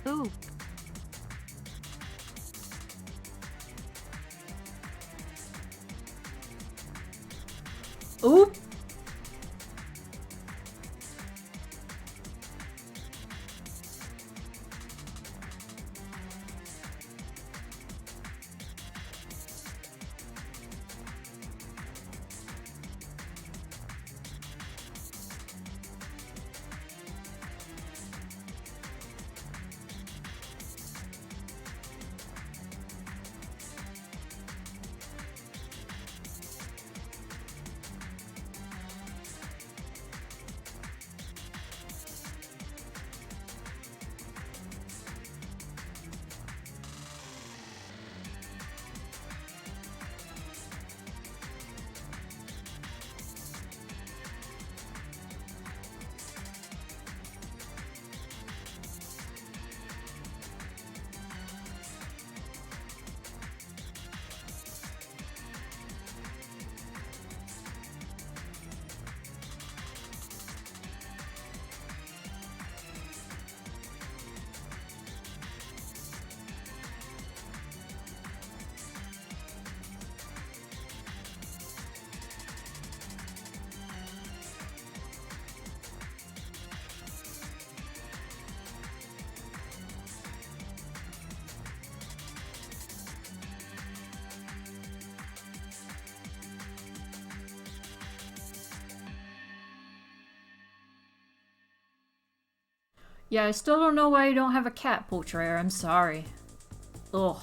Ooh. Oop! Yeah, I still don't know why you don't have a cat portrait. I'm sorry. Ugh.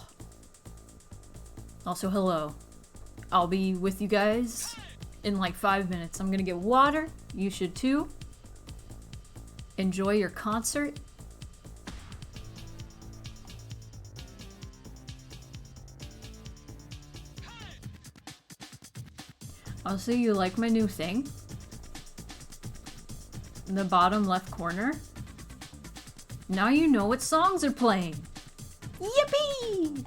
Also, hello. I'll be with you guys in like 5 minutes. I'm gonna get water. You should too. Enjoy your concert. Also, you like my new thing? In the bottom left corner? Now you know what songs are playing! Yippee!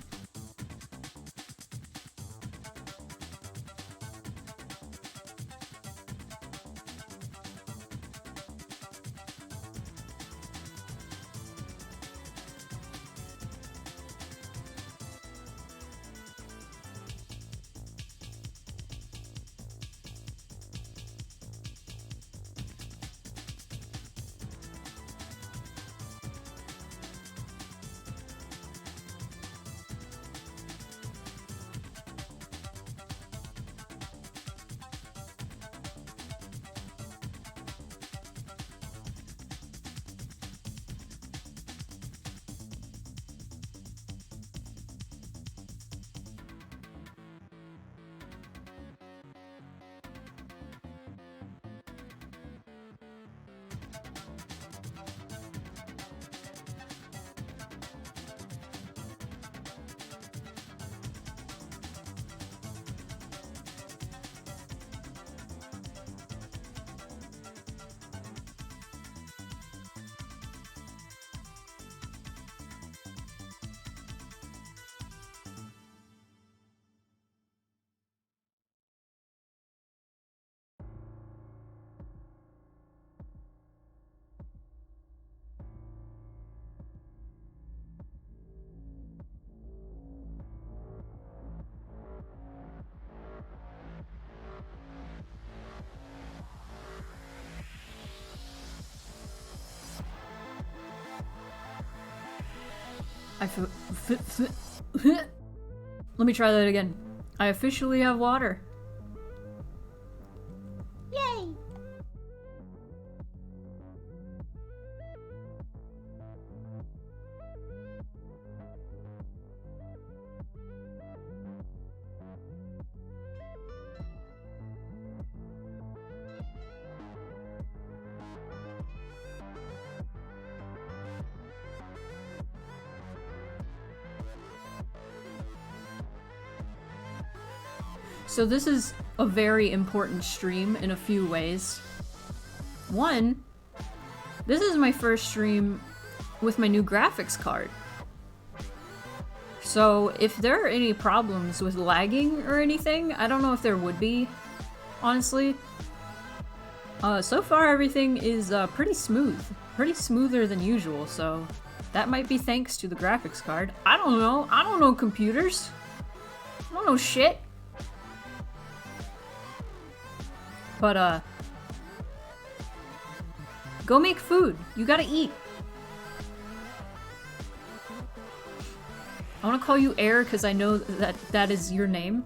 Let me try that again. I officially have water. Yay! So this is a very important stream in a few ways. One, this is my first stream with my new graphics card. So if there are any problems with lagging or anything, I don't know if there would be, honestly. So far everything is pretty smooth. Pretty smoother than usual, so That might be thanks to the graphics card. I don't know. I don't know computers. I don't know shit. But, go make food. You gotta eat. I want to call you Air because I know that that is your name.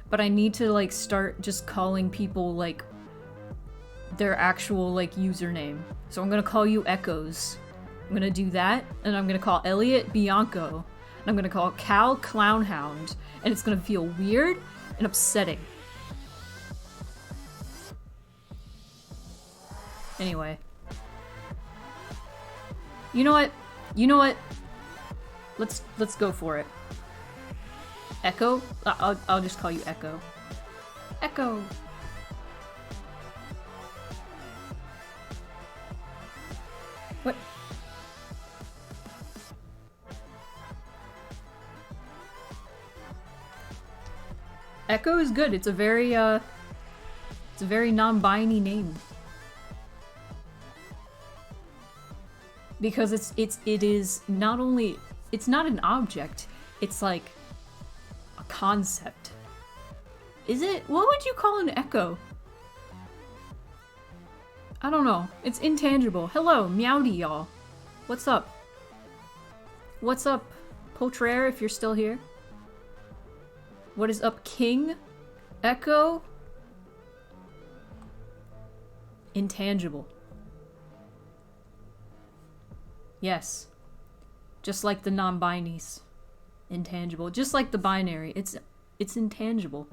But I need to, like, start just calling people, like, their actual, like, username. So I'm gonna call you Echoes. I'm gonna do that, and I'm gonna call Elliot Bianco. And I'm gonna call Cal Clownhound. And it's gonna feel weird and upsetting. Anyway. You know what? You know what? Let's go for it. Echo? I'll just call you Echo. Echo! What? Echo is good. It's a very non-binary name. Because it is not only, it's not an object, it's like a concept. Is it? What would you call an echo? I don't know. It's intangible. Hello, meowdy y'all. What's up? What's up, Potrere, if you're still here? What is up, King? Echo? Intangible. Yes. Just like the non-binaries. Intangible. Just like the binary. It's intangible.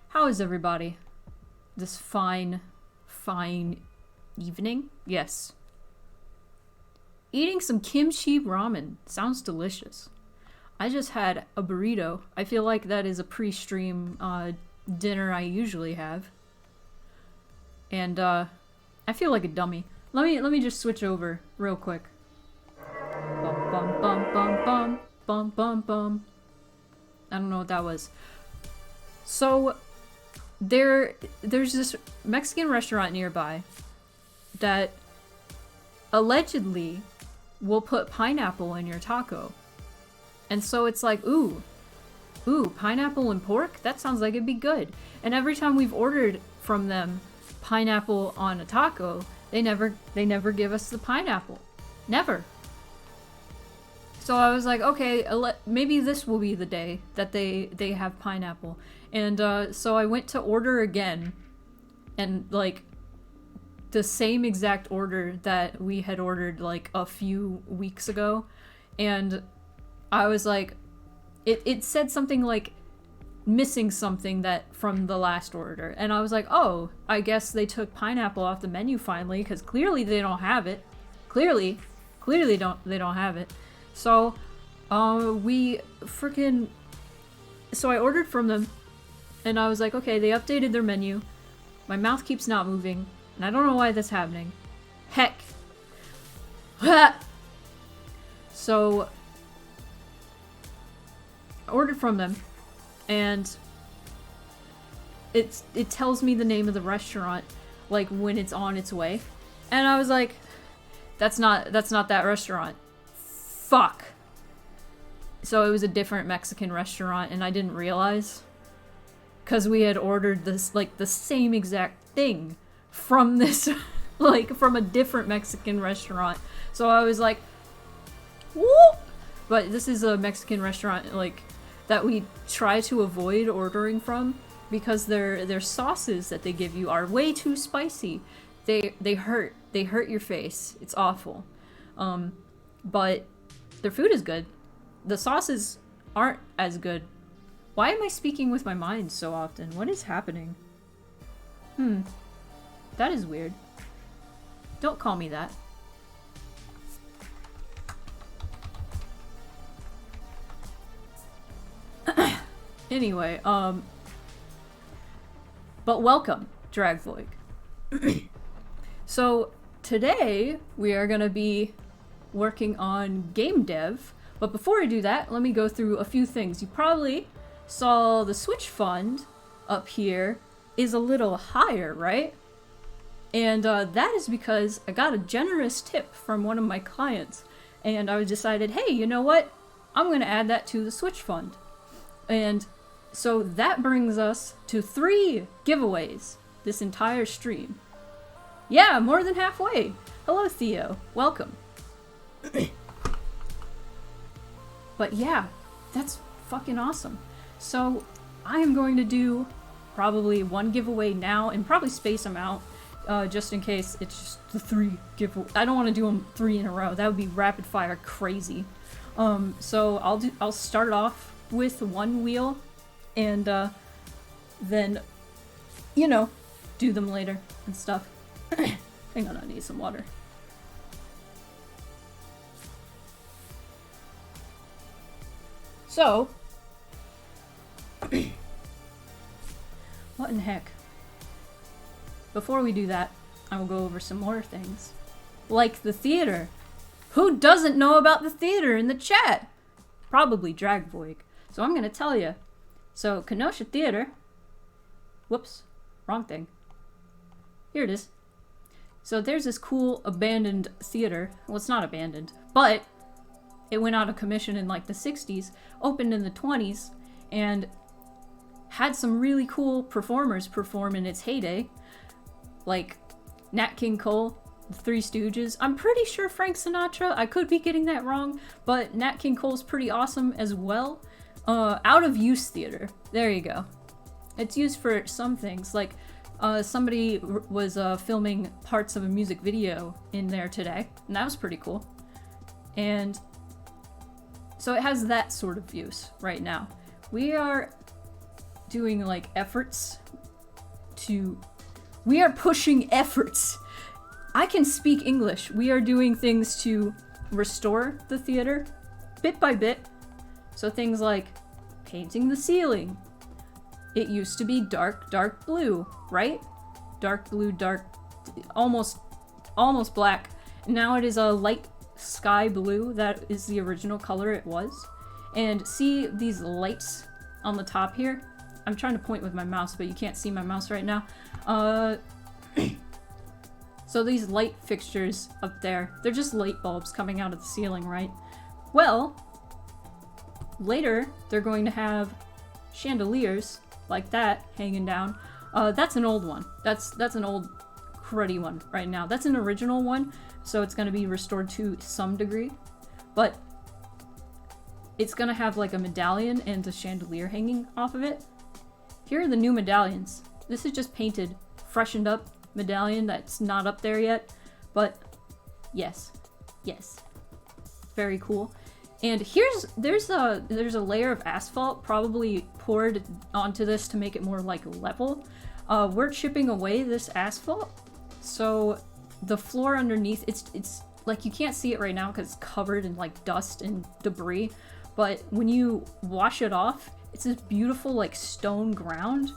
How is everybody? This fine evening? Yes. Eating some kimchi ramen. Sounds delicious. I just had a burrito. I feel like that is a pre-stream dinner I usually have. And I feel like a dummy. Let me just switch over real quick. Bum bum bum bum bum bum bum bum. I don't know what that was. So there's this Mexican restaurant nearby that allegedly will put pineapple in your taco. And so it's like, ooh, pineapple and pork? That sounds like it'd be good. And every time we've ordered from them pineapple on a taco, they never give us the pineapple. Never. So I was like, okay, maybe this will be the day that they have pineapple. And so I went to order again, and like the same exact order that we had ordered like a few weeks ago, and I was like, it said something like missing something that from the last order, and I was like, oh, I guess they took pineapple off the menu finally, because clearly they don't have it. Clearly they don't have it. So so I ordered from them, and I was like, okay, they updated their menu. My mouth keeps not moving, and I don't know why that's happening. Heck. So I ordered from them, and it tells me the name of the restaurant like when it's on its way, and I was like, that's not that restaurant. Fuck. So it was a different Mexican restaurant, and I didn't realize, because we had ordered this like the same exact thing from this like from a different Mexican restaurant. So I was like, whoop. But this is a Mexican restaurant like that we try to avoid ordering from, because their sauces that they give you are way too spicy. They hurt your face. It's awful. But their food is good. The sauces aren't as good. Why am I speaking with my mind so often? What is happening? That is weird. Don't call me that. Anyway, but welcome, Dragvoig. So today we are gonna be working on game dev, but before I do that, let me go through a few things. You probably saw the Switch fund up here is a little higher, right? And that is because I got a generous tip from one of my clients, And I decided, hey, you know what? I'm going to add that to the Switch fund. And so that brings us to 3 giveaways this entire stream. Yeah, more than halfway. Hello, Theo. Welcome. But yeah, that's fucking awesome. So I am going to do probably 1 giveaway now and probably space them out just in case it's just the 3 giveaway. I don't want to do them 3 in a row. That would be rapid fire crazy. So I'll start off with 1 wheel and then, you know, do them later and stuff. Hang on, I need some water. So, what in the heck? Before we do that, I will go over some more things. Like the theater. Who doesn't know about the theater in the chat? Probably Dragvoig. So I'm gonna tell you. So, Kenosha Theater. Whoops. Wrong thing. Here it is. So there's this cool abandoned theater. Well, it's not abandoned, but it went out of commission in like the 60s, opened in the 20s, and had some really cool performers perform in its heyday. Like Nat King Cole, the Three Stooges. I'm pretty sure Frank Sinatra. I could be getting that wrong, but Nat King Cole's pretty awesome as well. Out of use theater. There you go. It's used for some things, like somebody was filming parts of a music video in there today, and that was pretty cool. And so it has that sort of use right now. We are doing like efforts to... We are pushing efforts. I can speak English. We are doing things to restore the theater bit by bit. So things like painting the ceiling. It used to be dark blue, right? Dark blue, almost black. Now it is a light sky blue. That is the original color it was. And see these lights on the top here? I'm trying to point with my mouse, but you can't see my mouse right now. So these light fixtures up there, they're just light bulbs coming out of the ceiling, right? Well, later they're going to have chandeliers like that hanging down. That's an old one. That's an old cruddy one right now. That's an original one, so it's going to be restored to some degree, but it's going to have like a medallion and a chandelier hanging off of it. Here are the new medallions. This is just painted, freshened up medallion that's not up there yet, but yes, very cool. And there's a layer of asphalt probably poured onto this to make it more like level. We're chipping away this asphalt, so the floor underneath, it's like you can't see it right now because it's covered in like dust and debris, but when you wash it off, it's this beautiful like stone ground,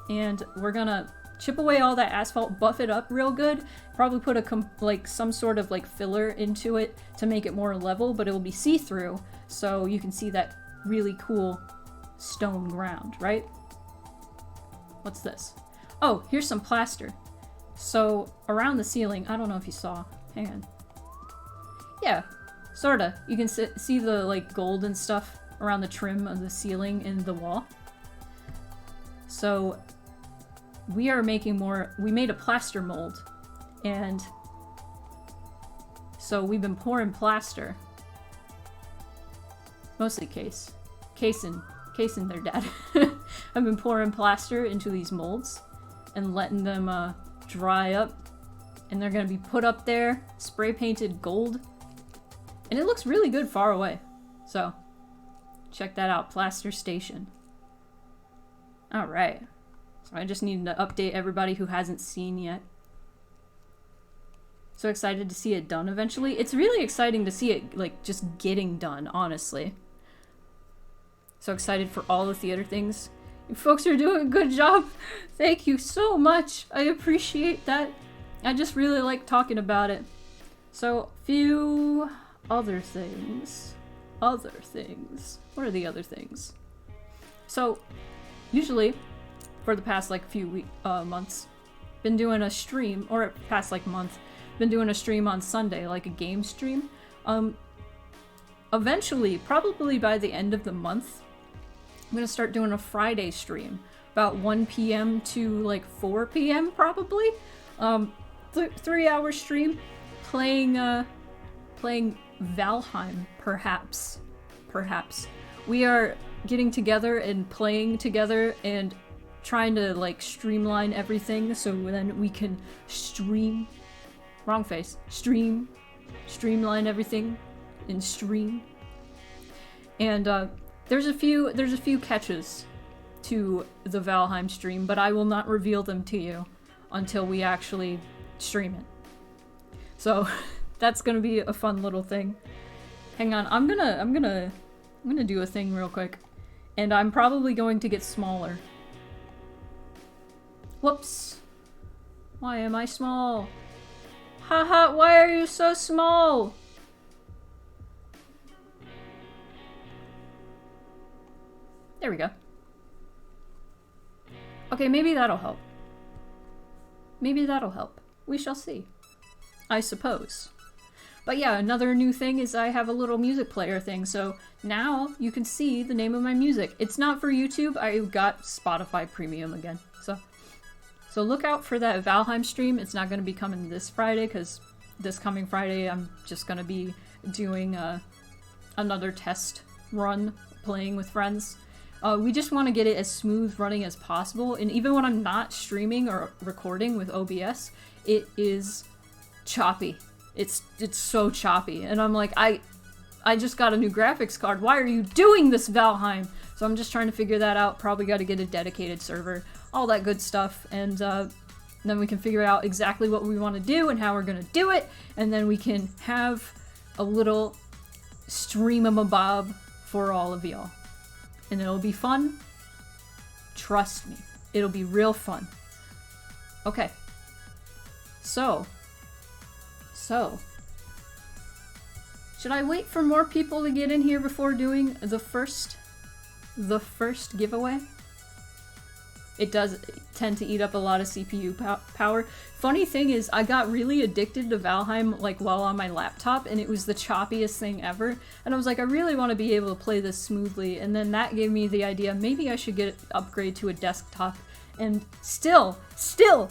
and we're gonna chip away all that asphalt, buff it up real good, probably put some sort of like filler into it to make it more level, but it will be see-through, so you can see that really cool stone ground, right? What's this? Oh, here's some plaster. So around the ceiling, I don't know if you saw, hang on. Yeah, sorta. You can see the like gold and stuff around the trim of the ceiling and the wall. So we are making more. We made a plaster mold, and so we've been pouring plaster, mostly casing their dad. I've been pouring plaster into these molds and letting them dry up, and they're gonna be put up there, spray painted gold, and it looks really good far away. So check that out, Plaster Station. All right. So I just needed to update everybody who hasn't seen yet. So excited to see it done eventually. It's really exciting to see it, like, just getting done, honestly. So excited for all the theater things. You folks are doing a good job. Thank you so much. I appreciate that. I just really like talking about it. So, few other things. What are the other things? So, usually, for the past like few months, been doing a stream, or past like month, been doing a stream on Sunday, like a game stream. eventually, probably by the end of the month, I'm gonna start doing a Friday stream. About 1 p.m. to like 4 p.m. probably. 3-hour stream. Playing Valheim, perhaps. Perhaps. We are getting together and playing together and trying to like streamline everything so then we can stream. Wrong face. Streamline everything and stream. And there's a few catches to the Valheim stream, but I will not reveal them to you until we actually stream it. So that's gonna be a fun little thing. Hang on, I'm gonna do a thing real quick, and I'm probably going to get smaller. Whoops! Why am I small? Haha! Why are you so small? There we go. Okay, maybe that'll help. Maybe that'll help. We shall see. I suppose. But yeah, another new thing is I have a little music player thing, so now you can see the name of my music. It's not for YouTube, I got Spotify Premium again, so look out for that Valheim stream. It's not going to be coming this Friday, because this coming Friday I'm just going to be doing another test run, playing with friends. We just want to get it as smooth running as possible, and even when I'm not streaming or recording with OBS, it is choppy. It's so choppy, and I'm like, I just got a new graphics card. Why are you doing this, Valheim? So I'm just trying to figure that out. Probably got to get a dedicated server, all that good stuff, and then we can figure out exactly what we want to do and how we're gonna do it, and then we can have a little stream-a-mabob for all of y'all. And it'll be fun. Trust me. It'll be real fun. Okay. So. Should I wait for more people to get in here before doing the first giveaway? It does tend to eat up a lot of CPU power. Funny thing is, I got really addicted to Valheim like while on my laptop, and it was the choppiest thing ever. And I was like, I really want to be able to play this smoothly. And then that gave me the idea, maybe I should upgrade to a desktop. And still, it's so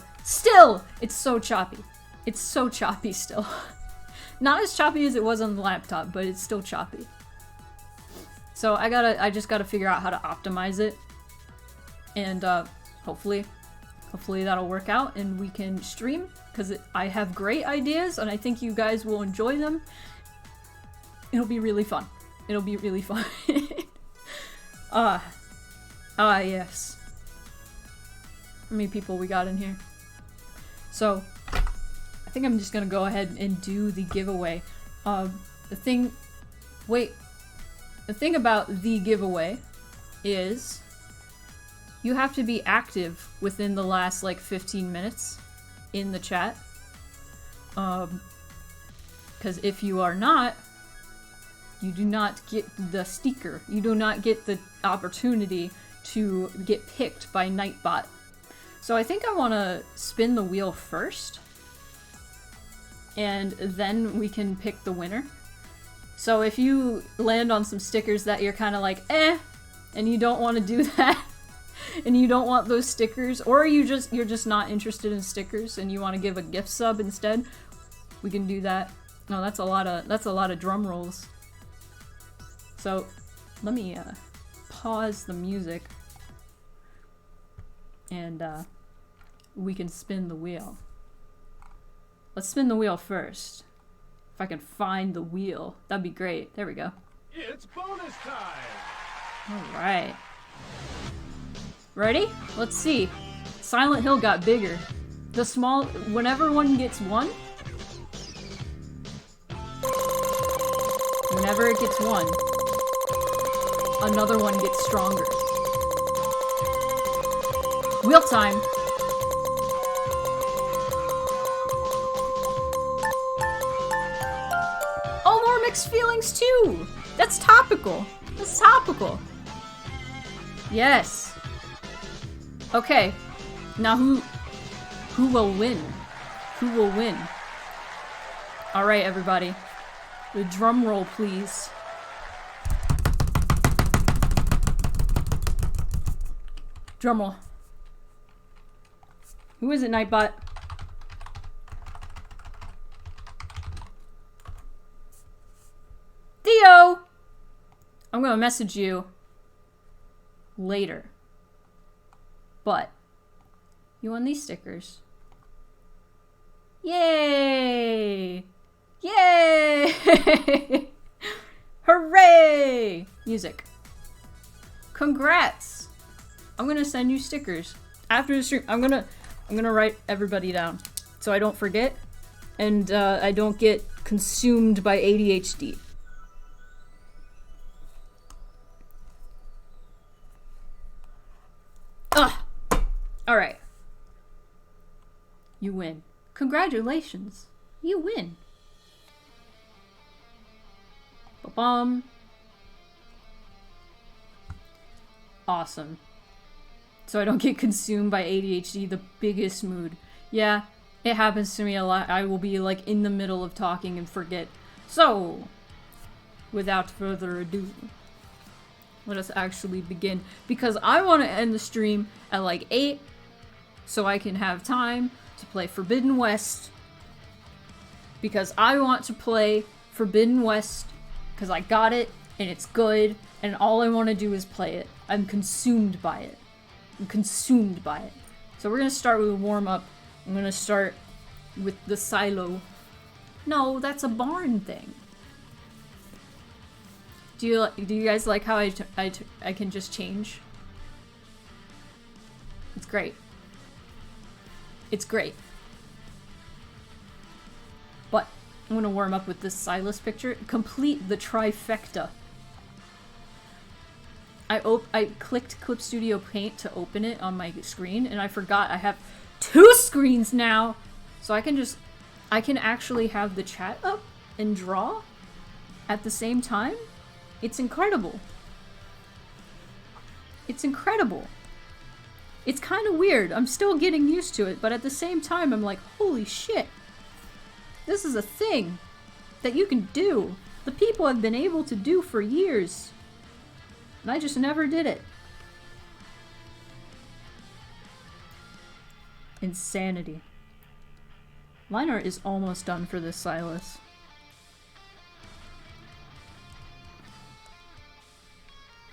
choppy. It's so choppy still. Not as choppy as it was on the laptop, but it's still choppy. So I just gotta figure out how to optimize it. And hopefully that'll work out and we can stream, because I have great ideas and I think you guys will enjoy them. It'll be really fun. It'll be really fun. Yes. How many people we got in here? So, I think I'm just gonna go ahead and do the giveaway. The thing about the giveaway is you have to be active within the last like 15 minutes in the chat. Because if you are not, you do not get the sticker. You do not get the opportunity to get picked by Nightbot. So I think I want to spin the wheel first, and then we can pick the winner. So if you land on some stickers that you're kind of like, eh, and you don't want to do that, and you don't want those stickers, or you're just not interested in stickers and you want to give a gift sub instead, we can do that. No, that's a lot of drum rolls. So let me pause the music and we can spin the wheel. Let's spin the wheel first. If I can find the wheel, that'd be great. There we go. It's bonus time. All right. Ready? Let's see. Silent Hill got bigger. Whenever one gets one, whenever it gets one, another one gets stronger. Wheel time. Oh, more mixed feelings too. That's topical. That's topical. Yes. Okay, now who will win? Who will win? All right, everybody. The drum roll, please. Drumroll. Who is it, Nightbot? Theo! I'm gonna message you later. But you won these stickers. Yay! Yay! Hooray! Music. Congrats! I'm gonna send you stickers. After the stream, I'm gonna write everybody down so I don't forget and I don't get consumed by ADHD. Ugh! Alright. You win. Congratulations. You win. Ba-bum. Awesome. So I don't get consumed by ADHD, the biggest mood. Yeah, it happens to me a lot. I will be like in the middle of talking and forget. So, without further ado, let us actually begin. Because I want to end the stream at like 8, so I can have time to play Forbidden West. Because I want to play Forbidden West, because I got it, and it's good, and all I want to do is play it. I'm consumed by it. I'm consumed by it. So we're gonna start with a warm-up. I'm gonna start with the silo. No, that's a barn thing. Do you guys like how I can just change? It's great. It's great. But I'm gonna warm up with this Silas picture. Complete the trifecta. I clicked Clip Studio Paint to open it on my screen, and I forgot I have 2 screens now! So I can actually have the chat up and draw at the same time? It's incredible. It's incredible. It's kind of weird. I'm still getting used to it, but at the same time I'm like, holy shit. This is a thing that you can do. The people have been able to do for years. And I just never did it. Insanity. Line art is almost done for this Silas.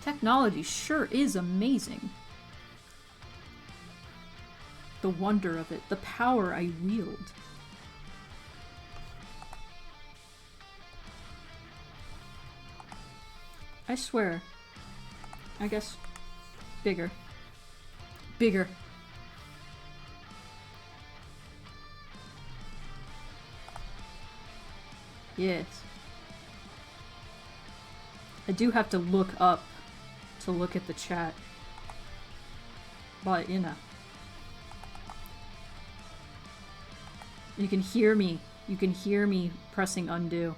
Technology sure is amazing. The wonder of it, the power I wield. I swear. I guess bigger. Bigger. Yes. I do have to look up to look at the chat. But, you know. You can hear me. You can hear me pressing undo.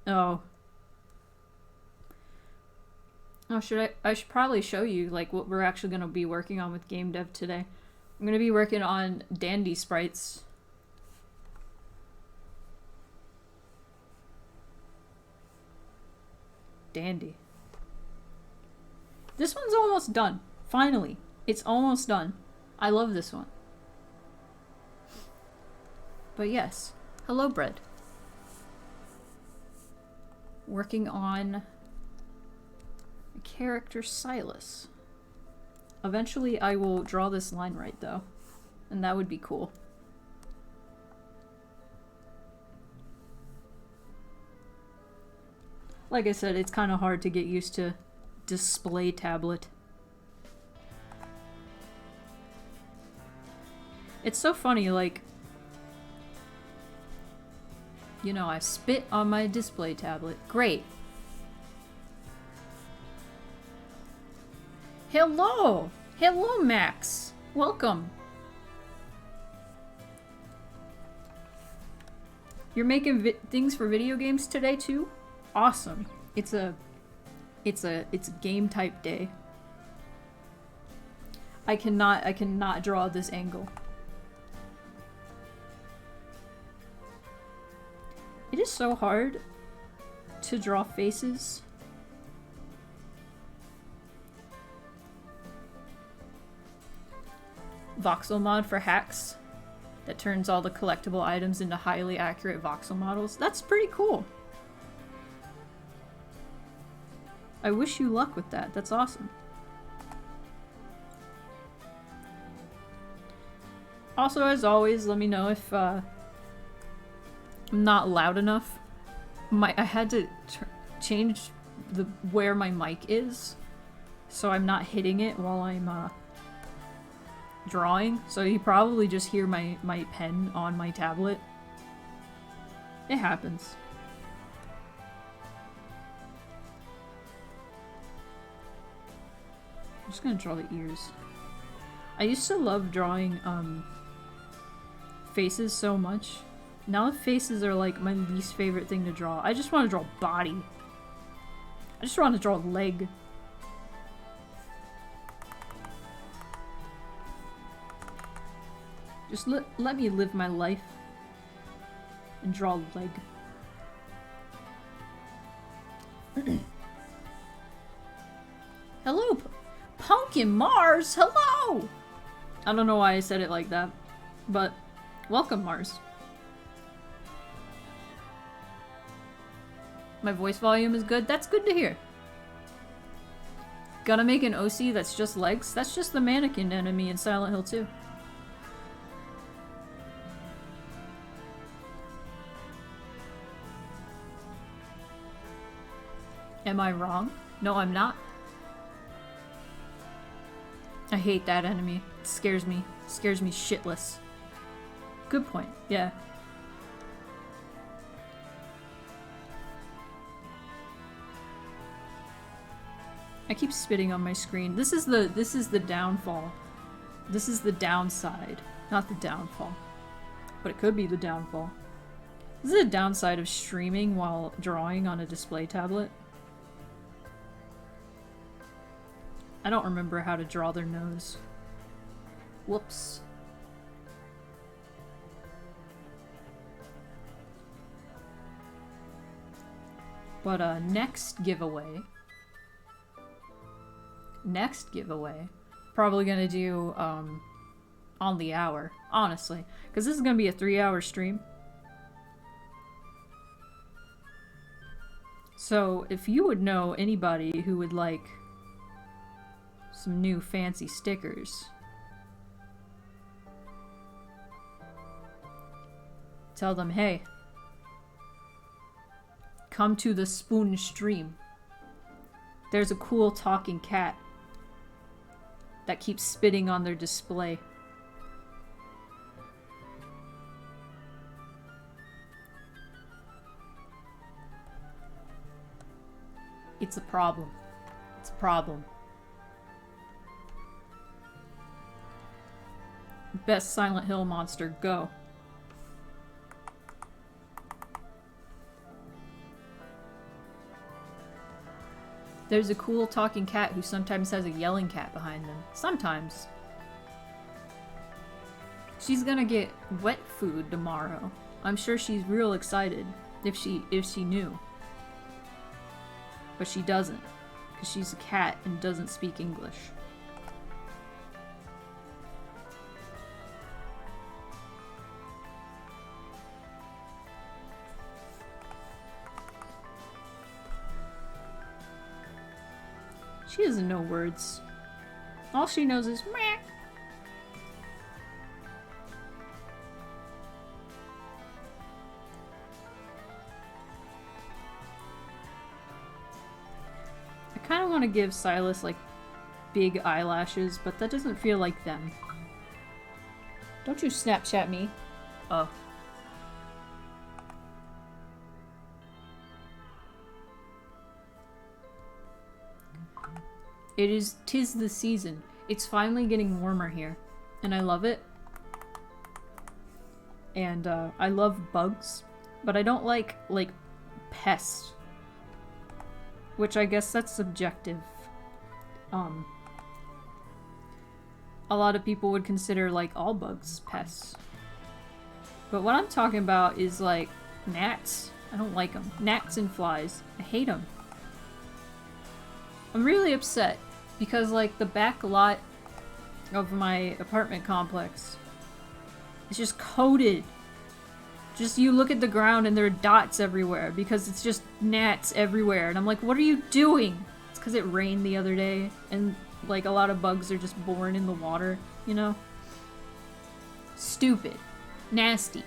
Oh. Oh, I should probably show you, like, what we're actually going to be working on with game dev today. I'm going to be working on dandy sprites. Dandy. This one's almost done. Finally. It's almost done. I love this one. But yes. Hello, Bread. Working on a character Silas. Eventually I will draw this line right though. And that would be cool. Like I said, it's kind of hard to get used to display tablet. It's so funny, like, you know, I spit on my display tablet. Great. Hello! Hello, Max! Welcome! You're making things for video games today, too? Awesome. It's a game type day. I cannot draw this angle. It is so hard to draw faces voxel mod for hacks that turns all the collectible items into highly accurate voxel models. That's pretty cool. I wish you luck with that. That's awesome. Also, as always, let me know if I'm not loud enough. I had to change where my mic is, so I'm not hitting it while I'm drawing. So you probably just hear my pen on my tablet. It happens. I'm just gonna draw the ears. I used to love drawing faces so much. Now the faces are like my least favorite thing to draw. I just want to draw body. I just want to draw leg. Just let me live my life and draw leg. Hello, Pumpkin Mars! Hello! I don't know why I said it like that, but welcome, Mars. My voice volume is good? That's good to hear. Gonna make an OC that's just legs? That's just the mannequin enemy in Silent Hill 2. Am I wrong? No, I'm not. I hate that enemy. It scares me. It scares me shitless. Good point. Yeah. I keep spitting on my screen. This is the downfall. This is the downside, not the downfall. But it could be the downfall. This is the downside of streaming while drawing on a display tablet. I don't remember how to draw their nose. Whoops. But next giveaway, probably gonna do on the hour, honestly, because this is gonna be a 3-hour stream. So if you would know anybody who would like some new fancy stickers, tell them, hey, come to the Spoon stream. There's a cool talking cat that keeps spitting on their display. It's a problem. It's a problem. Best Silent Hill monster, go. There's a cool talking cat who sometimes has a yelling cat behind them. Sometimes. She's gonna get wet food tomorrow. I'm sure she's real excited if she knew. But she doesn't, because she's a cat and doesn't speak English. She doesn't know words. All she knows is meh. I kind of want to give Silas like big eyelashes, but that doesn't feel like them. Don't you Snapchat me. Oh. Tis the season. It's finally getting warmer here, and I love it. And I love bugs, but I don't like pests, which I guess that's subjective. A lot of people would consider like all bugs pests, but what I'm talking about is like gnats. I don't like them. Gnats and flies. I hate them. I'm really upset because like the back lot of my apartment complex. It's just coated. Just you look at the ground and there are dots everywhere because it's just gnats everywhere. And I'm like, what are you doing? It's because it rained the other day and like a lot of bugs are just born in the water, you know? Stupid. Nasty.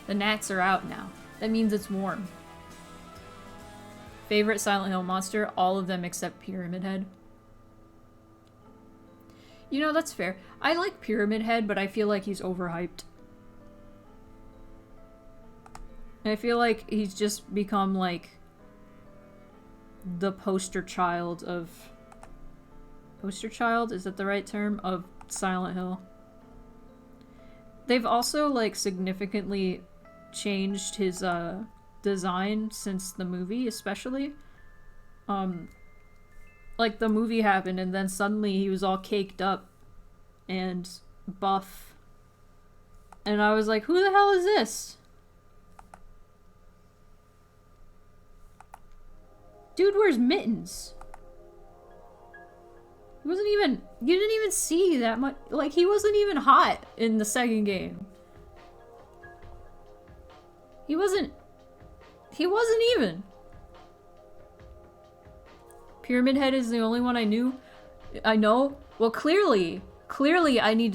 The gnats are out now. That means it's warm. Favorite Silent Hill monster? All of them except Pyramid Head. You know, that's fair. I like Pyramid Head, but I feel like he's overhyped. I feel like he's just become, like, the poster child of... Poster child? Is that the right term? Of Silent Hill. They've also, like, significantly changed his, design since the movie, especially. Like, the movie happened, and then suddenly he was all caked up and buff. And I was like, who the hell is this? Dude wears mittens. He wasn't even... You didn't even see that much... Like, he wasn't even hot in the second game. He wasn't even. Pyramid Head is the only one I knew. I know. Well, clearly I need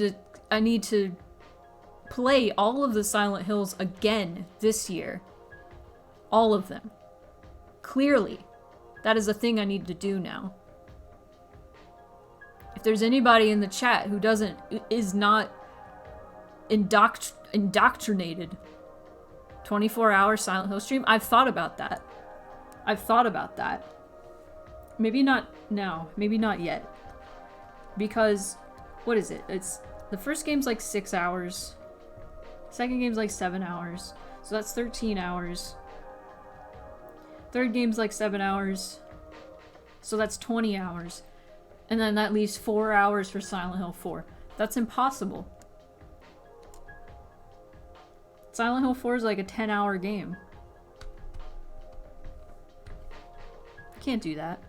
to play all of the Silent Hills again this year. All of them. Clearly. That is a thing I need to do now. If there's anybody in the chat who is not indoctrinated 24-hour Silent Hill stream, I've thought about that. Maybe not now. Maybe not yet. Because, what is it? It's, the first game's like 6 hours. Second game's like 7 hours. So that's 13 hours. Third game's like 7 hours. So that's 20 hours. And then that leaves 4 hours for Silent Hill 4. That's impossible. Silent Hill 4 is like a 10-hour game. Can't do that.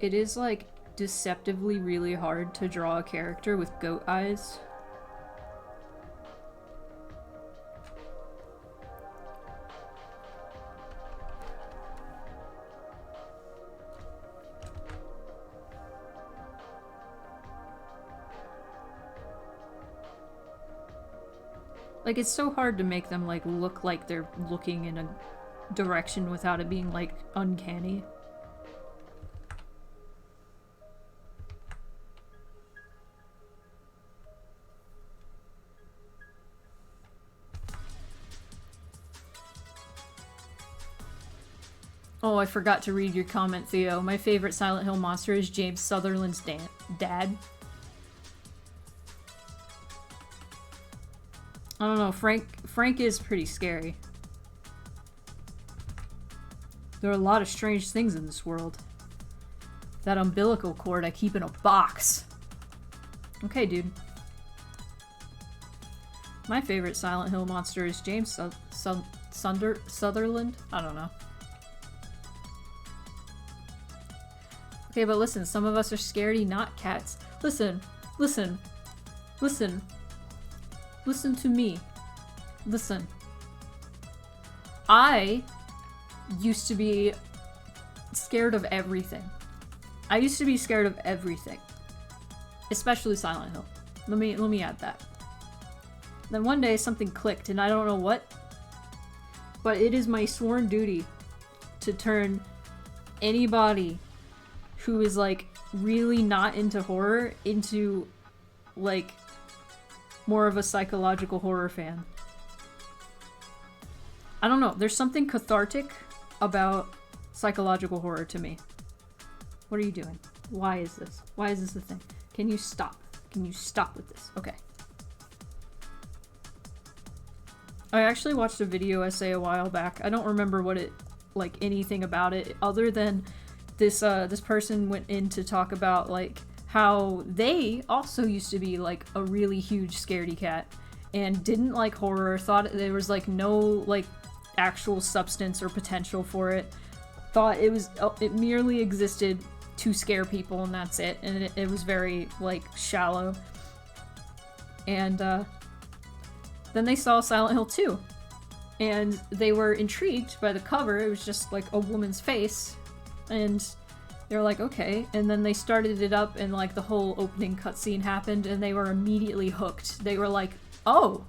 It is like deceptively really hard to draw a character with goat eyes. Like, it's so hard to make them, like, look like they're looking in a direction without it being, like, uncanny. Oh, I forgot to read your comment, Theo. My favorite Silent Hill monster is James Sutherland's dad. I don't know, Frank is pretty scary. There are a lot of strange things in this world. That umbilical cord I keep in a box. Okay, dude. My favorite Silent Hill monster is James Sutherland? I don't know. Okay, but listen, some of us are scaredy not cats. Listen to me. Listen. I used to be scared of everything. Especially Silent Hill. Let me add that. Then one day something clicked and I don't know what, but it is my sworn duty to turn anybody who is like really not into horror into like more of a psychological horror fan. I don't know, there's something cathartic about psychological horror to me. What are you doing? Why is this? Why is this a thing? Can you stop? Can you stop with this? Okay. I actually watched a video essay a while back. I don't remember what it, like, anything about it other than this person went in to talk about, like, how they also used to be, like, a really huge scaredy cat. and didn't like horror, thought there was like no like actual substance or potential for it, thought it merely existed to scare people and that's it, and it was very like shallow. And then they saw Silent Hill 2 and they were intrigued by the cover. It was just like a woman's face, and they were like, okay. And then they started it up and like the whole opening cutscene happened and they were immediately hooked. They were like, oh,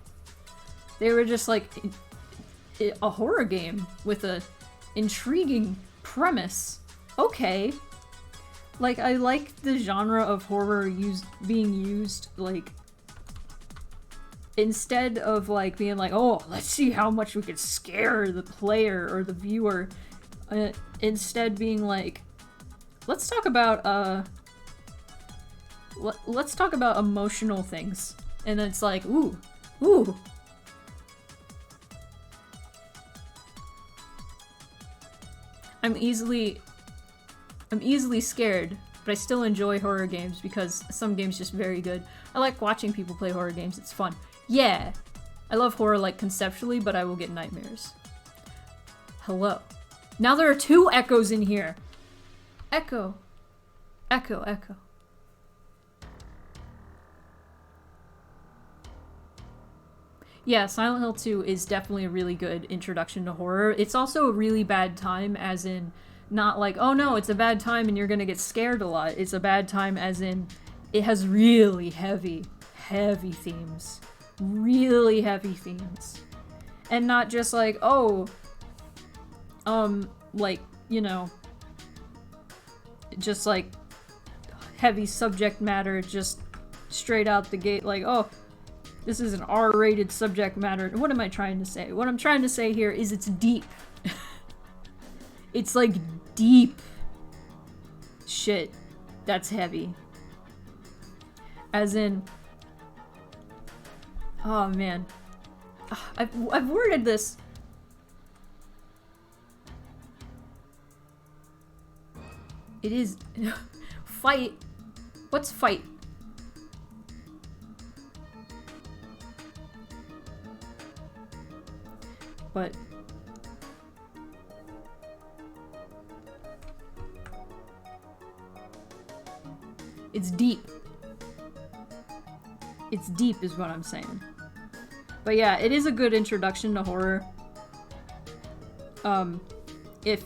they were just like a horror game with a intriguing premise. Okay. Like, I like the genre of horror being used, like, instead of like being like, oh, let's see how much we can scare the player or the viewer, instead being like, let's talk about emotional things. And it's like, ooh. I'm easily scared, but I still enjoy horror games because some games are just very good. I like watching people play horror games, it's fun. Yeah, I love horror like conceptually, but I will get nightmares. Hello. Now there are 2 echoes in here. Echo. Echo, echo. Yeah, Silent Hill 2 is definitely a really good introduction to horror. It's also a really bad time, as in, not like, oh no, it's a bad time and you're gonna get scared a lot. It's a bad time as in, it has really heavy themes. Really heavy themes. And not just like, oh, like, you know, just like heavy subject matter just straight out the gate, like, oh, this is an R-rated subject matter. What am I trying to say? What I'm trying to say here is it's deep. It's like deep shit that's heavy. As in, oh man, I've worded this. It is fight. What's fight? But it's deep. It's deep is what I'm saying. But yeah, it is a good introduction to horror. If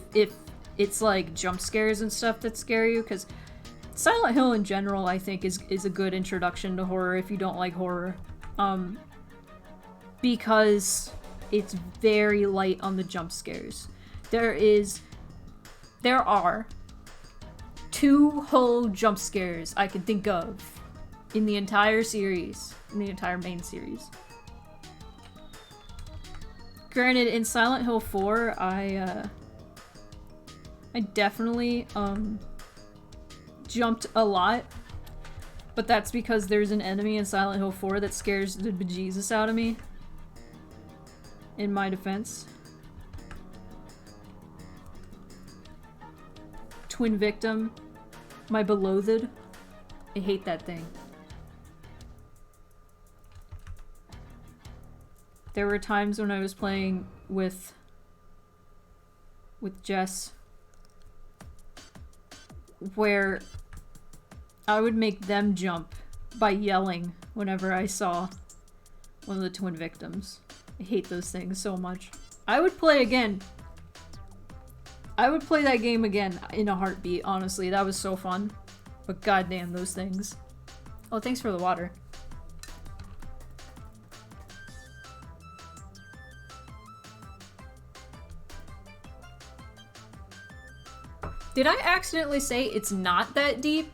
it's like jump scares and stuff that scare you, because Silent Hill in general, I think, is a good introduction to horror if you don't like horror. Because it's very light on the jump scares. There are 2 whole jump scares I can think of in the entire series, in the entire main series. Granted, in Silent Hill 4, I definitely, jumped a lot, but that's because there's an enemy in Silent Hill 4 that scares the bejesus out of me. In my defense. Twin Victim. My beloved. I hate that thing. There were times when I was playing with Jess where I would make them jump by yelling whenever I saw one of the twin victims. I hate those things so much. I would play again. I would play that game again in a heartbeat, honestly. That was so fun. But goddamn those things. Oh, thanks for the water. Did I accidentally say it's not that deep?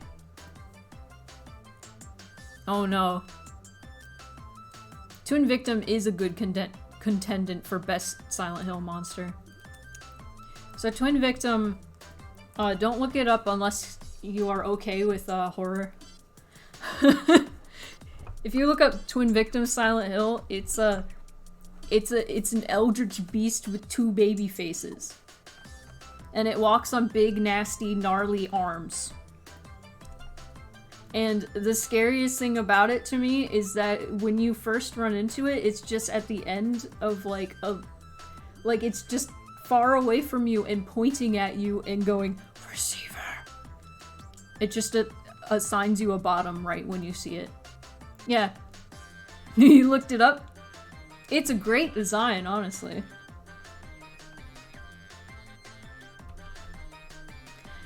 Oh no. Twin Victim is a good contendant for best Silent Hill monster. So Twin Victim, don't look it up unless you are okay with horror. If you look up Twin Victim Silent Hill, it's an eldritch beast with 2 baby faces. And it walks on big, nasty, gnarly arms. And the scariest thing about it to me is that when you first run into it, it's just at the end of like it's just far away from you and pointing at you and going, receiver. It just assigns you a bottom right when you see it. Yeah. You looked it up? It's a great design, honestly.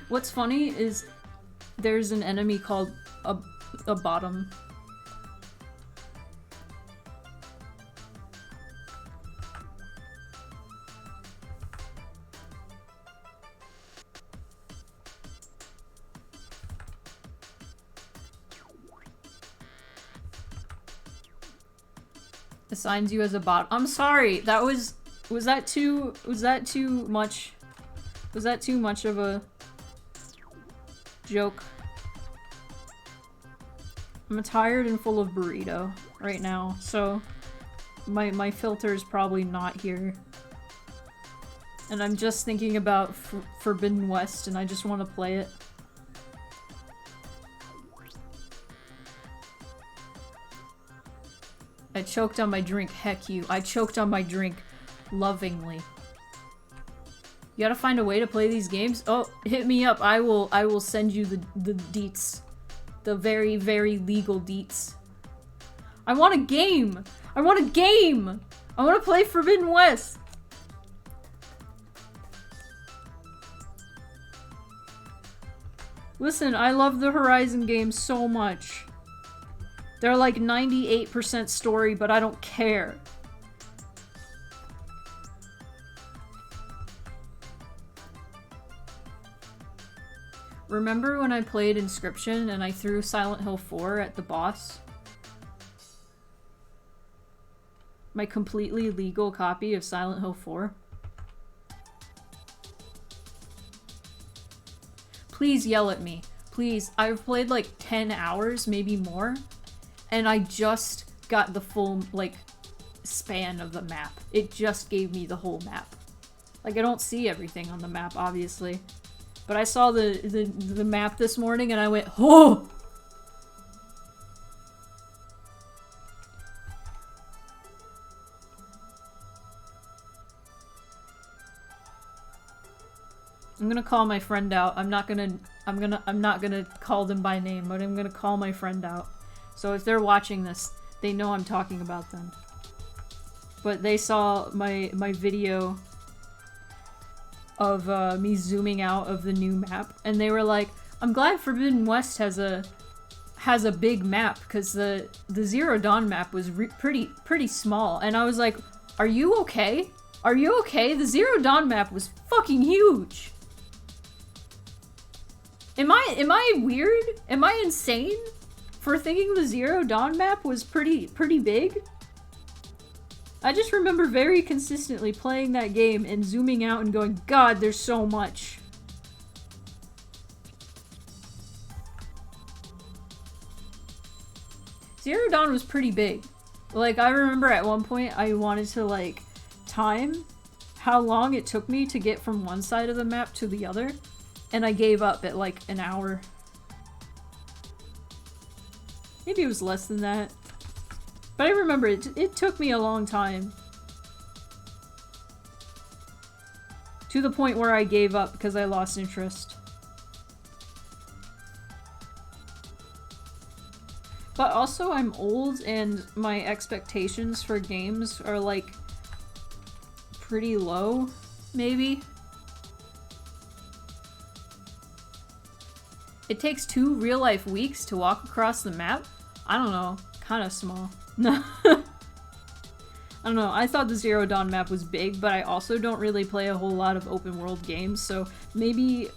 What's funny is there's an enemy called a bottom. Assigns you as a bot. I'm sorry. That was that too much? Was that too much of a joke? I'm tired and full of burrito right now, so my filter is probably not here. And I'm just thinking about Forbidden West and I just want to play it. I choked on my drink. Heck you. I choked on my drink lovingly. You gotta find a way to play these games? Oh, hit me up. I will send you the deets. The very, very legal deets. I want a game! I want a game! I want to play Forbidden West! Listen, I love the Horizon games so much. They're like 98% story, but I don't care. Remember when I played Inscription and I threw Silent Hill 4 at the boss? My completely legal copy of Silent Hill 4? Please yell at me. Please. I've played like 10 hours, maybe more. And I just got the full, like, span of the map. It just gave me the whole map. Like, I don't see everything on the map, obviously. But I saw the map this morning and I went, oh! I'm gonna call my friend out. I'm not gonna call them by name, but I'm gonna call my friend out. So if they're watching this, they know I'm talking about them. But they saw my video of me zooming out of the new map, and they were like, I'm glad Forbidden West has a big map, because the Zero Dawn map was pretty small. And I was like, are you okay? Are you okay? The Zero Dawn map was fucking huge. Am I weird? Am I insane for thinking the Zero Dawn map was pretty big? I just remember very consistently playing that game and zooming out and going, God, there's so much. Zero Dawn was pretty big. Like, I remember at one point I wanted to, like, time how long it took me to get from one side of the map to the other, and I gave up at, like, an hour. Maybe it was less than that. But I remember it took me a long time. To the point where I gave up because I lost interest. But also I'm old and my expectations for games are like pretty low, maybe. It takes 2 real-life weeks to walk across the map? I don't know. Kind of small. No. I don't know. I thought the Zero Dawn map was big, but I also don't really play a whole lot of open world games, so maybe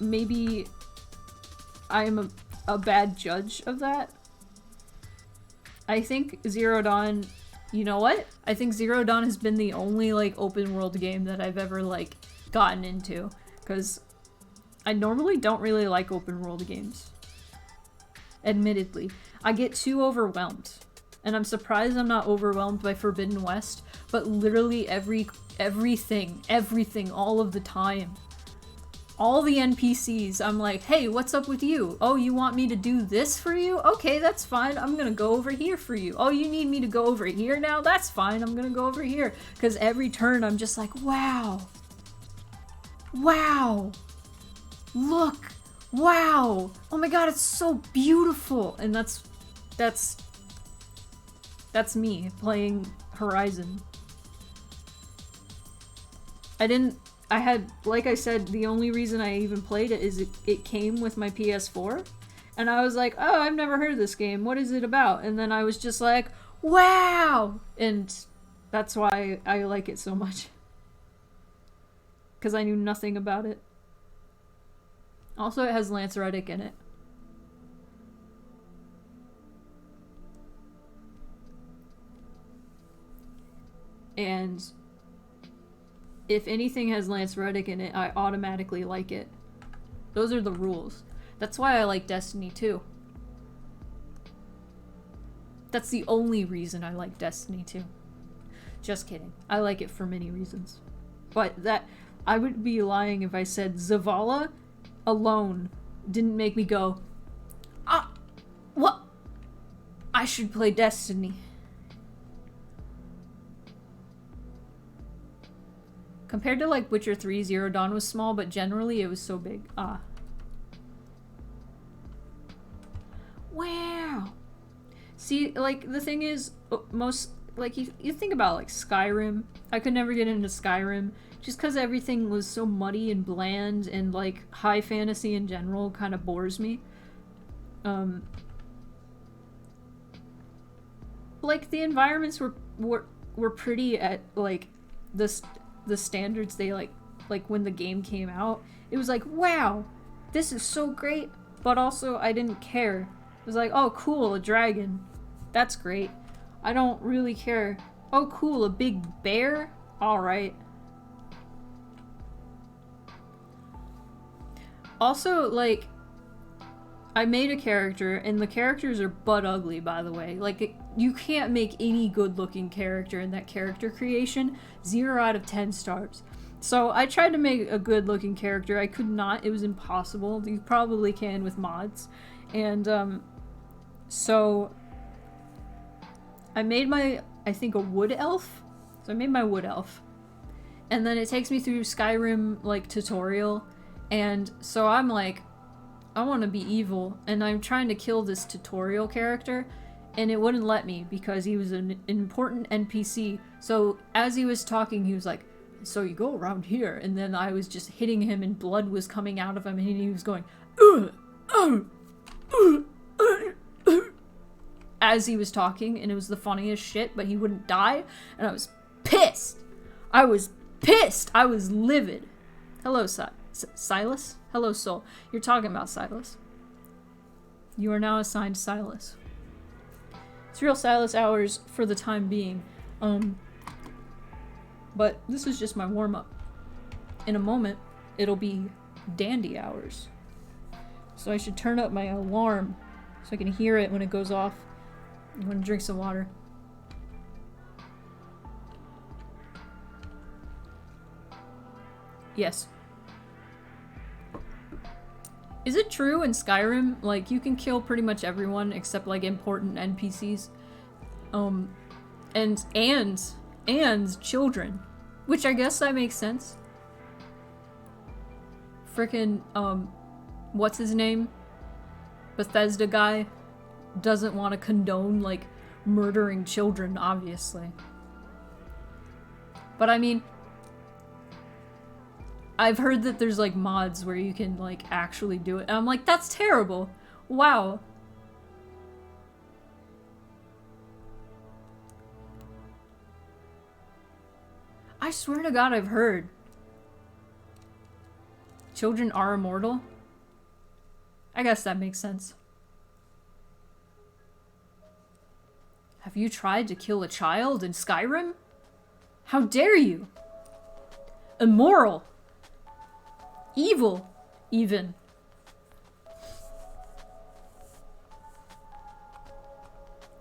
I'm a bad judge of that. I think Zero Dawn, you know what? I think Zero Dawn has been the only, like, open world game that I've ever, like, gotten into, because I normally don't really like open world games. Admittedly. I get too overwhelmed. And I'm surprised I'm not overwhelmed by Forbidden West, but literally everything, all of the time. All the NPCs, I'm like, hey, what's up with you? Oh, you want me to do this for you? Okay, that's fine. I'm gonna go over here for you. Oh, you need me to go over here now? That's fine. I'm gonna go over here. Because every turn I'm just like, wow. Wow. Look. Wow. Oh my god, it's so beautiful. And that's me playing Horizon. I had, like I said, the only reason I even played it is it came with my PS4. And I was like, oh, I've never heard of this game. What is it about? And then I was just like, wow! And that's why I like it so much. Because I knew nothing about it. Also, it has Lance Reddick in it. And if anything has Lance Reddick in it, I automatically like it. Those are the rules. That's why I like Destiny 2. That's the only reason I like Destiny 2. Just kidding. I like it for many reasons. But that, I would be lying if I said Zavala alone didn't make me go, ah, what? I should play Destiny. Compared to like Witcher 3, Zero Dawn was small, but generally it was so big. Ah. Wow. See, like, the thing is, most, like, you think about, like, Skyrim. I could never get into Skyrim, just because everything was so muddy and bland, and, like, high fantasy in general kind of bores me. Like, the environments were pretty at, like, the standards they like when the game came out. It was like, wow, this is so great, but also I didn't care. It was like, oh cool, a dragon, that's great. I don't really care. Oh cool, a big bear, alright. Also, like, I made a character, and the characters are butt ugly, by the way. Like, you can't make any good-looking character in that character creation. 0 out of 10 stars. So I tried to make a good-looking character. I could not. It was impossible. You probably can with mods. And, so I made my, I think, a wood elf. So I made my wood elf. And then it takes me through Skyrim, like, tutorial. And so I'm like, I want to be evil, and I'm trying to kill this tutorial character, and it wouldn't let me because he was an important NPC. So as he was talking, he was like, so you go around here, and then I was just hitting him and blood was coming out of him, and he was going, as he was talking, and it was the funniest shit, but he wouldn't die, and I was pissed. I was pissed. I was livid. Hello, Silas? Hello, Soul. You're talking about Silas. You are now assigned Silas. It's real Silas hours for the time being. But this is just my warm-up. In a moment, it'll be dandy hours. So I should turn up my alarm so I can hear it when it goes off. I'm gonna drink some water. Yes. Is it true in Skyrim, like, you can kill pretty much everyone except, like, important NPCs? And children. Which I guess that makes sense. Frickin', what's his name? Bethesda guy doesn't want to condone, like, murdering children, obviously. But I mean, I've heard that there's, like, mods where you can, like, actually do it. And I'm like, that's terrible. Wow. I swear to God, I've heard. Children are immortal? I guess that makes sense. Have you tried to kill a child in Skyrim? How dare you? Immoral. Evil, even.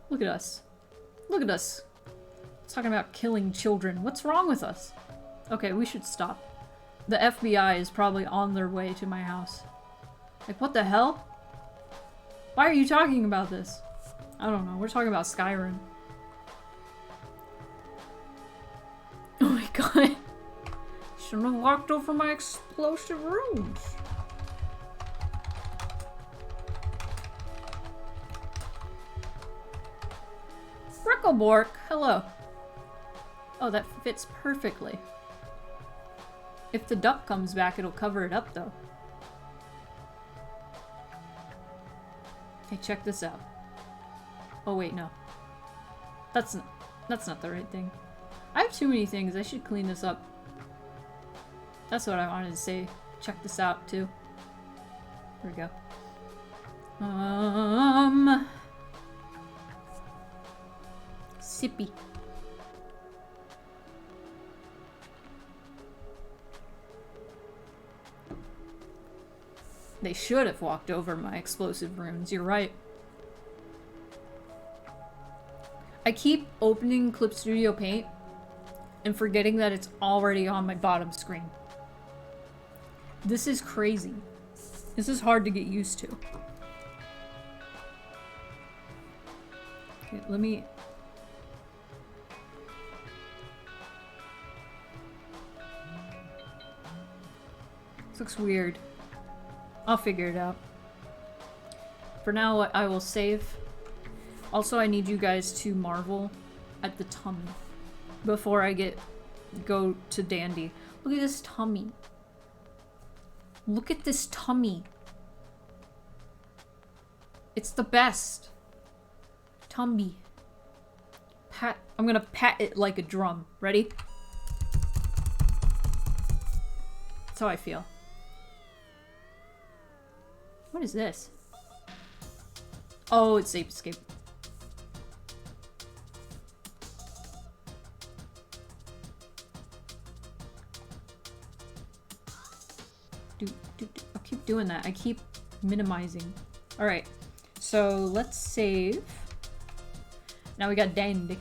Look at us. Look at us. Talking about killing children. What's wrong with us? Okay, we should stop. The FBI is probably on their way to my house. Like, what the hell? Why are you talking about this? I don't know. We're talking about Skyrim. Oh my god. Shouldn't have walked over my explosive rooms. Bricklebork, hello. Oh, that fits perfectly. If the duck comes back, it'll cover it up, though. Okay, check this out. Oh, wait, no. That's not the right thing. I have too many things. I should clean this up. That's what I wanted to say. Check this out, too. Here we go. Sippy. They should have walked over my explosive runes, you're right. I keep opening Clip Studio Paint and forgetting that it's already on my bottom screen. This is crazy. This is hard to get used to. Okay, let me... This looks weird. I'll figure it out. For now, I will save. Also, I need you guys to marvel at the tummy before I go to Dandy. Look at this tummy. Look at this tummy. It's the best. Tumby. Pat. I'm gonna pat it like a drum. Ready? That's how I feel. What is this? Oh, it's Safe Escape. I'll keep doing that. I keep minimizing. Alright, so let's save. Now we got Dandy.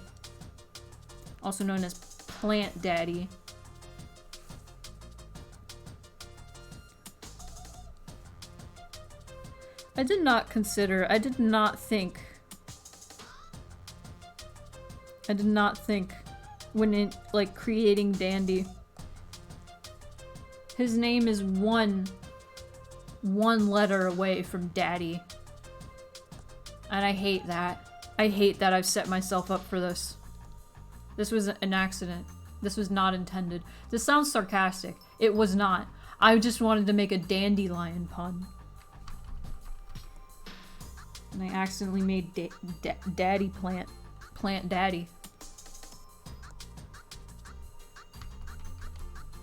Also known as Plant Daddy. I did not think when like creating Dandy. His name is one letter away from Daddy. And I hate that. I hate that I've set myself up for this. This was an accident. This was not intended. This sounds sarcastic. It was not. I just wanted to make a dandelion pun. And I accidentally made Daddy Plant Daddy.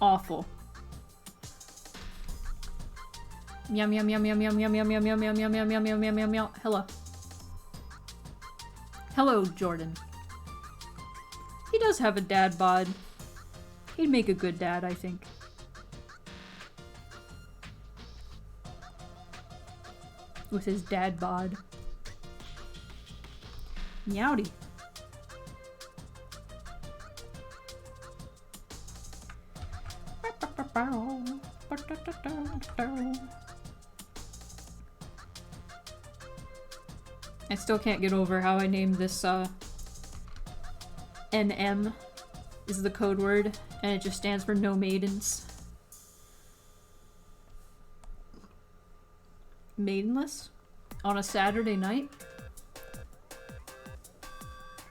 Awful. Meow meow meow meow meow meow meow meow meow meow meow meow meow meow meow meow meow. Hello. Hello, Jordan. He does have a dad bod. He'd make a good dad, I think. With his dad bod. Meowdy. I still can't get over how I named this, NM is the code word, and it just stands for no maidens. Maidenless? On a Saturday night?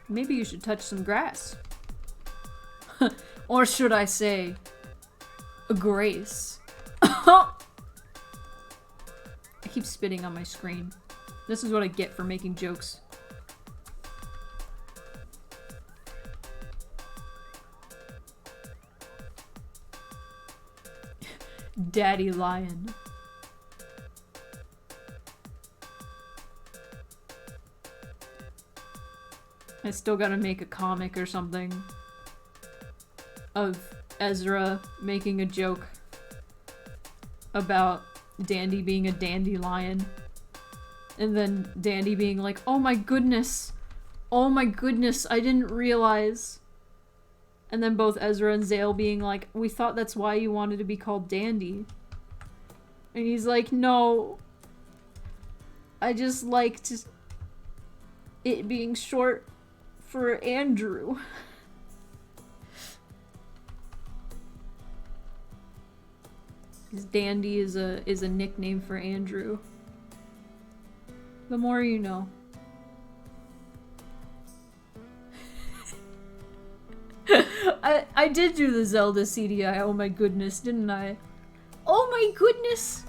Maybe you should touch some grass. Or should I say, a grace? I keep spitting on my screen. This is what I get for making jokes. Daddy Lion. I still gotta make a comic or something of Ezra making a joke about Dandy being a dandelion. And then Dandy being like, oh my goodness, I didn't realize And then both Ezra and Zale being like, we thought that's why you wanted to be called Dandy. And he's like, no. I just liked it being short for Andrew. Because Dandy is a nickname for Andrew. The more you know. I did do the Zelda CDI, oh my goodness, didn't I? Oh my goodness!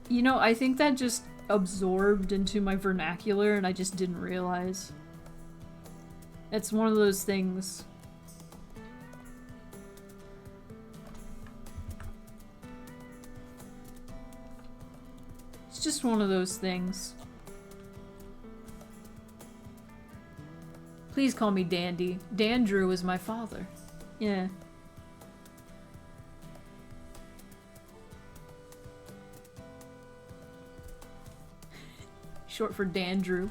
You know, I think that just absorbed into my vernacular and I just didn't realize. It's one of those things. It's just one of those things. Please call me Dandy. Dandrew is my father. Yeah. Short for Dandrew.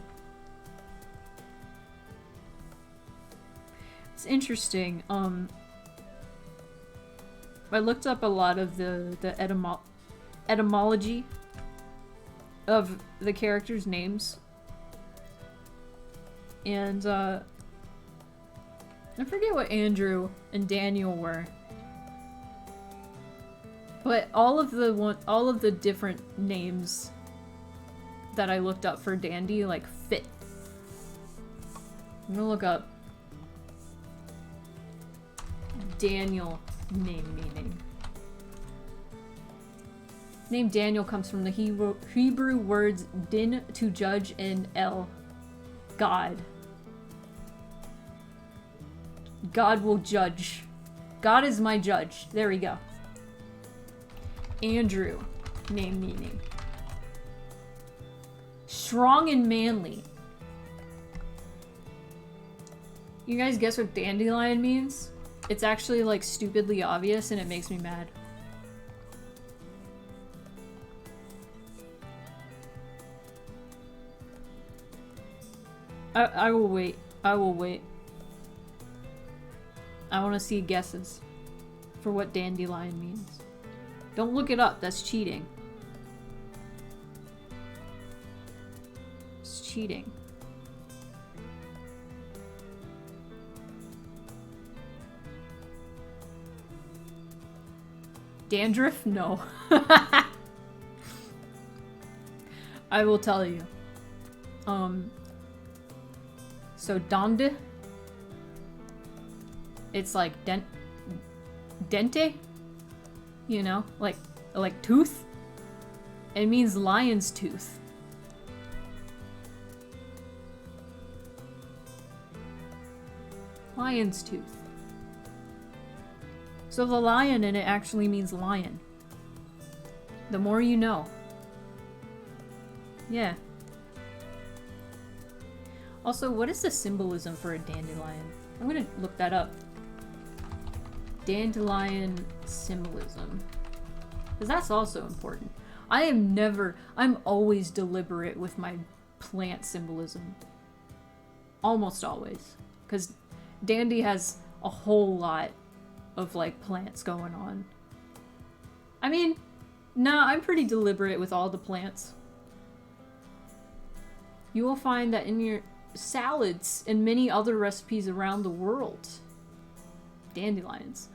It's interesting. I looked up a lot of the etymology of the characters' names. And, I forget what Andrew and Daniel were. But all of the different names that I looked up for Dandy, like, fit. I'm gonna look up Daniel name meaning. Name Daniel comes from the Hebrew words din, to judge, and el, God. God will judge. God is my judge. There we go. Andrew, name meaning. Strong and manly. You guys guess what dandelion means? It's actually like stupidly obvious and it makes me mad. I will wait. I will wait. I want to see guesses for what dandelion means. Don't look it up, that's cheating. It's cheating. Dandruff? No. I will tell you. So dande, it's like dente, you know, like tooth. It means lion's tooth. Lion's tooth. So the lion in it actually means lion. The more you know. Yeah. Also, what is the symbolism for a dandelion? I'm gonna look that up. Dandelion symbolism. Because that's also important. I'm always deliberate with my plant symbolism. Almost always. Because Dandy has a whole lot of, like, plants going on. I mean, nah, I'm pretty deliberate with all the plants. You will find that in your salads and many other recipes around the world. Dandelions.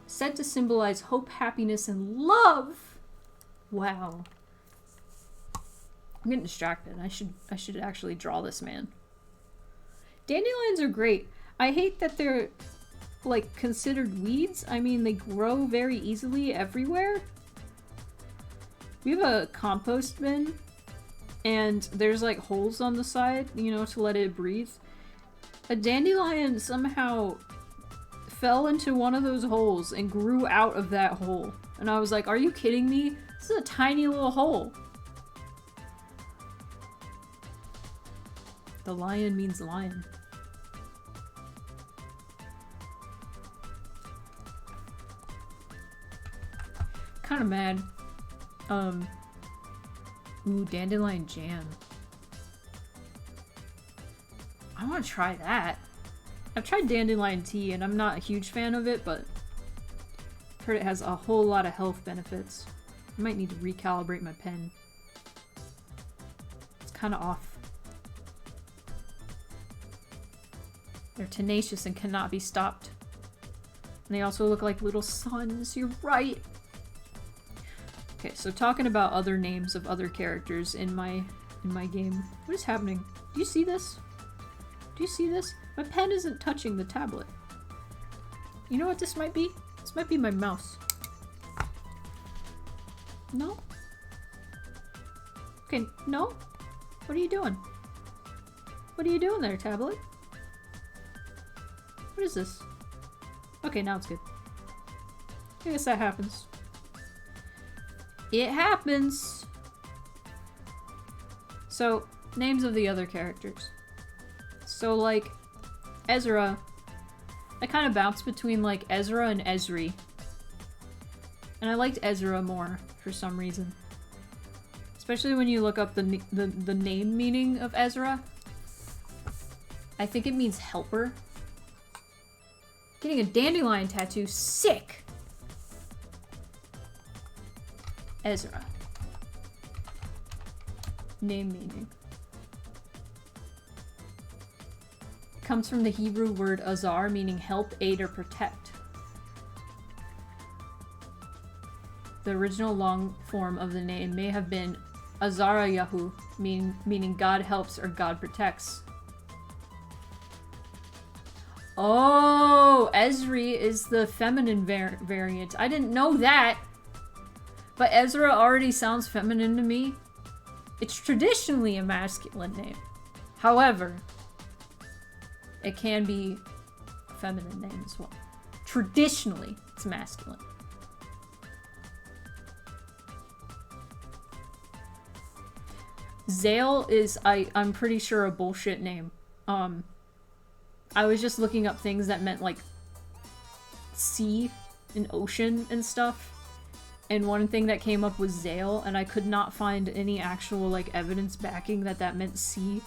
Said to symbolize hope, happiness, and love. Wow. I'm getting distracted. I should actually draw this man. Dandelions are great. I hate that they're, like, considered weeds. I mean, they grow very easily everywhere. We have a compost bin, and there's, like, holes on the side, you know, to let it breathe. A dandelion somehow fell into one of those holes and grew out of that hole. And I was like, are you kidding me? This is a tiny little hole. The lion means lion. Kind of mad. Ooh, dandelion jam. I want to try that. I've tried dandelion tea and I'm not a huge fan of it, but I've heard it has a whole lot of health benefits. I might need to recalibrate my pen. It's kind of off. They're tenacious and cannot be stopped. And they also look like little suns. You're right. Okay, so talking about other names of other characters in my game. What is happening? Do you see this? Do you see this? My pen isn't touching the tablet. You know what this might be? This might be my mouse. No? Okay, no? What are you doing? What are you doing there, tablet? What is this? Okay, now it's good. I guess that happens. It happens! So, names of the other characters. So, like, Ezra, I kind of bounce between, like, Ezra and Esri. And I liked Ezra more, for some reason. Especially when you look up the name meaning of Ezra. I think it means helper. Getting a dandelion tattoo, sick! Ezra. Name meaning. It comes from the Hebrew word azar, meaning help, aid, or protect. The original long form of the name may have been Azarayahu, meaning God helps or God protects. Oh, Esri is the feminine variant. I didn't know that. But Ezra already sounds feminine to me. It's traditionally a masculine name. However, it can be a feminine name as well. Traditionally, it's masculine. Zale is, I'm pretty sure, a bullshit name. I was just looking up things that meant, like, sea and ocean and stuff. And one thing that came up was Zale, and I could not find any actual, like, evidence backing that meant sea.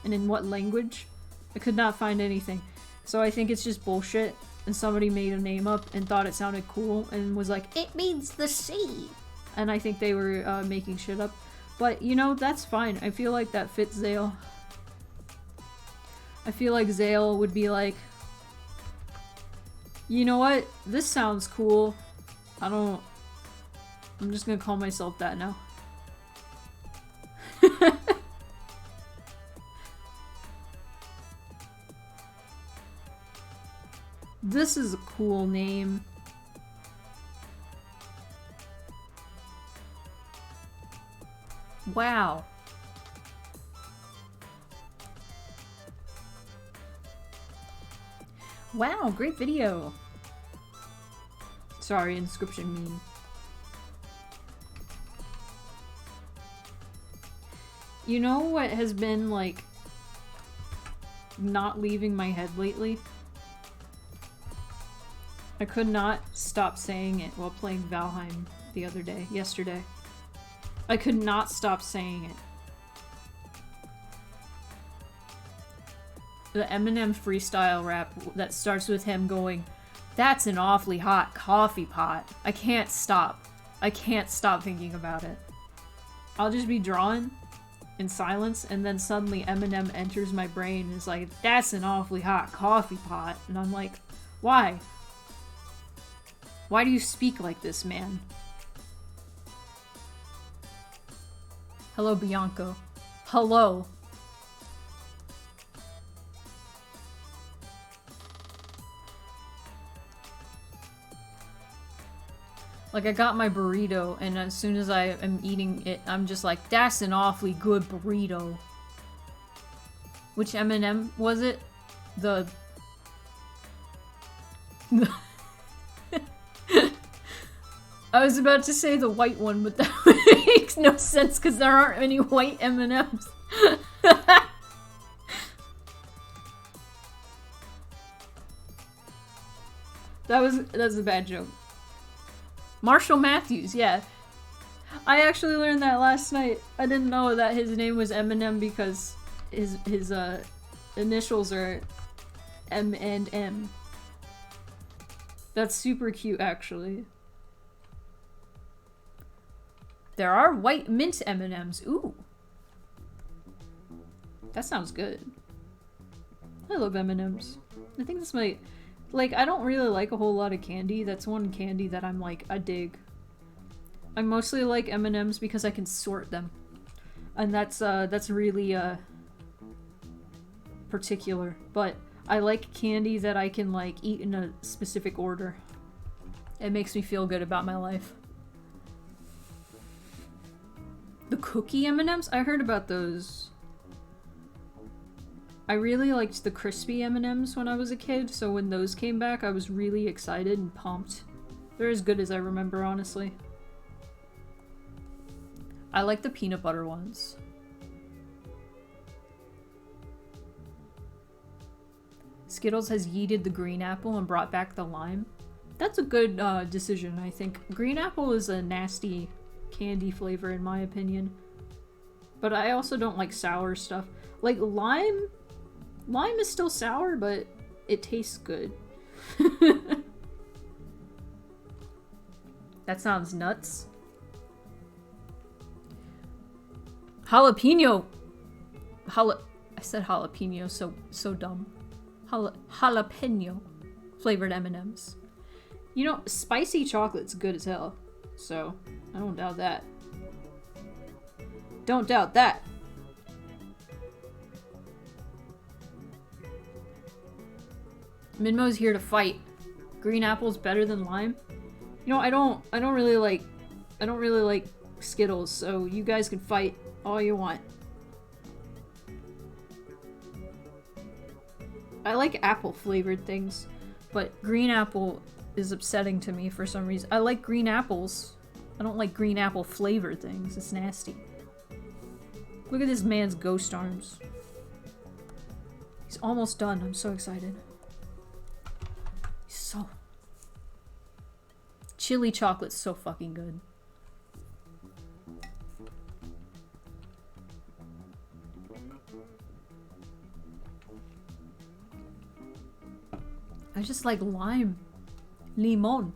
And in what language. I could not find anything. So I think it's just bullshit, and somebody made a name up and thought it sounded cool, and was like, it means the sea! And I think they were, making shit up. But, you know, that's fine. I feel like that fits Zale. I feel like Zale would be like, you know what? This sounds cool. I'm just gonna call myself that now. This is a cool name. Wow. Wow, great video. Sorry, inscription meme. You know what has been, like, not leaving my head lately? I could not stop saying it while playing Valheim yesterday. I could not stop saying it. The Eminem freestyle rap that starts with him going, "That's an awfully hot coffee pot." I can't stop. I can't stop thinking about it. I'll just be drawing in silence, and then suddenly Eminem enters my brain and is like, "That's an awfully hot coffee pot." And I'm like, why? Why do you speak like this, man? Hello, Bianco. Hello. Like, I got my burrito, and as soon as I am eating it, I'm just like, that's an awfully good burrito. Which Eminem was it? I was about to say the white one, but that makes no sense because there aren't any white M&Ms. That's a bad joke. Marshall Matthews, yeah. I actually learned that last night. I didn't know that his name was Eminem because his initials are M and M. That's super cute, actually. There are white mint M&Ms. Ooh. That sounds good. I love M&Ms. I think this might... Like, I don't really like a whole lot of candy. That's one candy that I'm like, I dig. I mostly like M&Ms because I can sort them. And that's really, particular. But I like candy that I can, like, eat in a specific order. It makes me feel good about my life. The cookie M&Ms? I heard about those. I really liked the crispy M&Ms when I was a kid, so when those came back, I was really excited and pumped. They're as good as I remember, honestly. I like the peanut butter ones. Skittles has yeeted the green apple and brought back the lime. That's a good decision, I think. Green apple is a nasty candy flavor in my opinion. But I also don't like sour stuff. Like lime is still sour, but it tastes good. That sounds nuts. Jalapeno. I said jalapeno, so dumb. Jalapeno flavored M&Ms. You know, spicy chocolate's good as hell. So, I don't doubt that. Don't doubt that. Minmo's here to fight. Green apple's better than lime. You know, I don't really like Skittles, so you guys can fight all you want. I like apple flavored things, but green apple is upsetting to me for some reason. I like green apples. I don't like green apple flavored things. It's nasty. Look at this man's ghost arms. He's almost done. I'm so excited. He's so... Chili chocolate's so fucking good. I just like lime. Limon.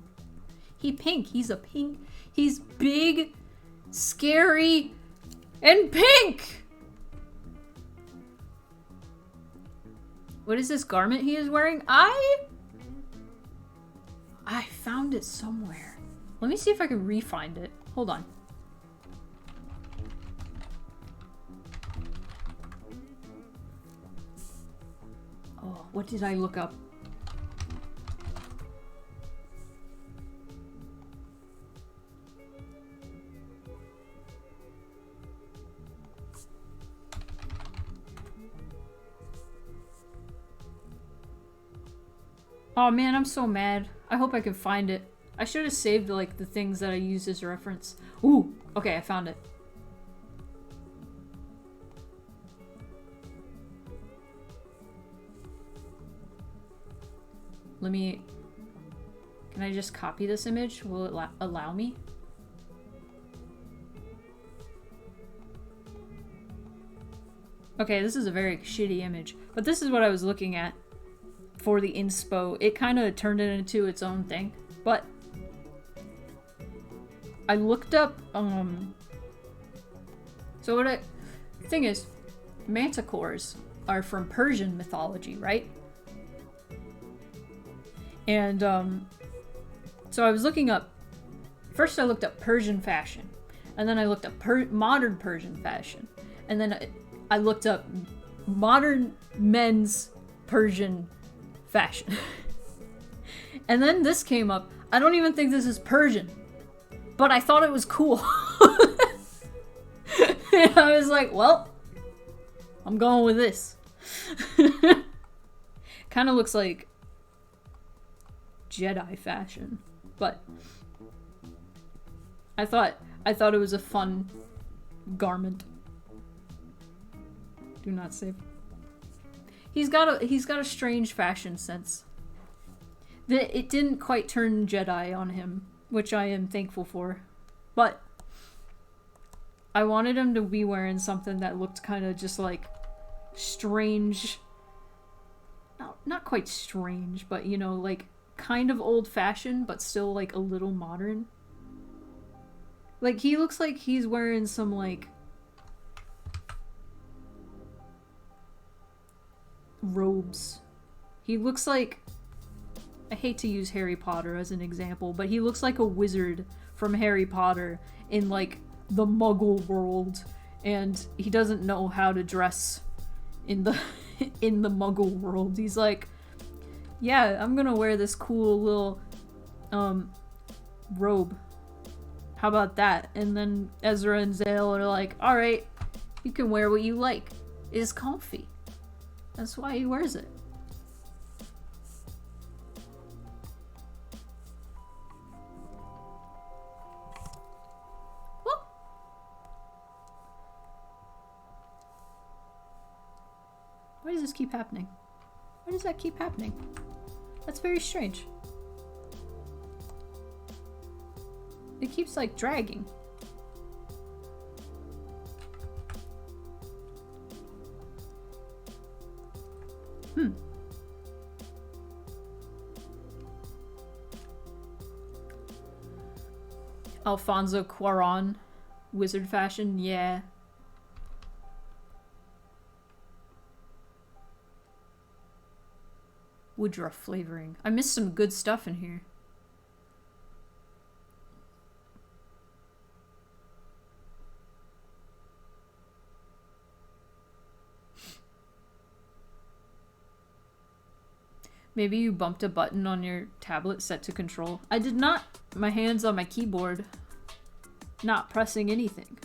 He's pink. He's a pink. He's big, scary, and pink! What is this garment he is wearing? I found it somewhere. Let me see if I can re-find it. Hold on. Oh, what did I look up? Oh man, I'm so mad. I hope I can find it. I should have saved like the things that I used as reference. Ooh, okay, I found it. Let me... Can I just copy this image? Will it allow me? Okay, this is a very shitty image, but this is what I was looking at for the inspo. It kind of turned it into its own thing, but I looked up, so what the thing is, manticores are from Persian mythology, right? And, so I was looking up, first I looked up Persian fashion, and then I looked up modern Persian fashion, and then I looked up modern men's Persian fashion. And then this came up. I don't even think this is Persian, but I thought it was cool. And I was like, well, I'm going with this. Kind of looks like Jedi fashion, but I thought it was a fun garment. Do not save. He's got a strange fashion sense. It didn't quite turn Jedi on him, which I am thankful for. But I wanted him to be wearing something that looked kind of just like strange. Not quite strange, but you know, like kind of old-fashioned, but still like a little modern. Like he looks like he's wearing some like robes. He looks like, I hate to use Harry Potter as an example, but he looks like a wizard from Harry Potter in like the Muggle world, and he doesn't know how to dress in the in the Muggle world. He's like, yeah, I'm gonna wear this cool little robe. How about that? And then Ezra and Zale are like, alright, you can wear what you like. It's comfy. That's why he wears it. Why does this keep happening? Why does that keep happening? That's very strange. It keeps like dragging. Alfonso Cuarón, wizard fashion, yeah. Woodruff flavoring. I missed some good stuff in here. Maybe you bumped a button on your tablet set to control. I did not. My hand's on my keyboard. Not pressing anything.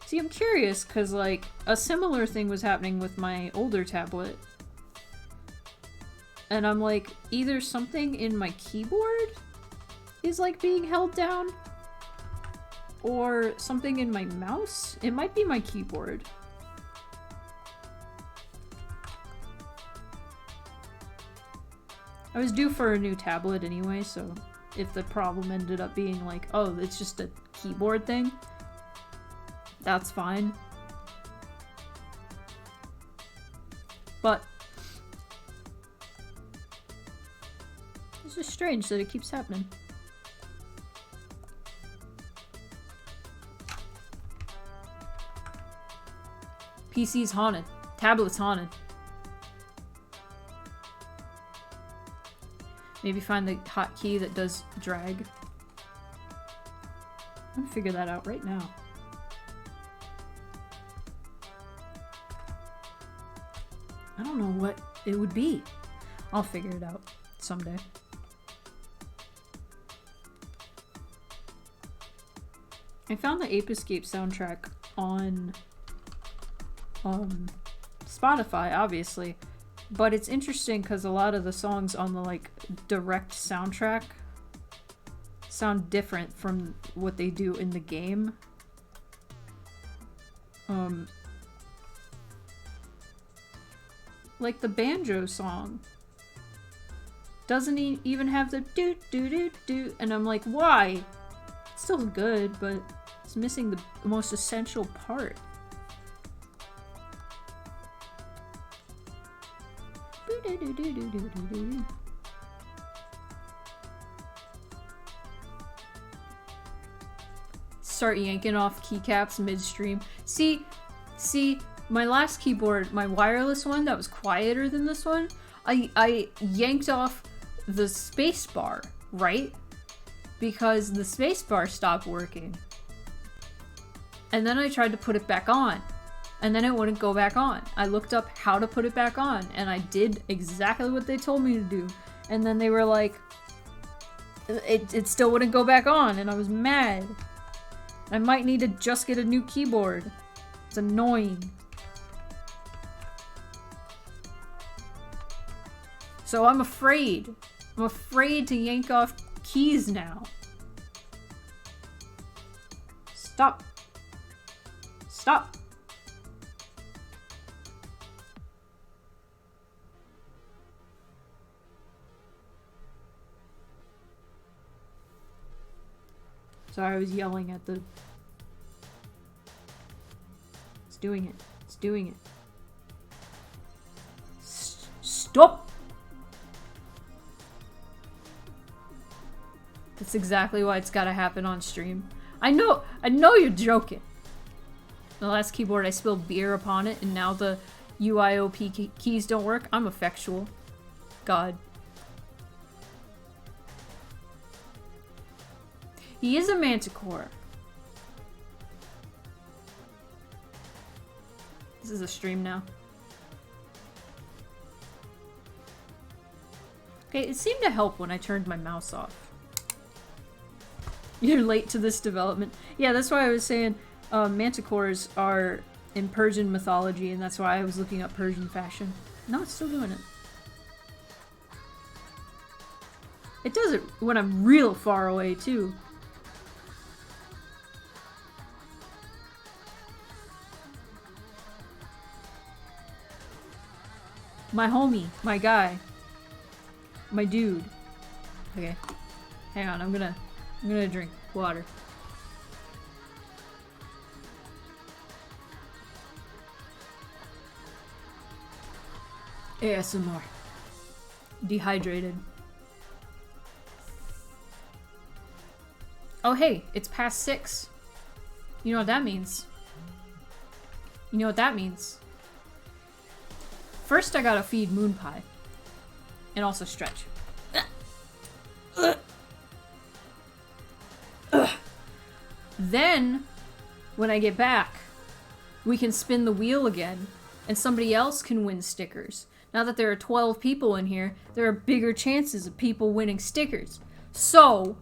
See, I'm curious, because, like, a similar thing was happening with my older tablet. And I'm like, either something in my keyboard is, like, being held down, or something in my mouse? It might be my keyboard. I was due for a new tablet anyway, so if the problem ended up being like, oh, it's just a keyboard thing, that's fine. But it's just strange that it keeps happening. PC's haunted. Tablet's haunted. Maybe find the hotkey that does drag. I'm gonna figure that out right now. I don't know what it would be. I'll figure it out someday. I found the Ape Escape soundtrack on Spotify, obviously, but it's interesting because a lot of the songs on the like direct soundtrack sound different from what they do in the game. Like the banjo song doesn't even have the do do do do, and I'm like, why? It's still good, but it's missing the most essential part. Start yanking off keycaps midstream. See, my last keyboard, my wireless one that was quieter than this one, I yanked off the space bar, right? Because the space bar stopped working. And then I tried to put it back on, and then it wouldn't go back on. I looked up how to put it back on, and I did exactly what they told me to do. And then they were like, it still wouldn't go back on, and I was mad. I might need to just get a new keyboard. It's annoying. So I'm afraid. I'm afraid to yank off keys now. Stop. Stop. Sorry, I was yelling at the... It's doing it. It's doing it. Stop! That's exactly why it's gotta happen on stream. I know you're joking. The last keyboard I spilled beer upon it, and now the UIOP keys don't work. I'm effectual. God. He is a manticore. This is a stream now. Okay, it seemed to help when I turned my mouse off. You're late to this development. Yeah, that's why I was saying manticores are in Persian mythology, and that's why I was looking up Persian fashion. No, it's still doing it. It does it when I'm real far away, too. My homie, my guy, my dude. Okay, hang on. I'm gonna drink water. ASMR. Dehydrated. Oh hey, it's past 6. You know what that means? You know what that means? First I gotta feed Moon Pie. And also stretch. Then, when I get back, we can spin the wheel again, and somebody else can win stickers. Now that there are 12 people in here, there are bigger chances of people winning stickers. So,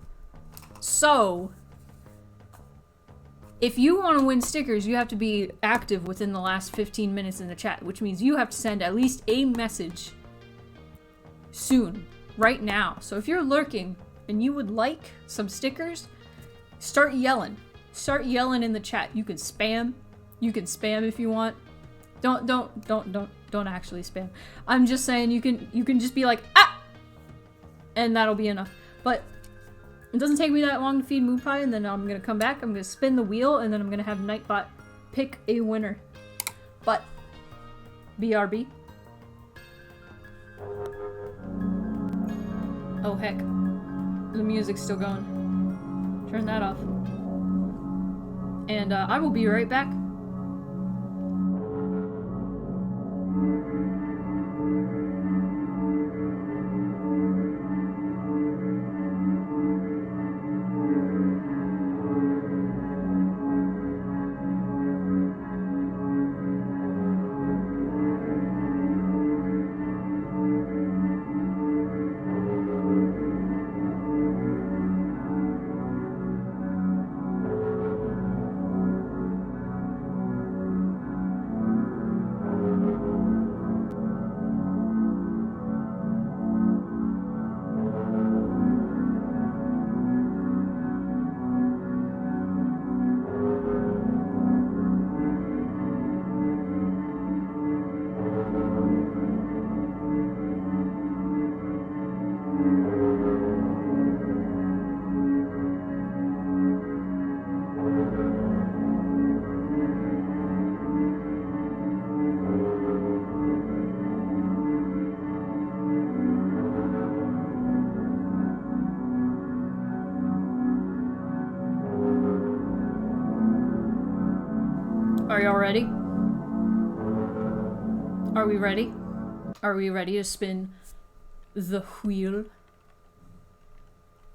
if you want to win stickers, you have to be active within the last 15 minutes in the chat, which means you have to send at least a message soon, right now. So if you're lurking and you would like some stickers, start yelling. Start yelling in the chat. You can spam. You can spam if you want. Don't actually spam. I'm just saying you can just be like, ah! And that'll be enough. But it doesn't take me that long to feed Moon Pie, and then I'm gonna come back, I'm gonna spin the wheel, and then I'm gonna have Nightbot pick a winner. But BRB. Oh heck. The music's still going. Turn that off. And I will be right back. Are y'all ready? Are we ready? Are we ready to spin the wheel?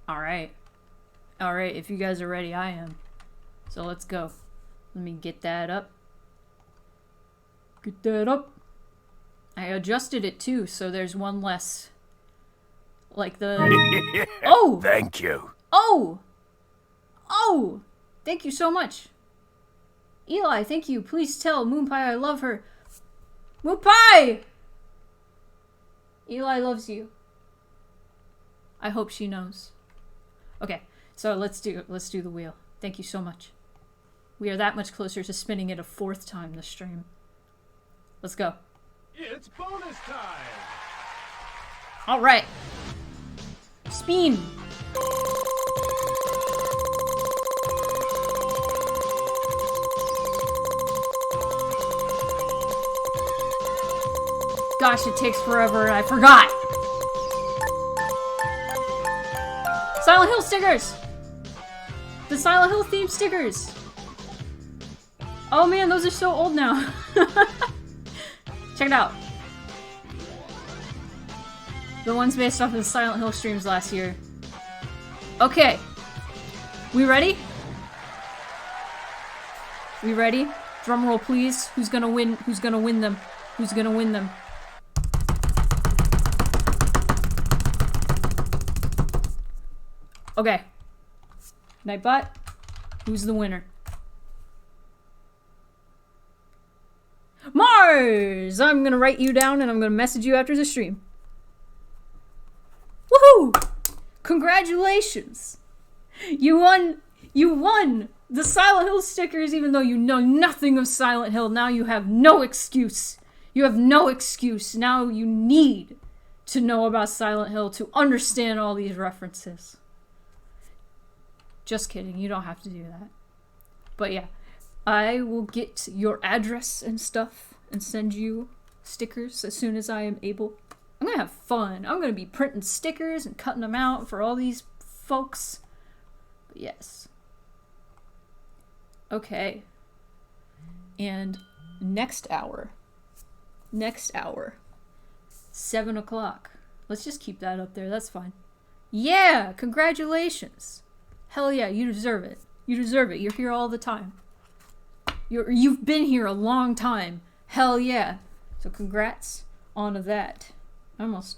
Alright. Alright, if you guys are ready, I am. So let's go. Let me get that up. Get that up. I adjusted it too, so there's one less. Like the... Oh! Thank you. Oh! Oh! Thank you so much. Eli, thank you. Please tell Moon Pie I love her. Moon Pie! Eli loves you. I hope she knows. Okay, so let's do the wheel. Thank you so much. We are that much closer to spinning it a 4th time this stream. Let's go. It's bonus time! Alright. Spin! Gosh, it takes forever and I forgot! Silent Hill stickers! The Silent Hill themed stickers! Oh man, those are so old now. Check it out. The ones based off of the Silent Hill streams last year. Okay. We ready? We ready? Drum roll, please. Who's gonna win? Who's gonna win them? Who's gonna win them? Okay. Nightbot, who's the winner? Mars! I'm gonna write you down and I'm gonna message you after the stream. Woohoo! Congratulations! You won the Silent Hill stickers even though you know nothing of Silent Hill. Now you have no excuse. You have no excuse. Now you need to know about Silent Hill to understand all these references. Just kidding, you don't have to do that. But yeah, I will get your address and stuff and send you stickers as soon as I am able. I'm gonna have fun. I'm gonna be printing stickers and cutting them out for all these folks. But yes. Okay. And next hour, 7 o'clock. Let's just keep that up there, that's fine. Yeah, congratulations. Hell yeah, you deserve it. You deserve it. You're here all the time. You've been here a long time. Hell yeah. So congrats on that. I almost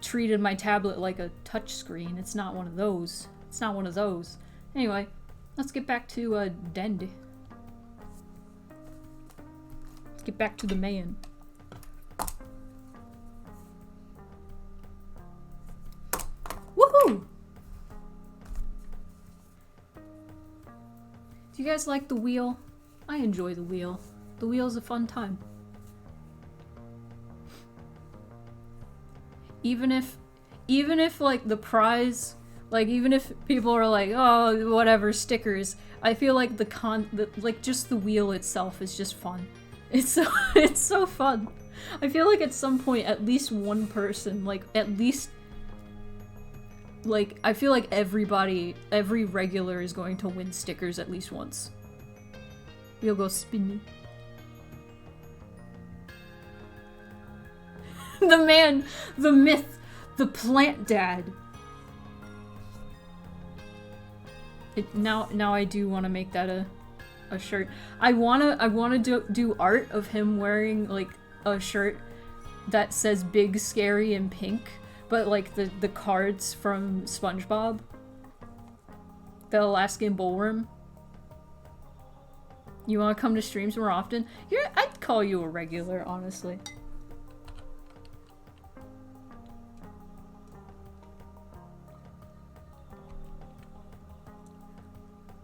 treated my tablet like a touch screen. It's not one of those. It's not one of those. Anyway, let's get back to Dandy. Let's get back to the man. Woohoo! Do you guys like the wheel? I enjoy the wheel. The wheel's a fun time. Even if like the prize, like even if people are like, oh, whatever, stickers, I feel like like just the wheel itself is just fun. It's so fun. I feel like at some point at least one person, like at least like, I feel like every regular is going to win stickers at least once. We'll go spinning. The man, the myth, the plant dad. Now I do want to make that a shirt. I wanna do art of him wearing like a shirt that says big, scary, and pink. But like the cards from SpongeBob, the Alaskan bullworm. You want to come to streams more often? I'd call you a regular, honestly.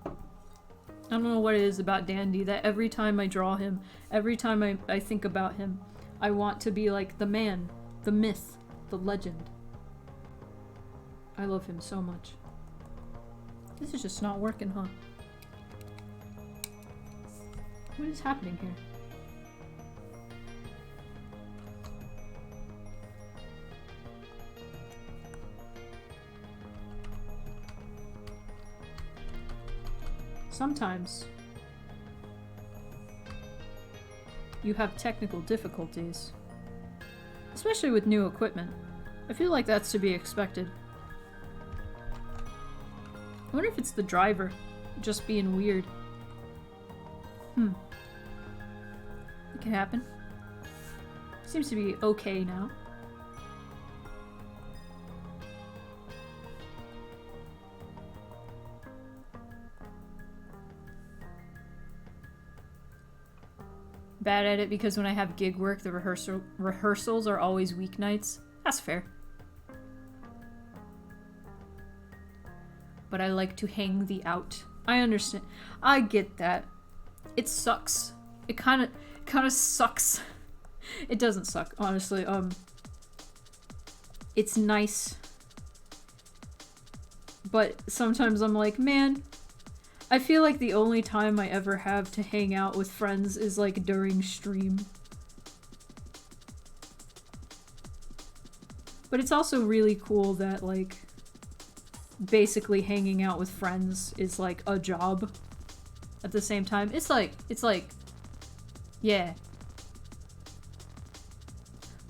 I don't know what it is about Dandy that every time I draw him, every time I think about him, I want to be like the man, the myth, the legend. I love him so much. This is just not working, huh? What is happening here? Sometimes you have technical difficulties, especially with new equipment. I feel like that's to be expected. I wonder if it's the driver just being weird. It can happen. Seems to be okay now. Bad at it because when I have gig work, the rehearsals are always weeknights. That's fair. But I like to hang the out. I understand. I get that. It sucks. It kind of sucks. It doesn't suck, honestly. It's nice. But sometimes I'm like, man, I feel like the only time I ever have to hang out with friends is like during stream. But it's also really cool that, like, basically hanging out with friends is, like, a job at the same time. It's like, yeah.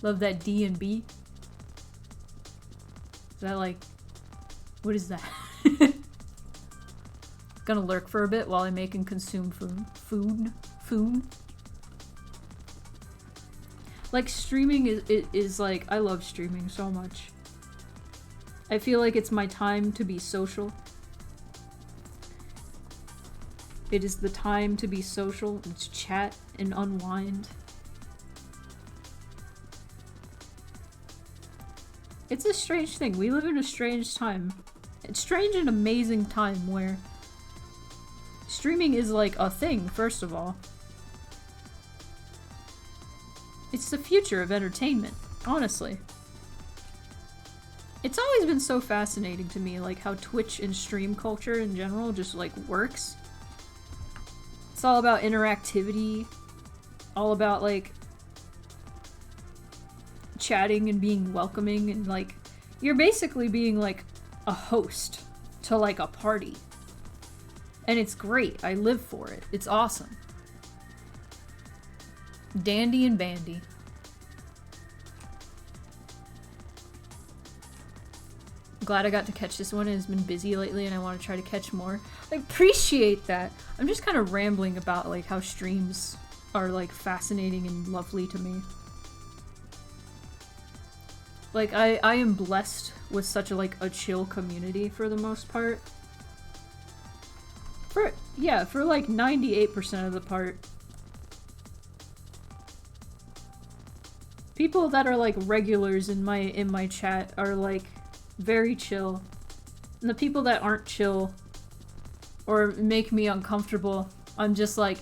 Love that D&B. Is that, like, what is that? Gonna lurk for a bit while I make and consume food. Like, streaming is like, I love streaming so much. I feel like it's my time to be social. It is the time to be social and to chat and unwind. It's a strange thing. We live in a strange time. It's strange and amazing time where streaming is like a thing, first of all. It's the future of entertainment, honestly. It's always been so fascinating to me, like how Twitch and stream culture in general just like works. It's all about interactivity, all about like chatting and being welcoming, and like you're basically being like a host to like a party. And it's great. I live for it. It's awesome. Dandy and bandy. Glad I got to catch this one. It has been busy lately and I want to try to catch more. I appreciate that. I'm just kind of rambling about like how streams are like fascinating and lovely to me. Like I am blessed with such a like a chill community for the most part. For like 98% of the part. People that are like regulars in my chat are like very chill. And the people that aren't chill or make me uncomfortable, I'm just like,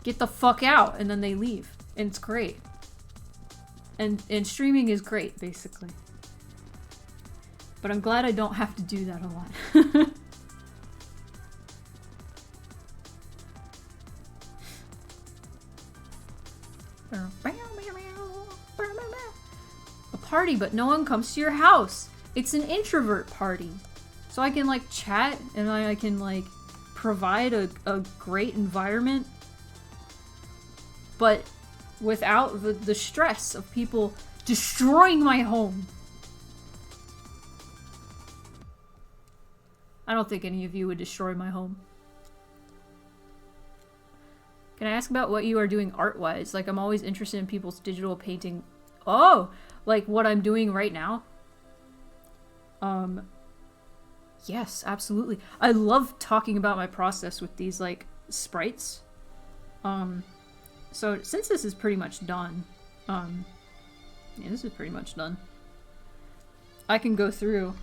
get the fuck out, and then they leave. And it's great. And streaming is great, basically. But I'm glad I don't have to do that a lot. A party, but no one comes to your house. It's an introvert party. So I can like chat and I can like provide a great environment, but without the stress of people destroying my home. I don't think any of you would destroy my home. Can I ask about what you are doing art-wise? Like, I'm always interested in people's digital painting. Oh! Like, what I'm doing right now? Yes, absolutely. I love talking about my process with these, like, sprites. So, since this is pretty much done, yeah, this is pretty much done. I can go through,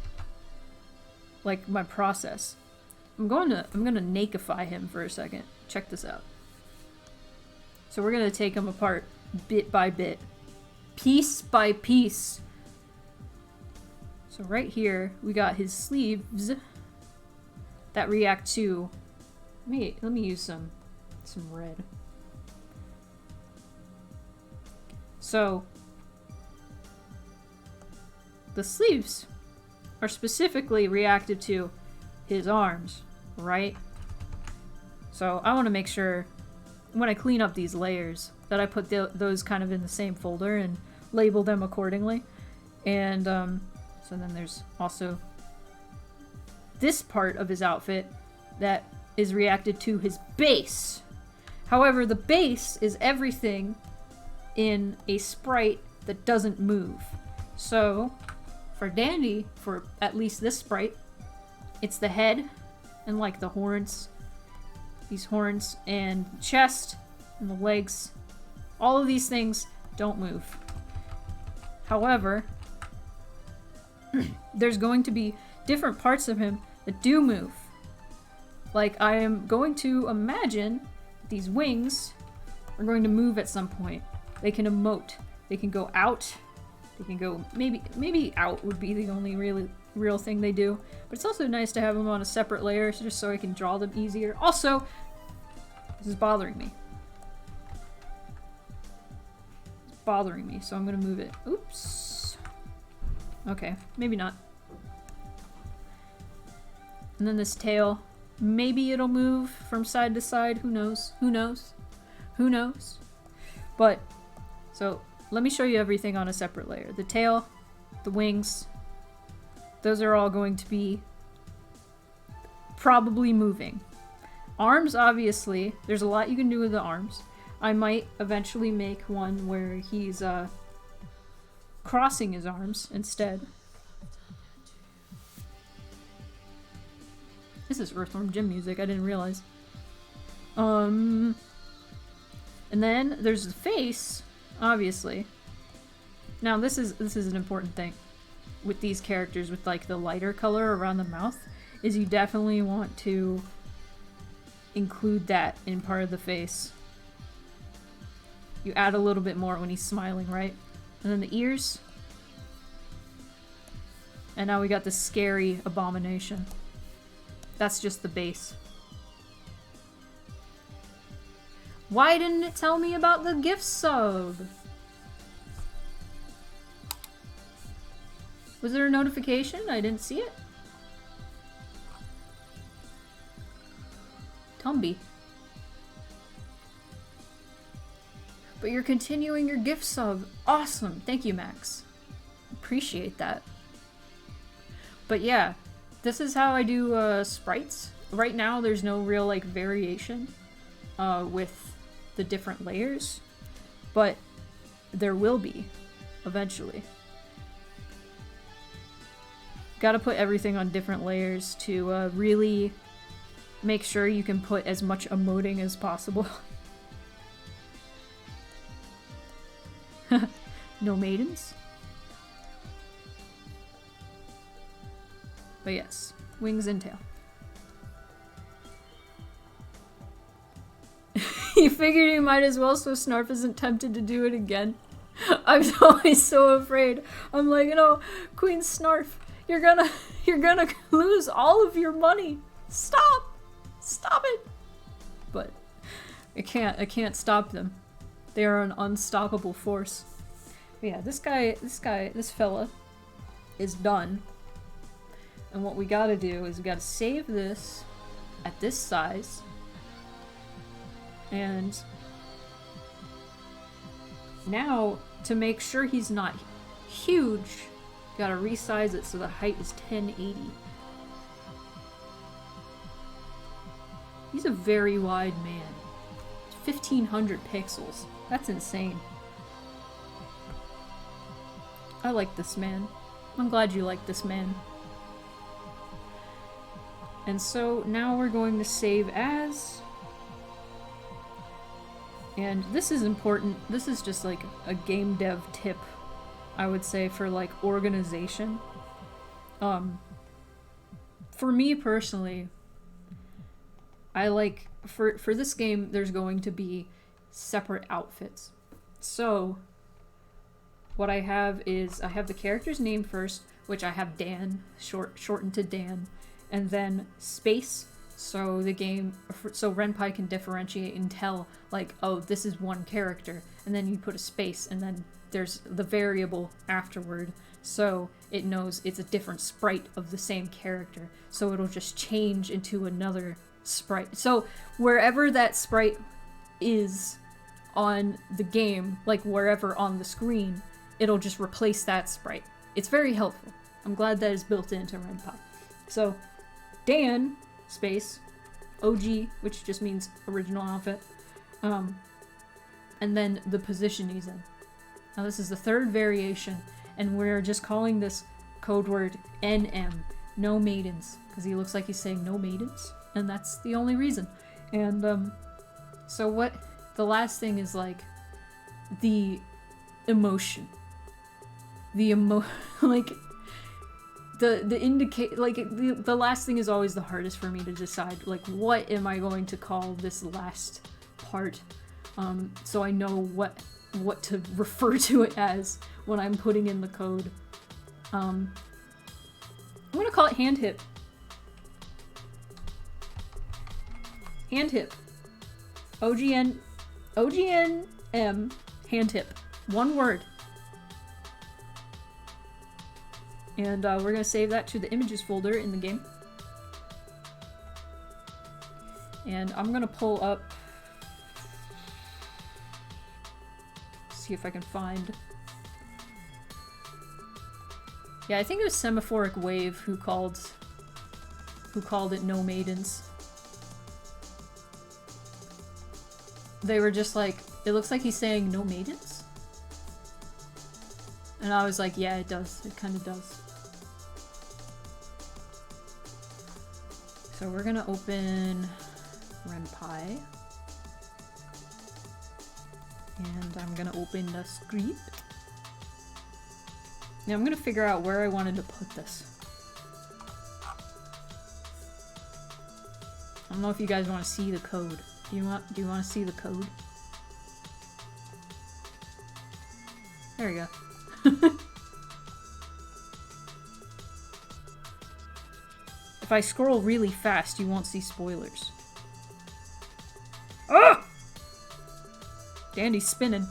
like, my process. I'm gonna nakeify him for a second. Check this out. So we're gonna take him apart bit by bit. Piece by piece. So right here, we got his sleeves that react to... Let me use some red. So, the sleeves are specifically reactive to his arms, right? So I want to make sure when I clean up these layers that I put those kind of in the same folder and label them accordingly. And so then there's also this part of his outfit that is reacted to his base. However, the base is everything in a sprite that doesn't move. So for Dandy, for at least this sprite, it's the head and like the horns, these horns and chest and the legs. All of these things don't move. However, there's going to be different parts of him that do move. Like, I am going to imagine these wings are going to move at some point. They can emote. They can go out. They can go... Maybe out would be the only real thing they do. But it's also nice to have them on a separate layer just so I can draw them easier. Also, this is bothering me. It's bothering me, so I'm going to move it. Oops. Okay, maybe not. And then this tail, maybe it'll move from side to side. Who knows? Who knows? Who knows? But, so let me show you everything on a separate layer. The tail, the wings, those are all going to be probably moving. Arms, obviously, there's a lot you can do with the arms. I might eventually make one where he's crossing his arms instead. This is Earthworm Jim music, I didn't realize. And then there's the face, obviously. Now this is an important thing with these characters with like the lighter color around the mouth, is you definitely want to include that in part of the face. You add a little bit more when he's smiling, right? And then the ears. And now we got this scary abomination. That's just the base. Why didn't it tell me about the gift sub? Was there a notification? I didn't see it. Tumby. But you're continuing your gift sub. Awesome. Thank you, Max. Appreciate that. But yeah, this is how I do sprites. Right now, there's no real like variation with the different layers, but there will be eventually. Gotta put everything on different layers to really make sure you can put as much emoting as possible. No maidens. But yes, wings and tail. You figured you might as well so Snarf isn't tempted to do it again. I'm always so afraid. I'm like, you know, Queen Snarf, you're gonna lose all of your money. Stop! Stop it! But I can't stop them. They are an unstoppable force. But yeah, this fella is done. And what we gotta do is we gotta save this at this size. And now, to make sure he's not huge, gotta resize it so the height is 1080. He's a very wide man. 1500 pixels. That's insane. I like this man. I'm glad you like this man. And so now we're going to save as. And this is important. This is just like a game dev tip, I would say, for like organization. For me personally, I like, for this game, there's going to be separate outfits. So what I have is, I have the character's name first, which I have Dan, shortened to Dan, and then space, so Ren'Py can differentiate and tell, like, oh, this is one character, and then you put a space, and then there's the variable afterward, so it knows it's a different sprite of the same character, so it'll just change into another sprite. So wherever that sprite is on the game, like wherever on the screen, it'll just replace that sprite. It's very helpful. I'm glad that is built into Ren'Py. So Dan, space, OG, which just means original outfit, and then the position he's in. Now this is the third variation, and we're just calling this code word NM, no maidens, because he looks like he's saying no maidens, and that's the only reason. And so what the last thing is, like, the emotion. Like, the last thing is always the hardest for me to decide, like, what am I going to call this last part, so I know what to refer to it as when I'm putting in the code. I'm gonna call it hand hip. Hand hip. OGNM, hand hip. One word. And we're gonna save that to the images folder in the game. And I'm gonna pull up, see if I can find. Yeah, I think it was Semaphoric Wave who called it No Maidens. They were just like, it looks like he's saying no maidens? And I was like, yeah, it does. It kind of does. So we're gonna open RenPy. And I'm gonna open the script. Now I'm gonna figure out where I wanted to put this. I don't know if you guys want to see the code. Do you want to see the code? There we go. If I scroll really fast, you won't see spoilers. Ah! Dandy's spinning.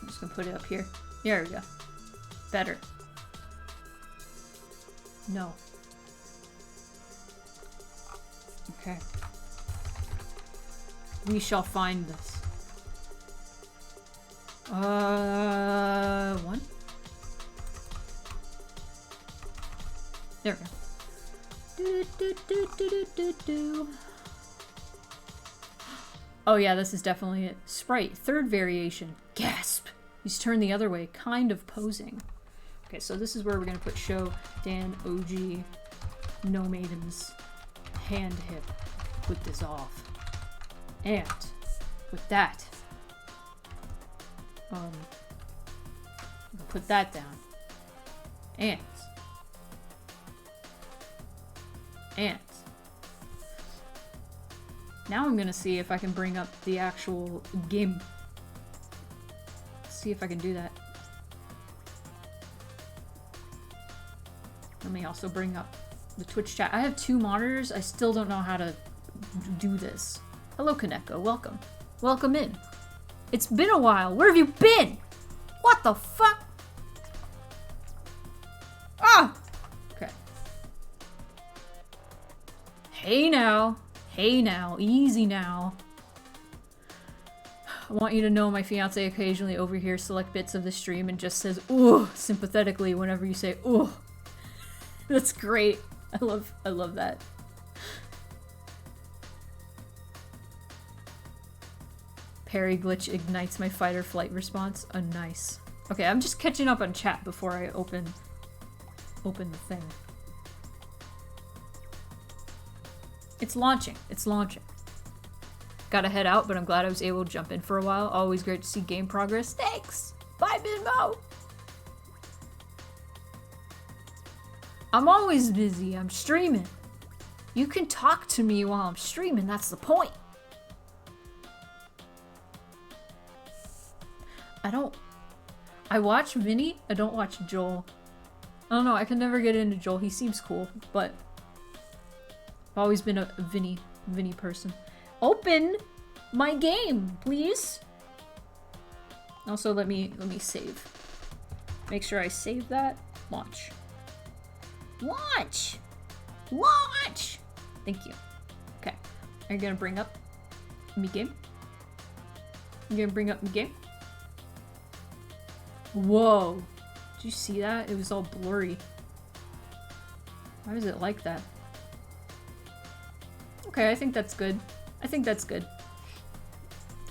I'm just gonna put it up here. There we go. Better. No. Okay. We shall find this. One? There we go. Do. Oh yeah, this is definitely it. Sprite, third variation. Gasp! He's turned the other way, kind of posing. Okay, so this is where we're gonna put show Dan OG No Maidens hand hip. Put this off. And with that, I'll put that down. And now I'm gonna see if I can bring up the actual game. See if I can do that. Let me also bring up the Twitch chat. I have two monitors. I still don't know how to do this. Hello, Kaneko. Welcome. Welcome in. It's been a while. Where have you been? What the fuck? Ah! Okay. Hey now. Hey now. Easy now. I want you to know my fiance occasionally overhears select bits of the stream and just says, ooh, sympathetically whenever you say, ooh. That's great. I love that. Parry glitch ignites my fight or flight response. Oh, nice. Okay, I'm just catching up on chat before I open the thing. It's launching. It's launching. Gotta head out, but I'm glad I was able to jump in for a while. Always great to see game progress. Thanks! Bye, Binmo! I'm always busy. I'm streaming. You can talk to me while I'm streaming. That's the point. I watch Vinny. I don't watch Joel. I don't know. I can never get into Joel. He seems cool, but I've always been a Vinny person. Open my game, please. Also, let me save. Make sure I save that. Launch. Launch! Launch! Thank you. Okay. Are you gonna bring up me game? You gonna bring up me game? Whoa. Did you see that? It was all blurry. Why is it like that? Okay, I think that's good. I think that's good.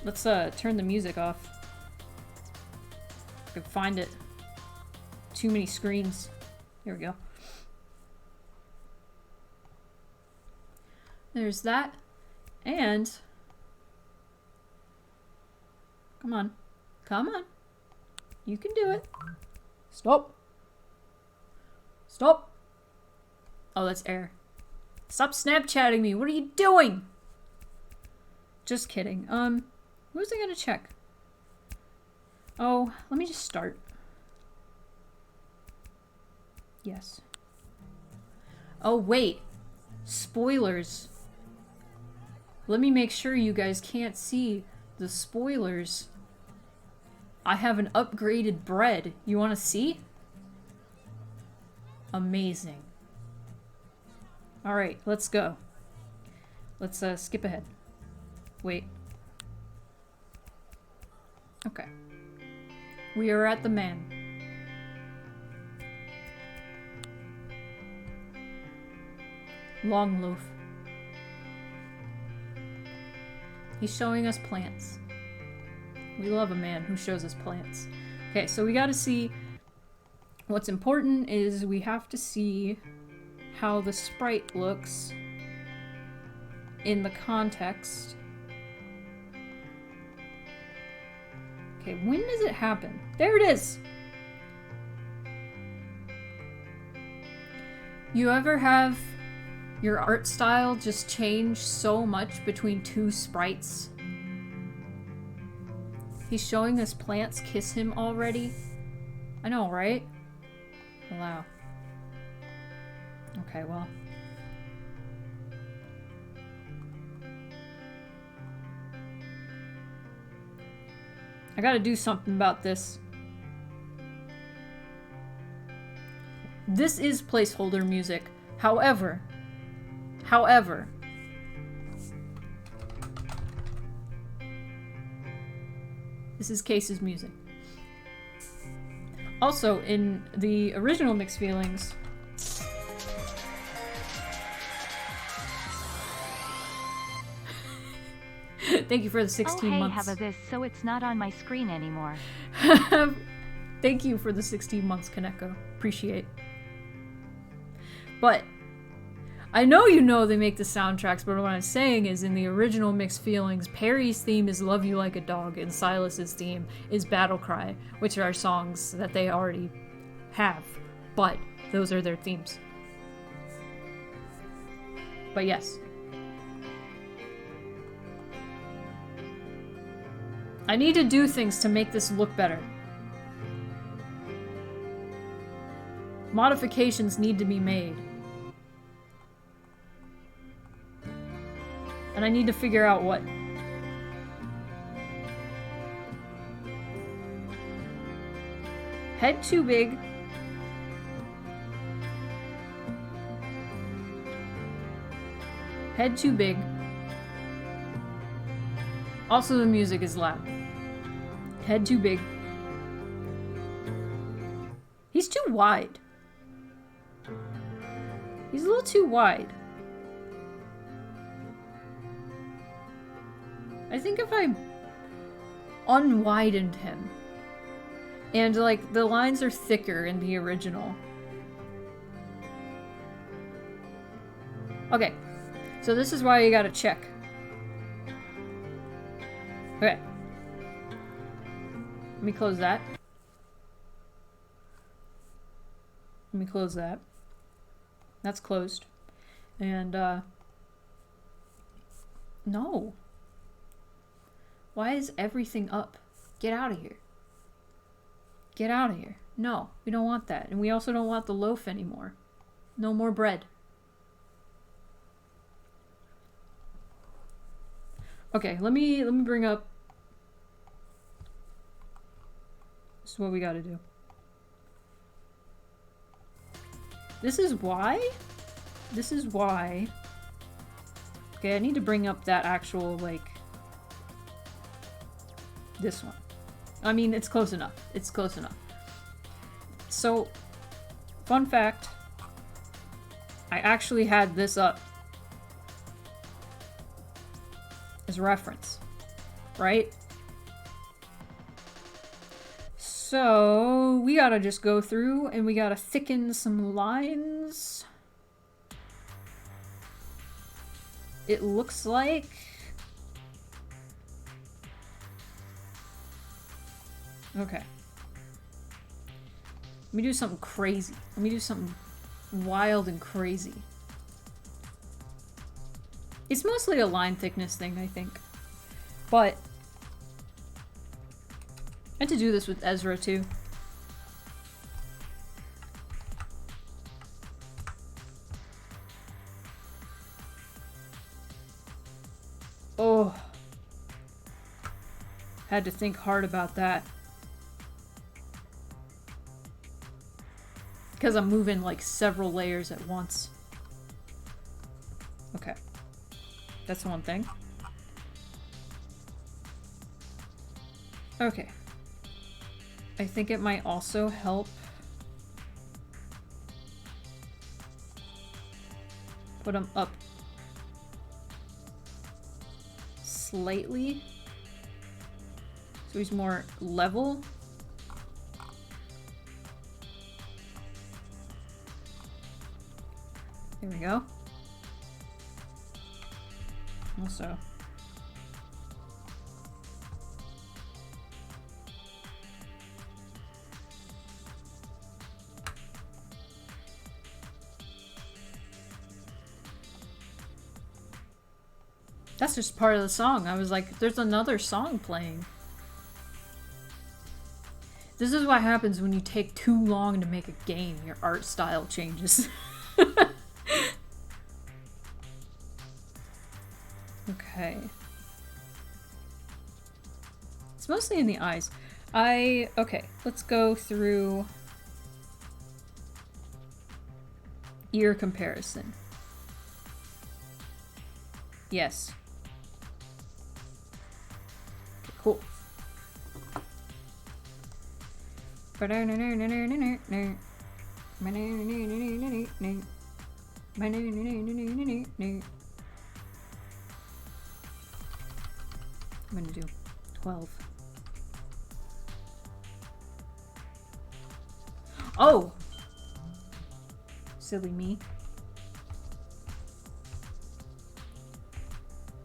Let's turn the music off. I can find it. Too many screens. There we go. There's that. And come on. Come on. You can do it. Stop. Stop. Oh, that's air. Stop Snapchatting me. What are you doing? Just kidding. What was I gonna check? Oh, let me just start. Yes. Oh, wait. Spoilers. let me make sure you guys can't see the spoilers. I have an upgraded bread. You want to see? Amazing. Alright, let's go. Let's skip ahead. Wait. Okay. We are at the man. Long loaf. He's showing us plants. We love a man who shows us plants. Okay, so we gotta see... What's important is we have to see how the sprite looks in the context. Okay, when does it happen? There it is! You ever have your art style just change so much between two sprites? He's showing us plants kiss him already? I know, right? Allow. Okay, well. I gotta do something about this. This is placeholder music. However, this is Case's music. Also, in the original Mixed Feelings, thank you for the 16 months. Have a this, so it's not on my screen anymore. Thank you for the 16 months, Kaneko. Appreciate. But I know you know they make the soundtracks, but what I'm saying is in the original Mixed Feelings, Perry's theme is Love You Like a Dog, and Silas's theme is Battle Cry, which are songs that they already have, but those are their themes. But yes. I need to do things to make this look better. Modifications need to be made. And I need to figure out what. Head too big. Head too big. Also, the music is loud. Head too big. He's too wide. He's a little too wide. I think if I unwidened him, and like the lines are thicker in the original. Okay, so this is why you gotta check. Okay. Let me close that. Let me close that. That's closed. And, no. Why is everything up? Get out of here. Get out of here. No, we don't want that. And we also don't want the loaf anymore. No more bread. Okay, let me bring up... This is what we gotta do. This is why? This is why... Okay, I need to bring up that actual, like... This one. I mean, it's close enough. It's close enough. So, fun fact. I actually had this up as reference. Right? So, we gotta just go through and we gotta thicken some lines. It looks like... Okay. Let me do something crazy. Let me do something wild and crazy. It's mostly a line thickness thing, I think. But I had to do this with Ezra too. Oh. Had to think hard about that. Because I'm moving like several layers at once. Okay. That's one thing. Okay. I think it might also help put him up slightly so he's more level. There we go. Also, that's just part of the song. I was like, there's another song playing. This is what happens when you take too long to make a game. Your art style changes. Okay. It's mostly in the eyes. Okay, let's go through ear comparison. Yes. Okay, cool. I'm gonna do 12. Oh! Silly me.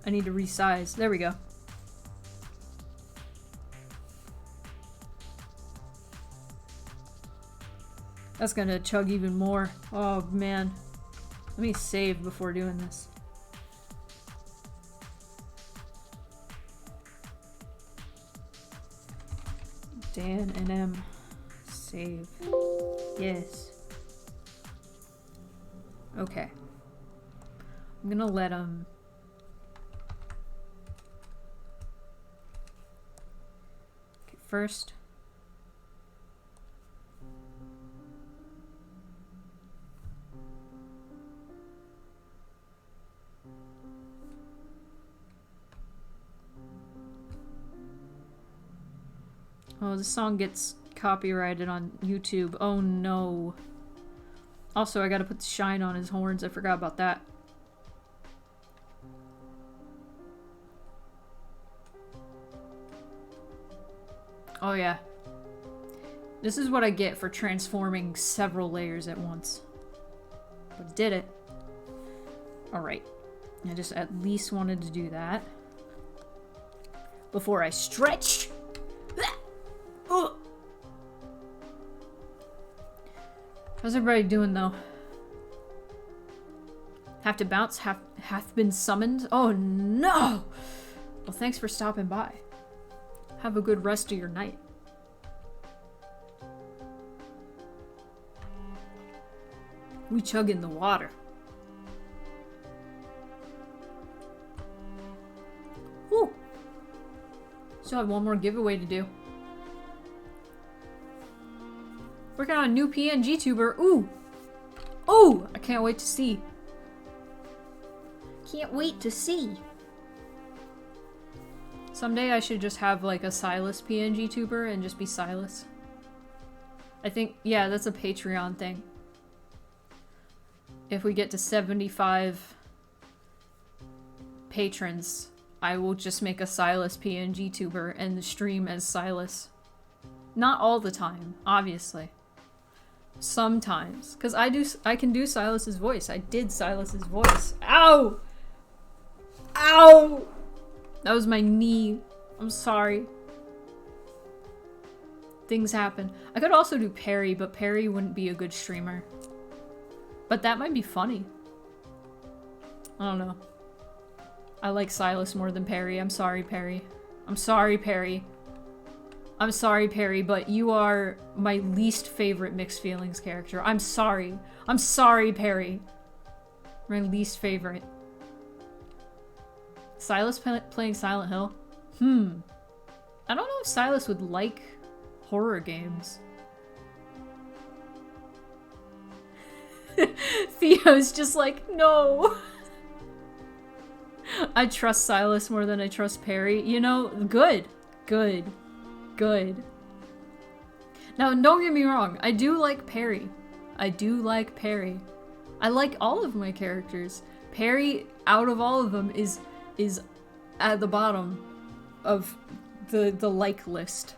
I need to resize. There we go. That's gonna chug even more. Oh man. Let me save before doing this. Dan and M. Save. Yes. Okay. I'm gonna let him... Okay, first... Oh, the song gets copyrighted on YouTube. Oh no. Also, I gotta put the shine on his horns. I forgot about that. Oh yeah. This is what I get for transforming several layers at once. But I did it. Alright. I just at least wanted to do that. Before I stretch. How's everybody doing though? Have to bounce? Hath been summoned? Oh no! Well, thanks for stopping by. Have a good rest of your night. We chug in the water. Whew! Still have one more giveaway to do. Working on a new PNG tuber. Ooh! Ooh! I can't wait to see. Can't wait to see. Someday I should just have like a Silas PNG tuber and just be Silas. I think, yeah, that's a Patreon thing. If we get to 75 patrons, I will just make a Silas PNG tuber and stream as Silas. Not all the time, obviously. Sometimes. Because I can do Silas's voice. I did Silas's voice. Ow! Ow! That was my knee. I'm sorry. Things happen. I could also do Perry, but Perry wouldn't be a good streamer. But that might be funny. I don't know. I like Silas more than Perry. I'm sorry, Perry. I'm sorry, Perry. I'm sorry, Perry, but you are my least favorite Mixed Feelings character. I'm sorry. I'm sorry, Perry. My least favorite. Silas playing Silent Hill? I don't know if Silas would like horror games. Theo's just like, no. I trust Silas more than I trust Perry. You know, good. Good. Good. Now, don't get me wrong. I do like Perry. I do like Perry. I like all of my characters. Perry, out of all of them, is at the bottom of the like list.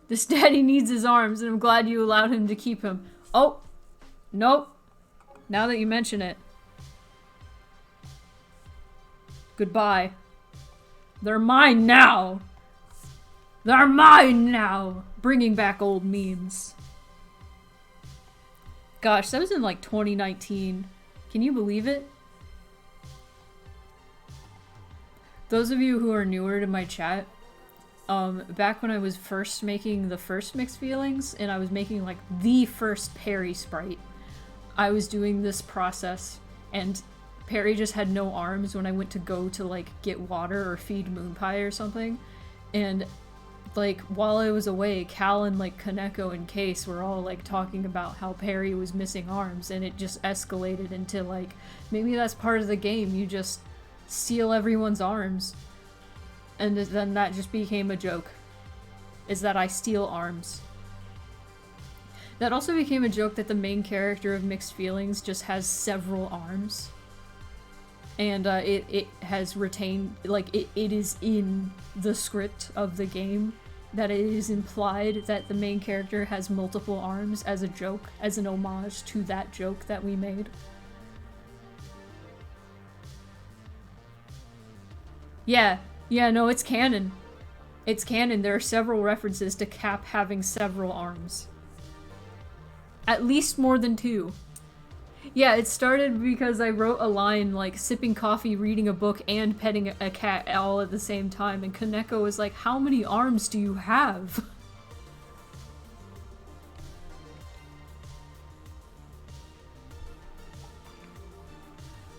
This daddy needs his arms, and I'm glad you allowed him to keep him. Oh! Nope. Now that you mention it. Goodbye. They're mine now! They're mine now! Bringing back old memes. Gosh, that was in like 2019. Can you believe it? Those of you who are newer to my chat, back when I was first making the first Mixed Feelings, and I was making like the first Perry sprite, I was doing this process, and Perry just had no arms when I went to go to like get water or feed Moonpie or something, and like while I was away, Cal and like Kaneko and Case were all like talking about how Perry was missing arms, and it just escalated into like, maybe that's part of the game, you just steal everyone's arms. And then that just became a joke, is that I steal arms. That also became a joke that the main character of Mixed Feelings just has several arms. And it has retained, like, it is in the script of the game that it is implied that the main character has multiple arms as a joke, as an homage to that joke that we made. Yeah, no, it's canon. It's canon. There are several references to Cap having several arms. At least more than 2. Yeah, it started because I wrote a line like sipping coffee, reading a book, and petting a cat all at the same time, and Kaneko was like, how many arms do you have?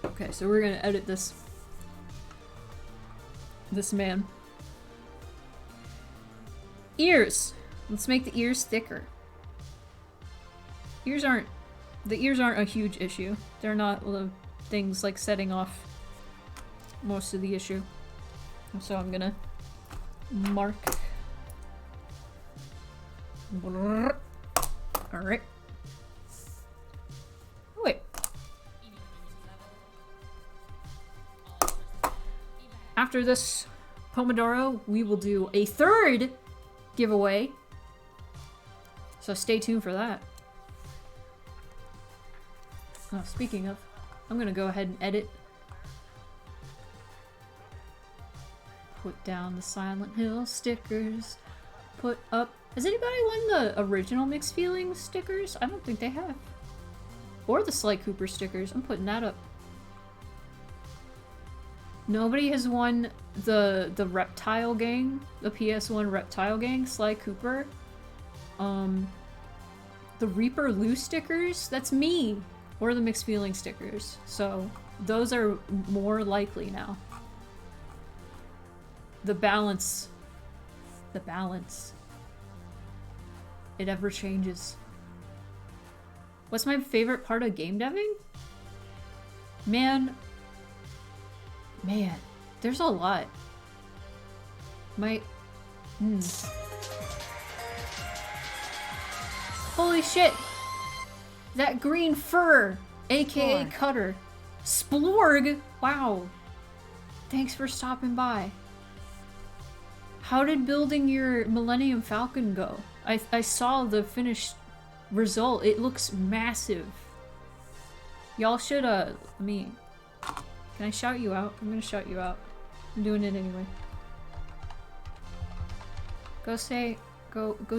Okay, so we're gonna edit this man. Ears! Let's make the ears thicker. The ears aren't a huge issue. They're not the things like setting off most of the issue. So I'm gonna mark. Alright. Oh, wait. After this Pomodoro, we will do a 3rd giveaway. So stay tuned for that. Oh, speaking of, I'm gonna go ahead and edit. Put down the Silent Hill stickers. Put up... Has anybody won the original Mixed Feelings stickers? I don't think they have. Or the Sly Cooper stickers. I'm putting that up. Nobody has won the Reptile Gang, the PS1 Reptile Gang, Sly Cooper. The Reaper Lou stickers, that's me. Or the Mixed Feelings stickers. So those are more likely now. The balance. It ever changes. What's my favorite part of game deving? Man, there's a lot. Holy shit! That green fur, aka Cutter. Splorg! Wow. Thanks for stopping by. How did building your Millennium Falcon go? I saw the finished result. It looks massive. Y'all should, can I shout you out? I'm gonna shout you out. I'm doing it anyway. Go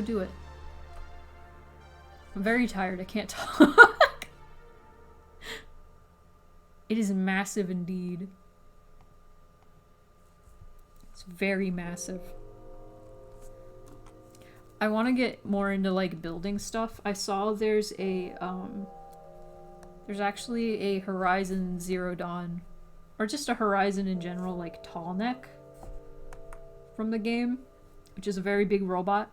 do it. I'm very tired, I can't talk. It is massive indeed. It's very massive. I want to get more into like building stuff. I saw there's There's actually a Horizon Zero Dawn, or just a Horizon in general, like tall neck from the game, which is a very big robot.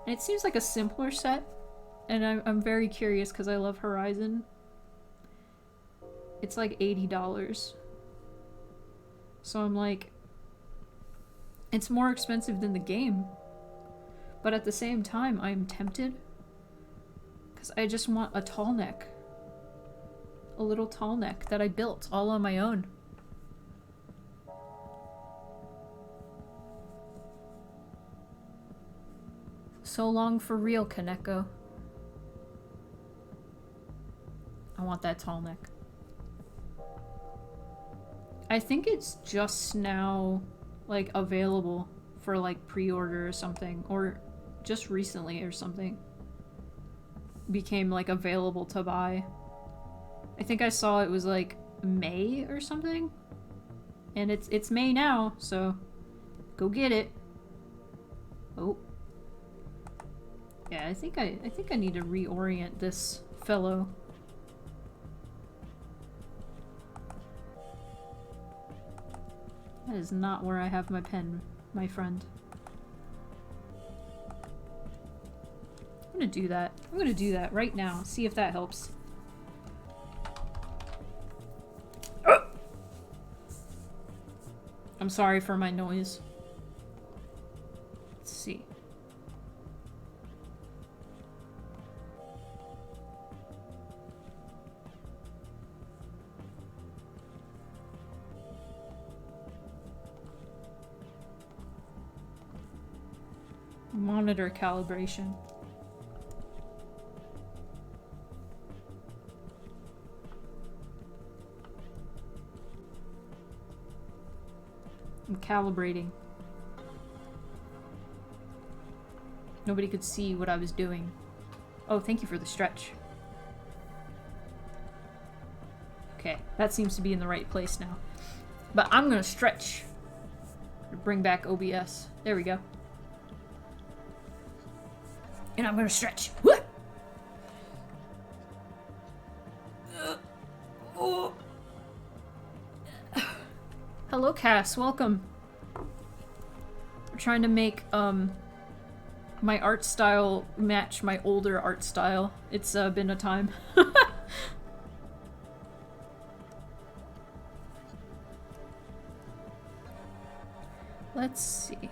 And it seems like a simpler set, and I'm very curious because I love Horizon. It's like $80. So I'm like, it's more expensive than the game. But at the same time, I'm tempted. Because I just want a tall neck. A little tall neck that I built all on my own. So long for real, Kaneko. I want that tall neck. I think it's just now, like, available for, like, pre-order or something. Or just recently or something. Became, like, available to buy. I think I saw it was, like, May or something. And it's May now, so go get it. Oh. Yeah, I think I need to reorient this fellow. That is not where I have my pen, my friend. I'm gonna do that. I'm gonna do that right now. See if that helps. I'm sorry for my noise. Let's see. Monitor calibration. I'm calibrating. Nobody could see what I was doing. Oh, thank you for the stretch. Okay, that seems to be in the right place now. But I'm gonna stretch to bring back OBS. There we go. And I'm gonna stretch. What? Oh. Hello, Cass. Welcome. We're trying to make my art style match my older art style. It's been a time. Let's see.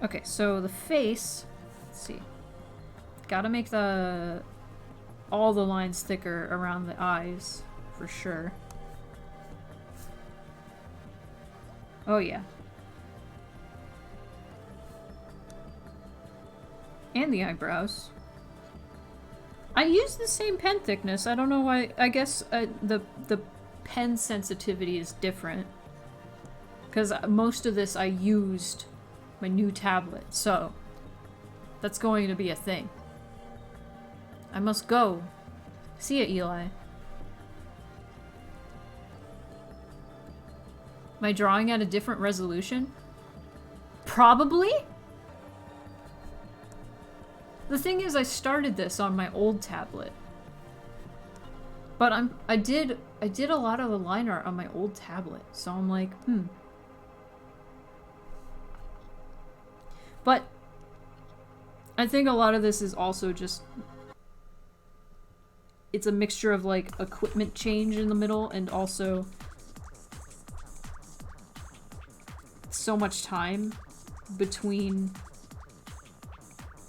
Okay, so the face. Let's see. Gotta make all the lines thicker around the eyes, for sure. Oh yeah. And the eyebrows. I use the same pen thickness. I don't know why. I guess the pen sensitivity is different. Because most of this I used my new tablet, so that's going to be a thing. I must go. See ya, Eli. Am I drawing at a different resolution? Probably? The thing is, I started this on my old tablet. But I did a lot of the line art on my old tablet, so I'm like, But I think a lot of this is also just, it's a mixture of like equipment change in the middle and also so much time between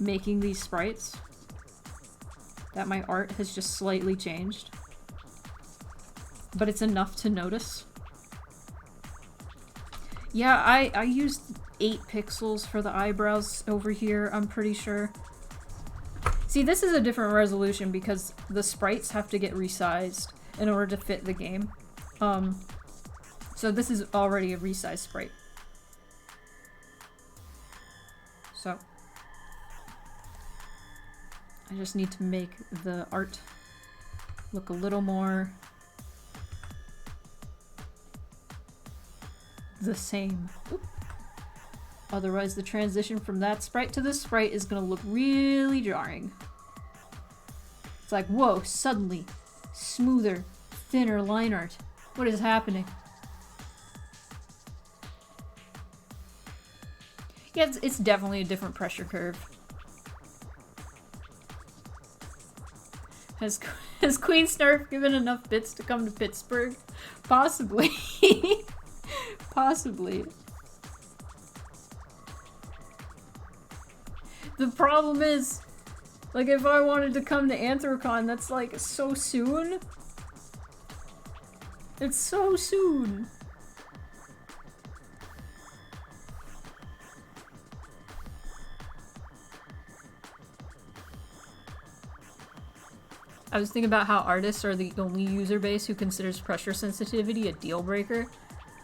making these sprites that my art has just slightly changed. But it's enough to notice. Yeah, I used 8 pixels for the eyebrows over here, I'm pretty sure. See, this is a different resolution because the sprites have to get resized in order to fit the game. So this is already a resized sprite. So I just need to make the art look a little more the same. Oop. Otherwise the transition from that sprite to this sprite is gonna look really jarring. It's like, whoa, suddenly, smoother, thinner line art. What is happening? Yeah, it's definitely a different pressure curve. Has Queen Snarf given enough bits to come to Pittsburgh? Possibly. Possibly. The problem is, like, if I wanted to come to Anthrocon, that's like so soon. It's so soon. I was thinking about how artists are the only user base who considers pressure sensitivity a deal breaker.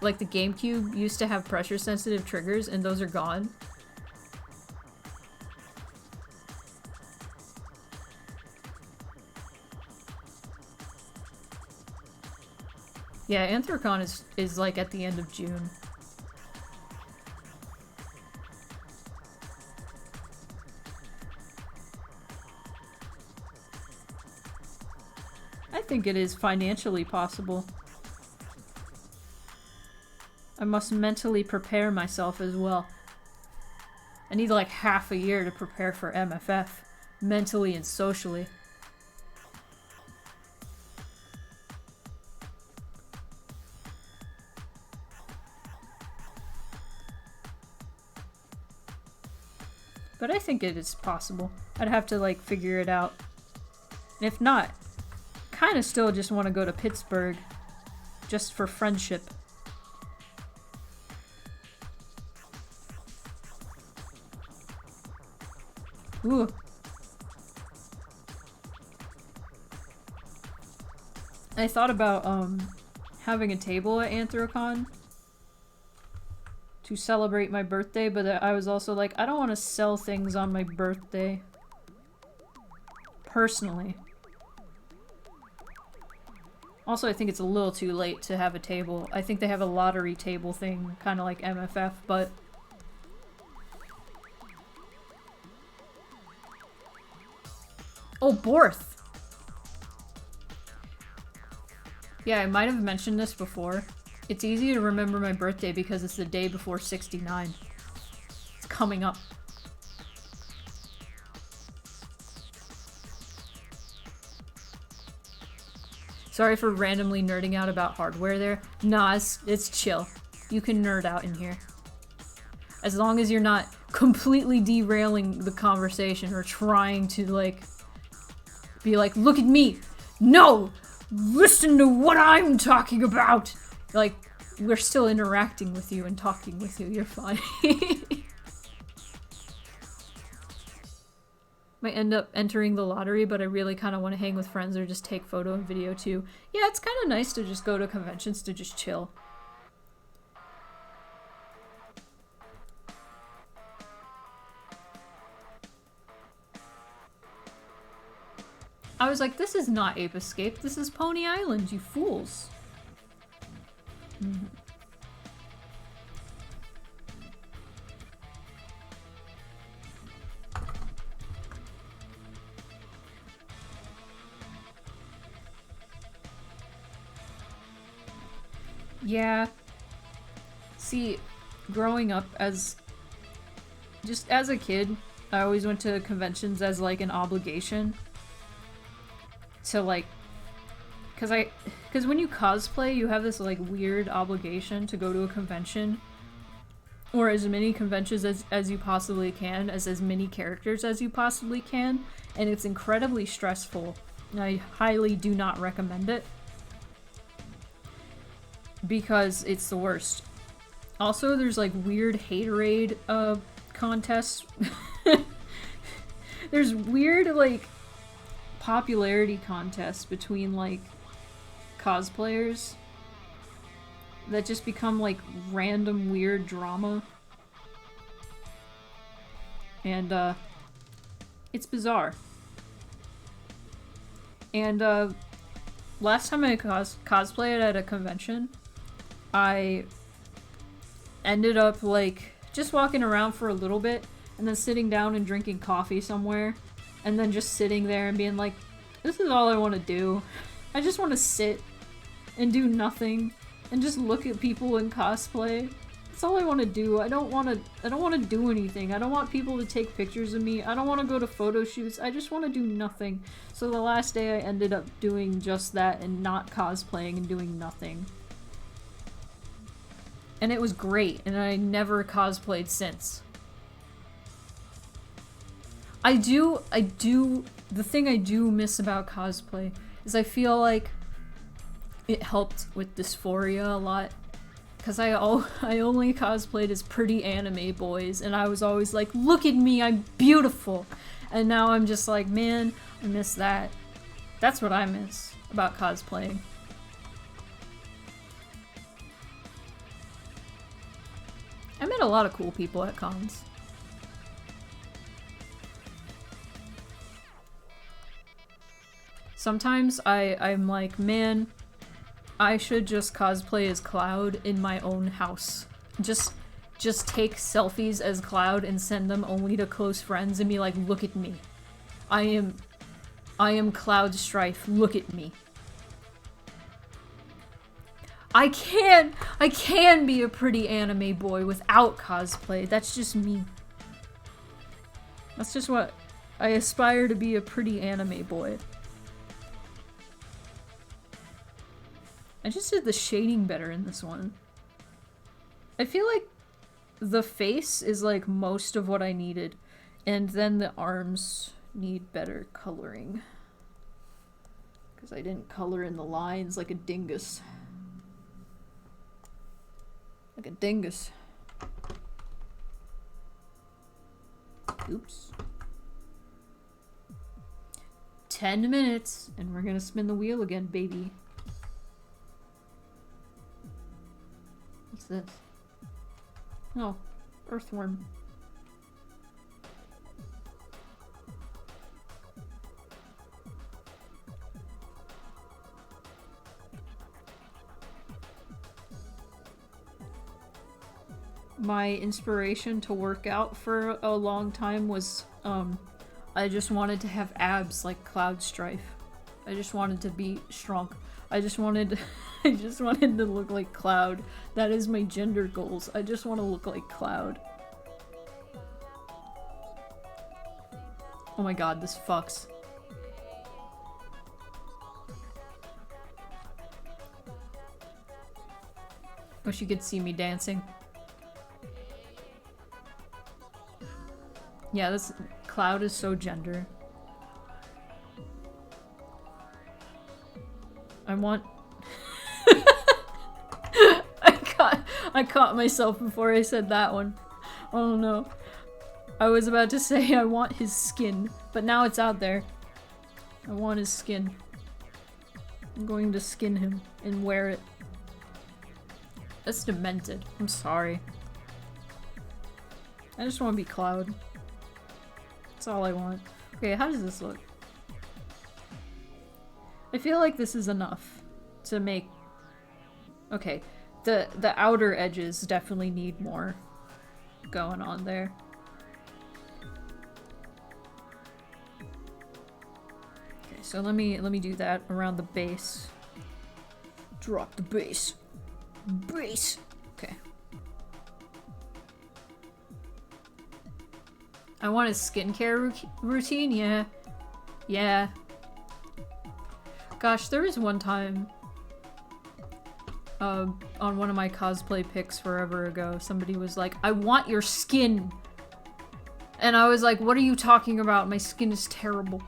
Like the GameCube used to have pressure sensitive triggers and those are gone. Yeah, Anthrocon is like at the end of June. I think it is financially possible. I must mentally prepare myself as well. I need like half a year to prepare for MFF, mentally and socially. But I think it is possible. I'd have to like figure it out. And if not, kind of still just want to go to Pittsburgh just for friendship. Ooh. I thought about having a table at Anthrocon to celebrate my birthday, but I was also like, I don't want to sell things on my birthday. Personally. Also, I think it's a little too late to have a table. I think they have a lottery table thing, kind of like MFF, but... Oh, Borth! Yeah, I might have mentioned this before. It's easy to remember my birthday because it's the day before 69. It's coming up. Sorry for randomly nerding out about hardware there. Nah, it's chill. You can nerd out in here. As long as you're not completely derailing the conversation or trying to, like, be like, look at me! No! Listen to what I'm talking about! Like, we're still interacting with you and talking with you. You're fine. Might end up entering the lottery, but I really kind of want to hang with friends or just take photo and video too. Yeah, it's kind of nice to just go to conventions to just chill. I was like, this is not Ape Escape, this is Pony Island, you fools. Mm-hmm. Yeah. See, growing up just as a kid, I always went to conventions as like an obligation. To like, cause when you cosplay, you have this like weird obligation to go to a convention. Or as many conventions as you possibly can, as many characters as you possibly can. And it's incredibly stressful. I highly do not recommend it. Because it's the worst. Also, there's like weird haterade contests. There's weird like popularity contests between like cosplayers that just become like random weird drama. And it's bizarre. And last time I cosplayed at a convention, I ended up, like, just walking around for a little bit, and then sitting down and drinking coffee somewhere, and then just sitting there and being like, This is all I want to do. I just want to sit and do nothing and just look at people in cosplay. That's all I want to do. I don't want to do anything. I don't want people to take pictures of me. I don't want to go to photo shoots. I just want to do nothing. So the last day I ended up doing just that and not cosplaying and doing nothing. And it was great, and I never cosplayed since. The thing I do miss about cosplay is I feel like it helped with dysphoria a lot. Because I only cosplayed as pretty anime boys, and I was always like, look at me, I'm beautiful! And now I'm just like, man, I miss that. That's what I miss about cosplaying. I met a lot of cool people at cons. Sometimes I'm like, man, I should just cosplay as Cloud in my own house. Just take selfies as Cloud and send them only to close friends and be like, look at me. I am Cloud Strife, look at me. I can be a pretty anime boy without cosplay. That's just me. That's just what I aspire to be, a pretty anime boy. I just did the shading better in this one. I feel like the face is like most of what I needed, and then the arms need better coloring. Because I didn't color in the lines like a dingus. Like a dingus. Oops. 10 minutes, and we're gonna spin the wheel again, baby. What's this? Oh, earthworm. My inspiration to work out for a long time was, I just wanted to have abs like Cloud Strife. I just wanted to be strong. I just wanted to look like Cloud. That is my gender goals. I just want to look like Cloud. Oh my god, this fucks. Wish you could see me dancing. Yeah, this Cloud is so gender. I want... I caught myself before I said that one. Oh no. I was about to say I want his skin, but now it's out there. I want his skin. I'm going to skin him and wear it. That's demented. I'm sorry. I just want to be Cloud. That's all I want. Okay, how does this look? I feel like this is enough to make... Okay, the outer edges definitely need more going on there. Okay, so let me do that around the base. Drop the base. Base. Okay. I want a skincare routine, yeah. Yeah. Gosh, there was one time on one of my cosplay pics forever ago, somebody was like, I want your skin. And I was like, what are you talking about? My skin is terrible.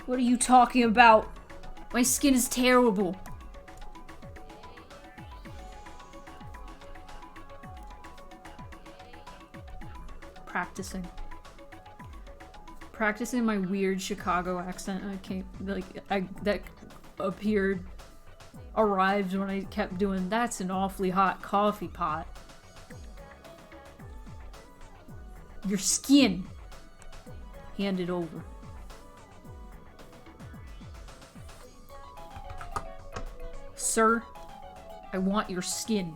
What are you talking about? My skin is terrible. Practicing my weird Chicago accent. I can't, like, that arrived when I kept doing, that's an awfully hot coffee pot. Your skin. Hand it over. Sir, I want your skin.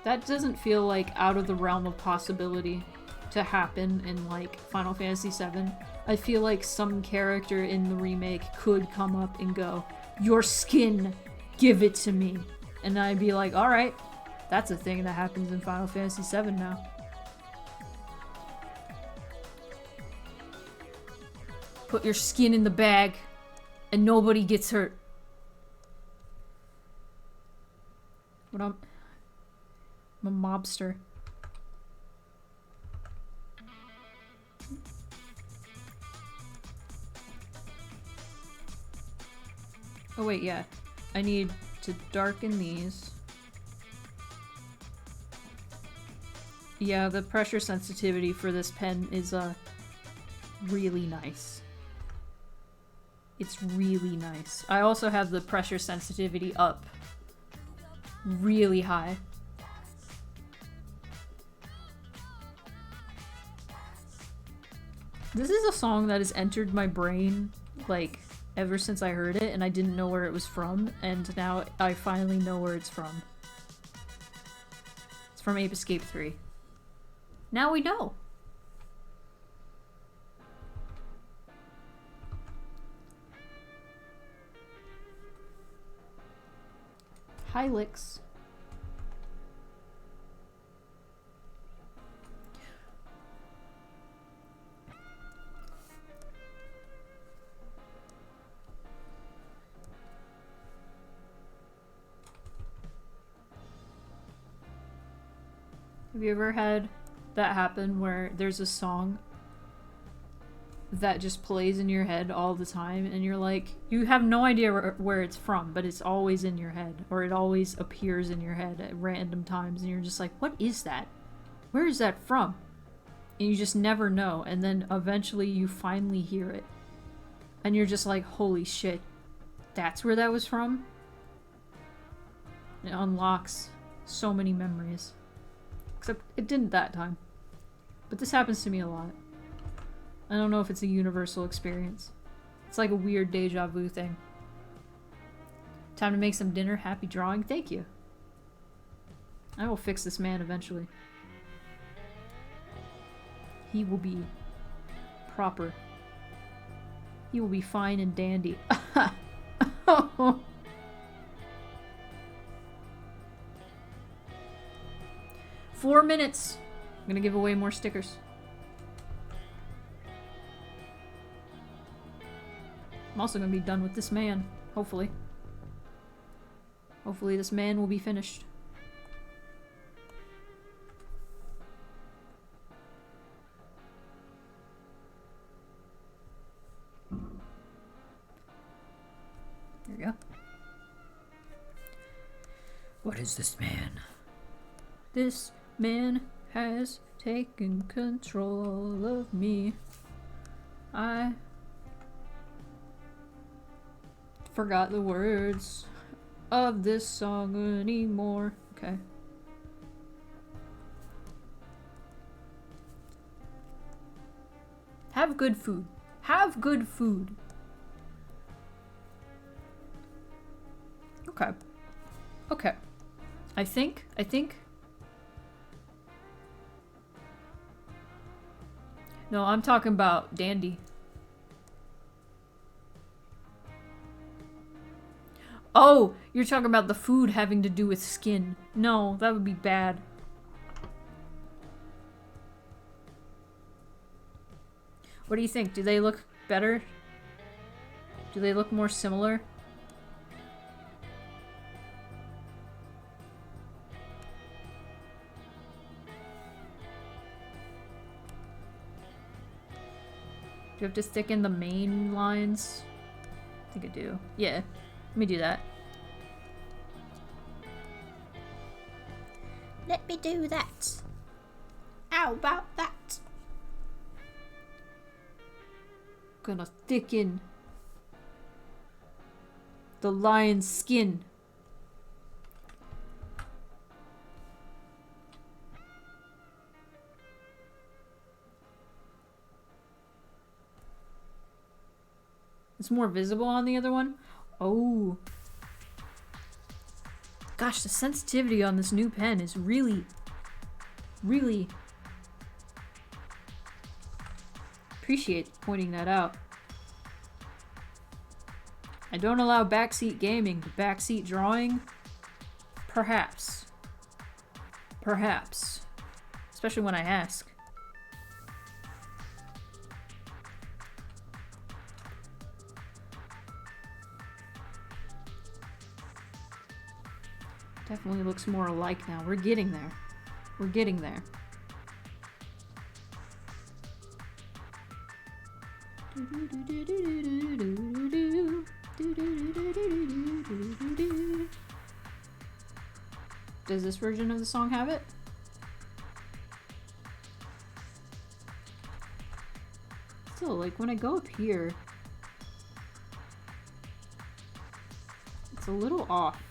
That doesn't feel like out of the realm of possibility to happen in like Final Fantasy VII. I feel like some character in the remake could come up and go, "Your skin, give it to me." And I'd be like, alright, that's a thing that happens in Final Fantasy VII now. Put your skin in the bag and nobody gets hurt. What I'm a mobster. Oh wait, yeah. I need to darken these. Yeah, the pressure sensitivity for this pen is really nice. It's really nice. I also have the pressure sensitivity up really high. This is a song that has entered my brain, like, ever since I heard it, and I didn't know where it was from, and now I finally know where it's from. It's from Ape Escape 3. Now we know! Hylix. Have you ever had that happen where there's a song that just plays in your head all the time and you're like, you have no idea where it's from, but it's always in your head, or it always appears in your head at random times, and you're just like, what is that? Where is that from? And you just never know, and then eventually you finally hear it. And you're just like, holy shit, that's where that was from? It unlocks so many memories. Except it didn't that time. But this happens to me a lot. I don't know if it's a universal experience. It's like a weird deja vu thing. Time to make some dinner. Happy drawing. Thank you. I will fix this man eventually. He will be proper. He will be fine and dandy. 4 minutes. I'm gonna give away more stickers. I'm also gonna be done with this man, hopefully. Hopefully this man will be finished. There we go. What is this man? This man has taken control of me. I forgot the words of this song anymore. Okay. Have good food. Have good food. Okay. Okay. I think no, I'm talking about Dandy. Oh, you're talking about the food having to do with skin. No, that would be bad. What do you think? Do they look better? Do they look more similar? Do you have to stick in the main lines? I think I do. Yeah. Let me do that. Let me do that. How about that? Gonna thicken the lion's skin. It's more visible on the other one. Oh. Gosh, the sensitivity on this new pen is really, really... Appreciate pointing that out. I don't allow backseat gaming, but backseat drawing? Perhaps. Perhaps. Especially when I ask. Definitely looks more alike now. We're getting there. We're getting there. Does this version of the song have it? Still, like, when I go up here, it's a little off.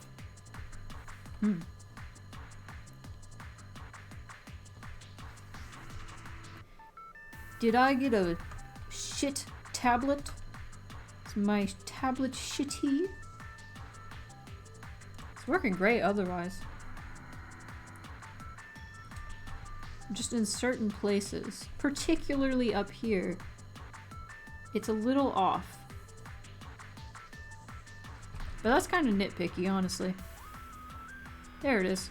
Did I get a shit tablet? Is my tablet shitty? It's working great otherwise. Just in certain places, particularly up here, it's a little off. But that's kind of nitpicky, honestly. There it is.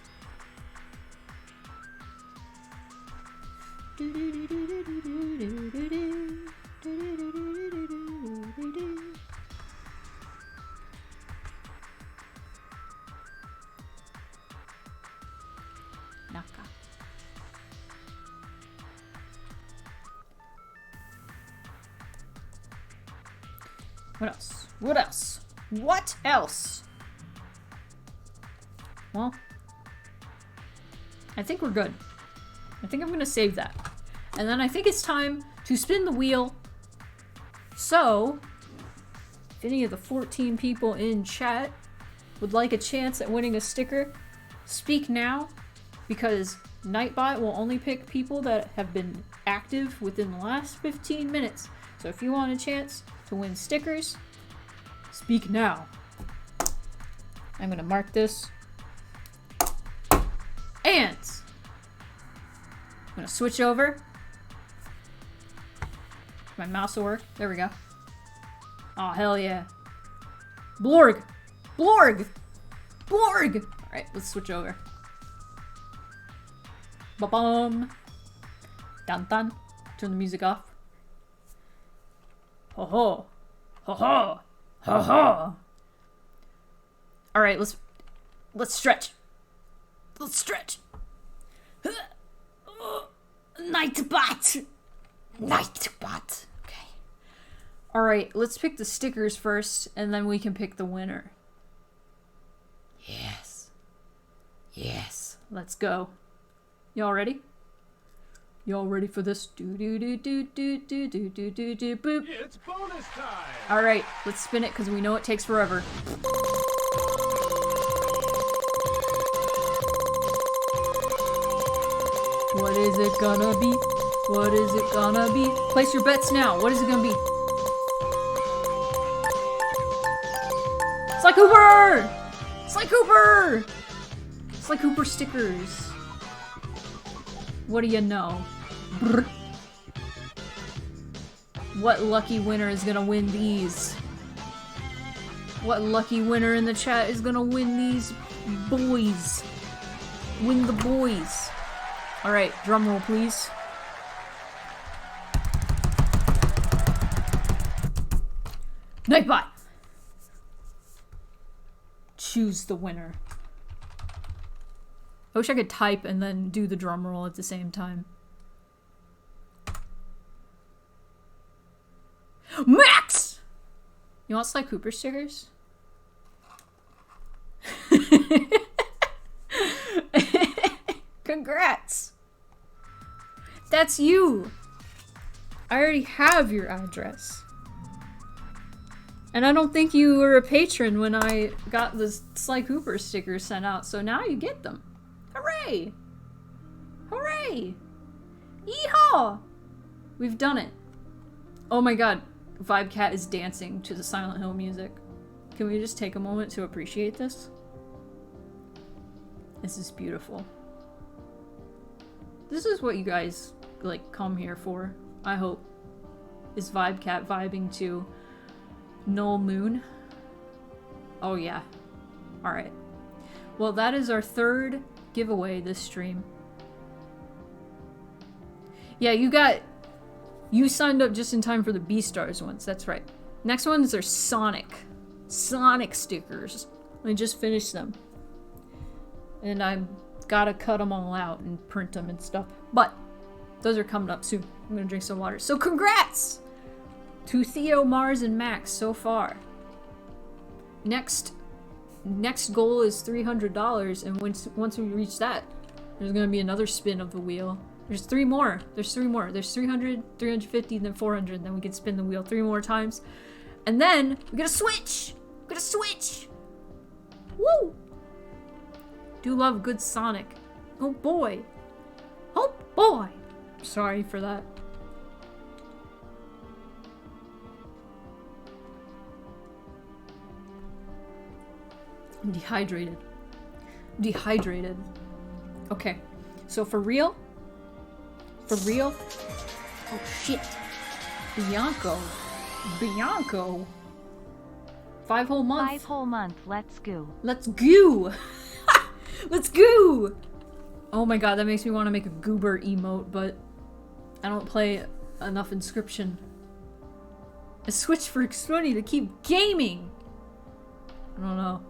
Naka. What else? What else? What else? Well, I think we're good. I think I'm gonna save that. And then I think it's time to spin the wheel. So, if any of the 14 people in chat would like a chance at winning a sticker, speak now, because Nightbot will only pick people that have been active within the last 15 minutes. So if you want a chance to win stickers, speak now. I'm gonna mark this. And I'm gonna switch over. My mouse will work. There we go. Oh, hell yeah. Blorg! Blorg! Blorg! Alright, let's switch over. Ba-bum! Dun dun. Turn the music off. Ho ho! Ho ho! Ho ho! Alright, let's stretch. Let's stretch. Nightbot! Nightbot. Okay. Alright, let's pick the stickers first, and then we can pick the winner. Yes. Yes. Let's go. Y'all ready? Y'all ready for this? Do do do do do do do do do do boop. It's bonus time! Alright, let's spin it because we know it takes forever. What is it gonna be? What is it gonna be? Place your bets now. What is it gonna be? Sly Cooper! Sly Cooper! Sly Cooper stickers. What do you know? Brr. What lucky winner is gonna win these? What lucky winner in the chat is gonna win these boys? Win the boys. Alright, drum roll please. Nightbot! Choose the winner. I wish I could type and then do the drum roll at the same time. Max! You want Sly Cooper stickers? Congrats! That's you! I already have your address. And I don't think you were a patron when I got the Sly Cooper stickers sent out, so now you get them. Hooray! Hooray! Yeehaw! We've done it. Oh my god, VibeCat is dancing to the Silent Hill music. Can we just take a moment to appreciate this? This is beautiful. This is what you guys, like, come here for, I hope. Is Vibecat vibing to Null Moon? Oh yeah. Alright. Well, that is our third giveaway this stream. Yeah, you signed up just in time for the B-Stars ones, that's right. Next ones are Sonic stickers. I just finished them. And I've gotta cut them all out and print them and stuff. But those are coming up soon. I'm gonna drink some water. So congrats to Theo, Mars, and Max so far. Next goal is $300, and once we reach that, there's gonna be another spin of the wheel. There's 3 more. There's 3 more. There's 300, 350, and then 400. And then we can spin the wheel 3 more times. And then we get a Switch! We get a Switch! Woo! Do love good Sonic. Oh boy. Oh boy! Sorry for that. I'm dehydrated. Dehydrated. Okay. So for real? For real? Oh shit. Bianco. 5 whole months. 5 whole month, let's go. Let's go! Let's go! Oh my god, that makes me want to make a goober emote, but I don't play enough Inscription. A Switch for X20 to keep gaming! I don't know.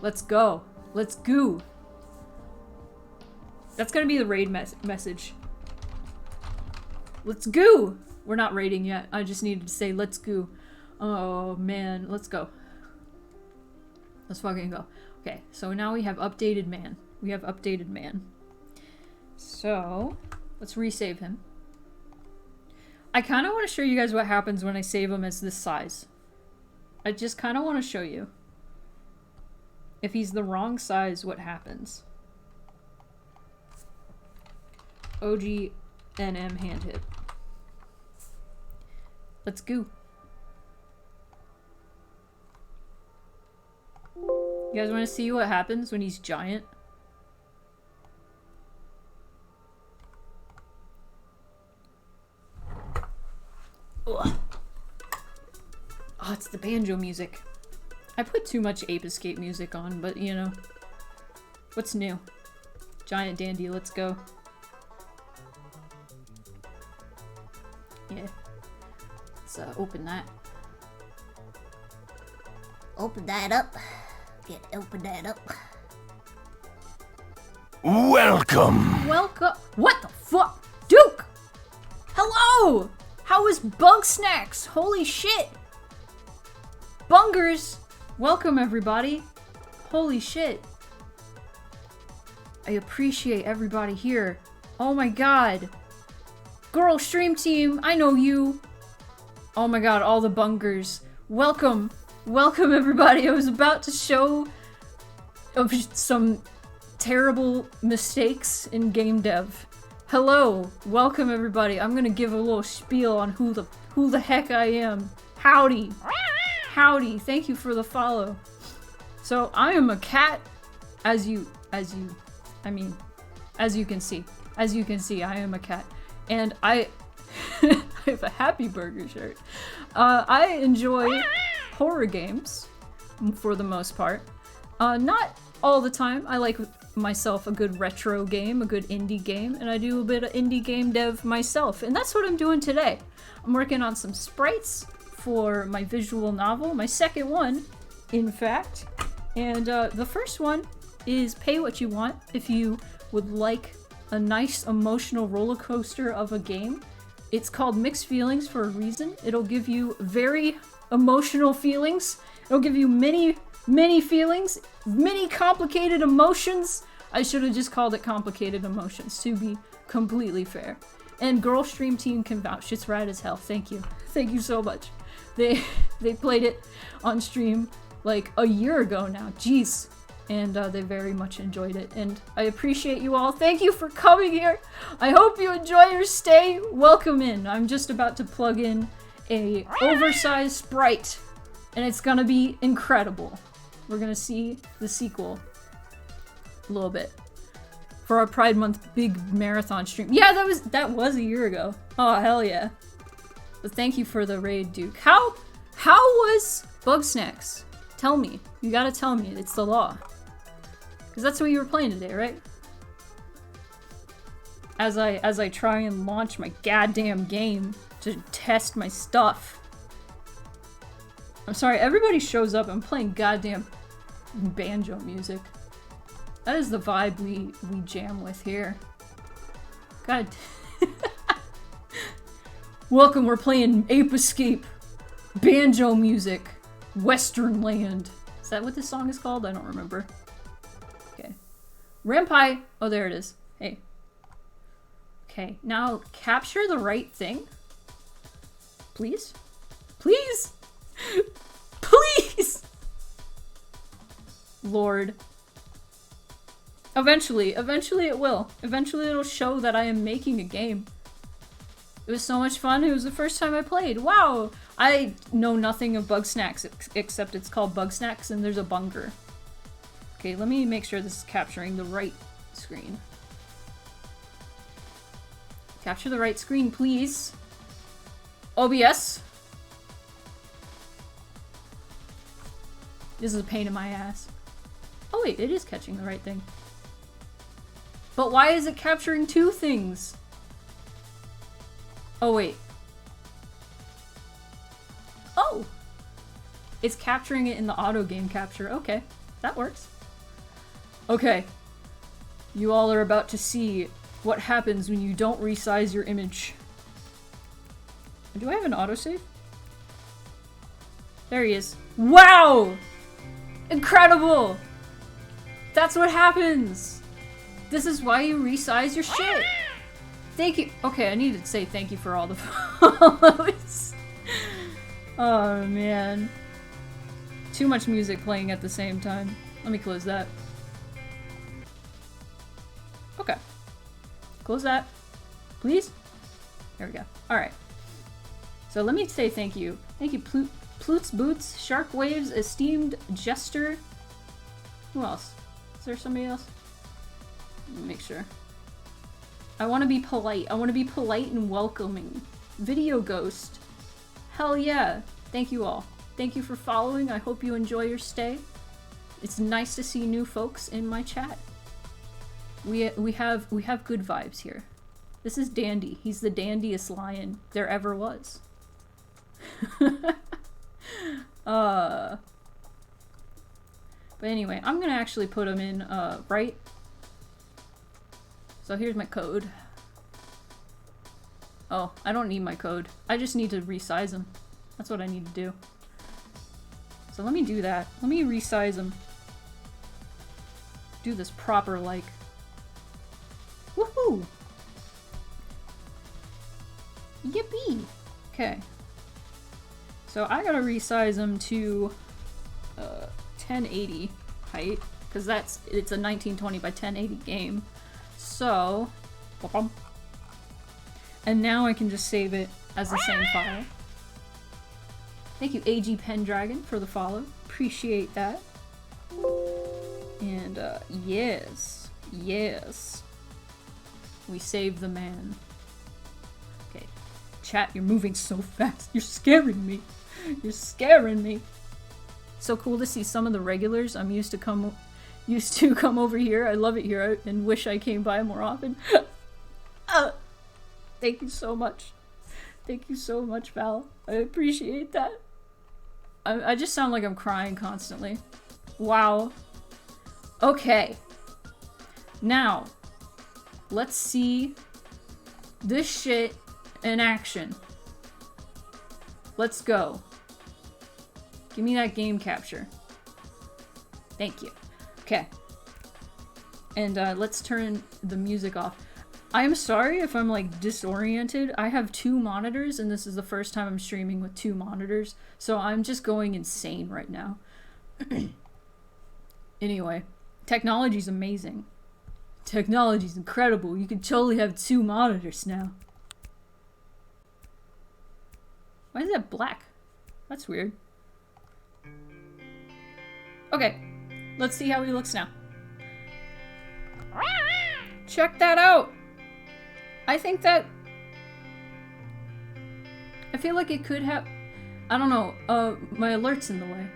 Let's go. Let's go. That's gonna be the raid message. Let's go! We're not raiding yet. I just needed to say let's go. Oh man, let's go. Let's fucking go. Okay, so now we have updated man. We have updated man. So, let's resave him. I kind of want to show you guys what happens when I save him as this size. I just kind of want to show you. If he's the wrong size, what happens? OG NM hand hit. Let's go. You guys want to see what happens when he's giant? Ugh. Oh, it's the banjo music. I put too much Ape Escape music on, but you know. What's new? Giant Dandy, let's go. Yeah. Let's open that. Open that up. Open that up. Welcome. Welcome. What the fuck? Duke! Hello! How is Bug Snacks? Holy shit! Bungers! Welcome everybody. Holy shit. I appreciate everybody here. Oh my god. Girl Stream Team, I know you. Oh my god, all the bungers. Welcome. Welcome everybody. I was about to show of some terrible mistakes in game dev. Hello. Welcome everybody. I'm gonna give a little spiel on who the heck I am. Howdy. Howdy. Thank you for the follow. So I am a cat, as you can see. As you can see, I am a cat. And I have a Happy Burger shirt. I enjoy horror games, for the most part. Not all the time. I like myself a good retro game, a good indie game, and I do a bit of indie game dev myself. And that's what I'm doing today. I'm working on some sprites for my visual novel, my second one, in fact. And the first one is Pay What You Want. If you would like a nice emotional roller coaster of a game, it's called Mixed Feelings for a reason. It'll give you very emotional feelings. It'll give you many feelings, many complicated emotions. I should have just called it Complicated Emotions, to be completely fair. And Girl Stream Team can vouch. It's rad as hell. Thank you. Thank you so much. They played it on stream like a year ago now. Jeez. And they very much enjoyed it. And I appreciate you all. Thank you for coming here. I hope you enjoy your stay. Welcome in. I'm just about to plug in a oversized sprite. And it's gonna be incredible. We're gonna see the sequel. a little bit. For our Pride Month big marathon stream. Yeah, that was a year ago. Oh, hell yeah. But thank you for the raid, Duke. How was Bug Snacks? Tell me. You gotta tell me. It's the law. Because that's what you were playing today, right? As I try and launch my goddamn game to test my stuff. I'm sorry, everybody shows up. I'm playing goddamn banjo music. That is the vibe we jam with here. God. Welcome, we're playing Ape Escape. Banjo music. Western Land. Is that what this song is called? I don't remember. Okay. Rampai. Oh, there it is. Hey. Okay, now capture the right thing. Please? Please? Please! Lord. Eventually it will. Eventually it'll show that I am making a game. It was so much fun. It was the first time I played. Wow! I know nothing of Bug Snacks except it's called Bug Snacks and there's a bunker. Okay, let me make sure this is capturing the right screen. Capture the right screen, please. OBS. This is a pain in my ass. Oh wait, it is catching the right thing. But why is it capturing two things? Oh wait. Oh! It's capturing it in the auto game capture. Okay, that works. Okay. You all are about to see what happens when you don't resize your image. Do I have an autosave? There he is. Wow! Incredible! That's what happens! This is why you resize your shit! Thank you- okay, I need to say thank you for all the follows. Oh man. Too much music playing at the same time. Let me close that. Okay. Close that. Please? There we go. Alright. So let me say thank you. Thank you, Ploots Boots, Shark Waves, Esteemed Jester. Who else? Is there somebody else? Let me make sure. I want to be polite. I want to be polite and welcoming. Video Ghost. Hell yeah. Thank you all. Thank you for following. I hope you enjoy your stay. It's nice to see new folks in my chat. We have good vibes here. This is Dandy. He's the dandiest lion there ever was. But anyway, I'm gonna actually put him in right. So here's my code. Oh, I don't need my code. I just need to resize him. That's what I need to do. So let me do that. Let me resize him. Do this proper like. Woohoo! Yippee! Okay. So I gotta resize him to 1080 height, because it's a 1920 by 1080 game. So, and now I can just save it as the same file. Thank you, AG Pendragon, for the follow. Appreciate that. And yes, yes. We saved the man. Okay. Chat, you're moving so fast. You're scaring me. You're scaring me. So cool to see some of the regulars I'm used to come over here. I love it here and wish I came by more often. Thank you so much. Thank you so much, Val. I appreciate that. I just sound like I'm crying constantly. Wow. Okay. Now, let's see this shit in action. Let's go. Give me that game capture. Thank you. Okay. And let's turn the music off. I'm sorry if I'm like disoriented. I have two monitors and this is the first time I'm streaming with two monitors. So I'm just going insane right now. Anyway, technology's amazing. Technology's incredible. You can totally have two monitors now. Why is that black? That's weird. Okay, let's see how he looks now. Check that out! I think that... I feel like it could have... I don't know, my alert's in the way.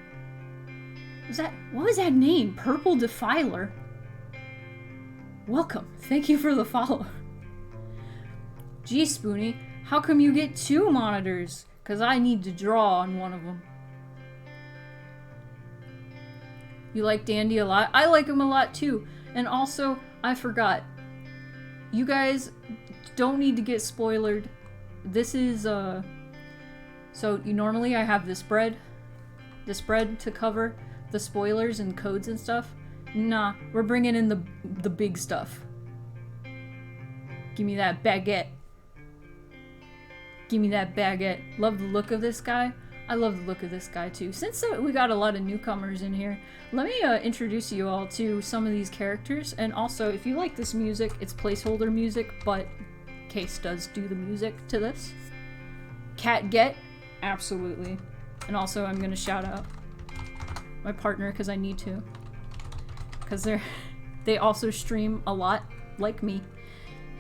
What was that name? Purple Defiler? Welcome. Thank you for the follow. Gee, Spoonie, how come you get 2 monitors? Because I need to draw on one of them. You like Dandy a lot? I like him a lot too. And also, I forgot. You guys don't need to get spoilered. This is, so normally I have this spread to cover the spoilers and codes and stuff. Nah, we're bringing in the big stuff. Give me that baguette. Give me that baguette. Love the look of this guy. I love the look of this guy too. Since we got a lot of newcomers in here, let me introduce you all to some of these characters. And also, if you like this music, it's placeholder music, but Case does do the music to this. Cat Get, absolutely. And also, I'm gonna shout out my partner because I need to. Because they also stream a lot, like me.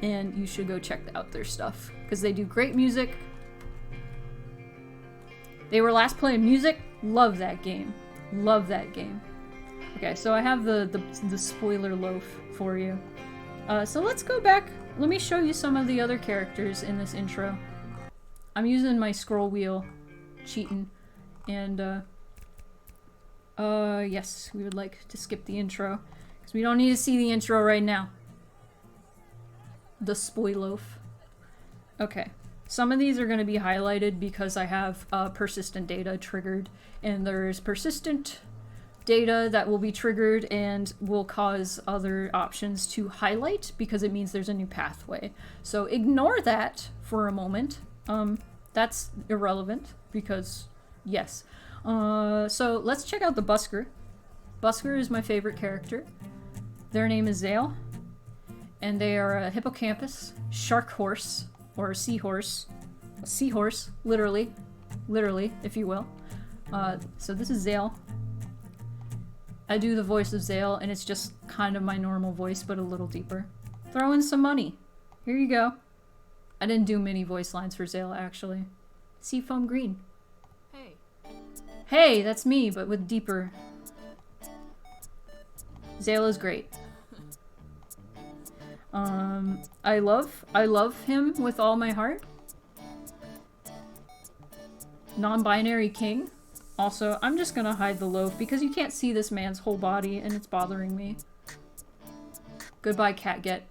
And you should go check out their stuff. Because they do great music. They were last playing music. Love that game. Love that game. Okay, so I have the spoiler loaf for you. So let's go back. Let me show you some of the other characters in this intro. I'm using my scroll wheel. Cheating. And, yes, we would like to skip the intro. Because we don't need to see the intro right now. The spoil loaf. Okay. Some of these are going to be highlighted because I have persistent data triggered, and there's persistent data that will be triggered and will cause other options to highlight because it means there's a new pathway. So ignore that for a moment. That's irrelevant because, yes. So let's check out the Busker. Busker is my favorite character. Their name is Zale, and they are a hippocampus, shark horse, or a seahorse. A seahorse, literally, if you will. So this is Zale. I do the voice of Zale, and it's just kind of my normal voice, but a little deeper. Throw in some money. Here you go. I didn't do many voice lines for Zale, actually. Seafoam Green. Hey. Hey, that's me, but with deeper. Zale is great. I love him with all my heart. Non-binary king. Also, I'm just gonna hide the loaf because you can't see this man's whole body and it's bothering me. Goodbye, Cat Get.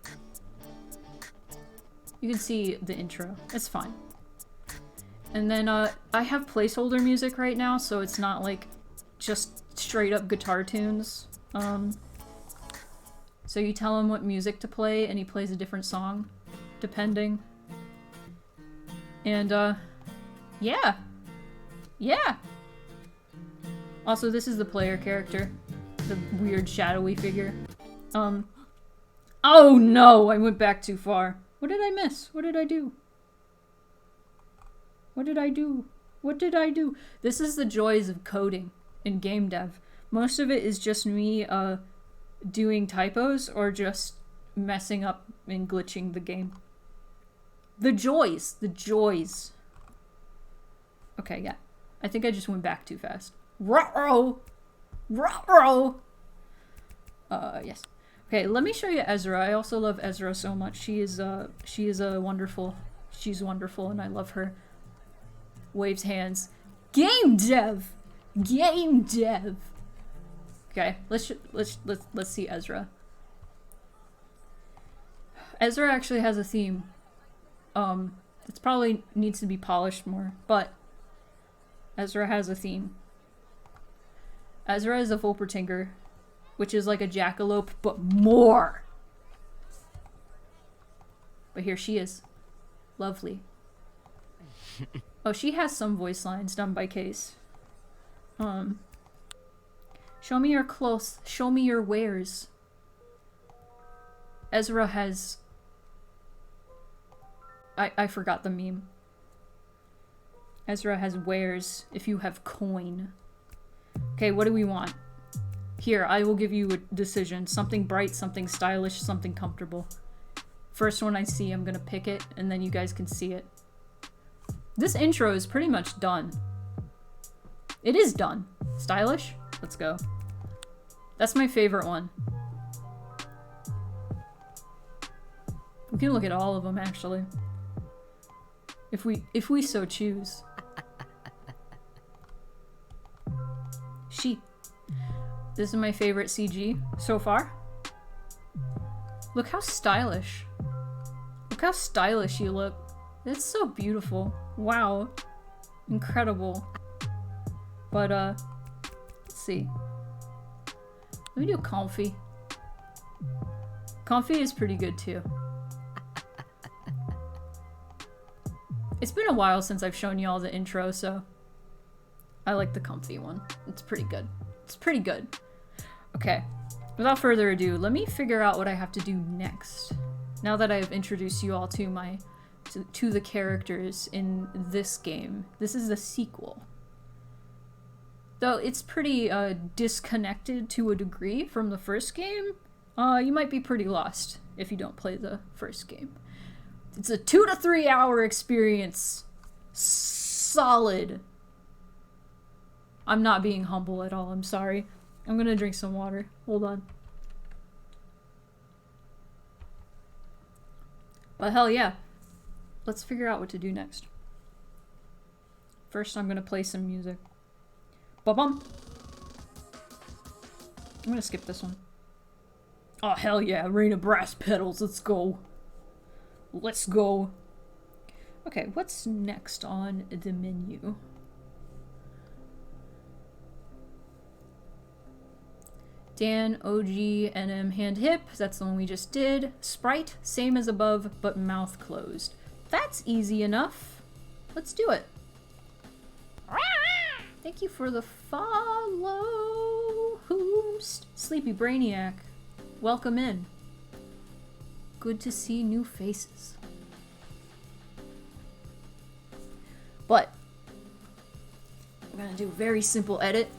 You can see the intro. It's fine. And then, I have placeholder music right now, so it's not like just straight up guitar tunes. So you tell him what music to play and he plays a different song, depending. And, yeah. Yeah! Also, this is the player character. The weird shadowy figure. Oh no! I went back too far. What did I miss? What did I do? What did I do? What did I do? This is the joys of coding in game dev. Most of it is just me, doing typos or just messing up and glitching the game. The joys! The joys! Okay, yeah. I think I just went back too fast. Ruh-roh! Ruh-roh! Yes. Okay, let me show you Ezra. I also love Ezra so much. She is wonderful. She's wonderful and I love her. Waves hands. Game dev! Game dev! Okay, let's see Ezra. Ezra actually has a theme. It probably needs to be polished more, but Ezra has a theme. Ezra is a Volpertinger, which is like a jackalope, but more. But here she is. Lovely. Oh, she has some voice lines done by Case. Show me your clothes. Show me your wares. Ezra has... I forgot the meme. Ezra has wares if you have coin. Okay, what do we want? Here, I will give you a decision. Something bright, something stylish, something comfortable. First one I see, I'm gonna pick it, and then you guys can see it. This intro is pretty much done. It is done. Stylish? Let's go. That's my favorite one. We can look at all of them, actually. If we so choose. Sheep. This is my favorite CG so far. Look how stylish. Look how stylish you look. It's so beautiful. Wow. Incredible. But, let's see. Let me do Comfy. Comfy is pretty good too. It's been a while since I've shown you all the intro, so I like the Comfy one. It's pretty good. It's pretty good. Okay. Without further ado, let me figure out what I have to do next. Now that I've introduced you all to to the characters in this game. This is the sequel. Though it's pretty disconnected to a degree from the first game, you might be pretty lost if you don't play the first game. It's a 2 to 3 hour experience. Solid. I'm not being humble at all, I'm sorry. I'm gonna drink some water. Hold on. But hell yeah. Let's figure out what to do next. First, I'm gonna play some music. Ba-bum! I'm gonna skip this one. Oh hell yeah, Rain of Brass Petals, let's go. Let's go. Okay, what's next on the menu? Dan, OG, NM, hand hip. That's the one we just did. Sprite, same as above, but mouth closed. That's easy enough. Let's do it. Thank you for the follow. Who's Sleepy Brainiac? Welcome in. Good to see new faces. But we're gonna do a very simple edit.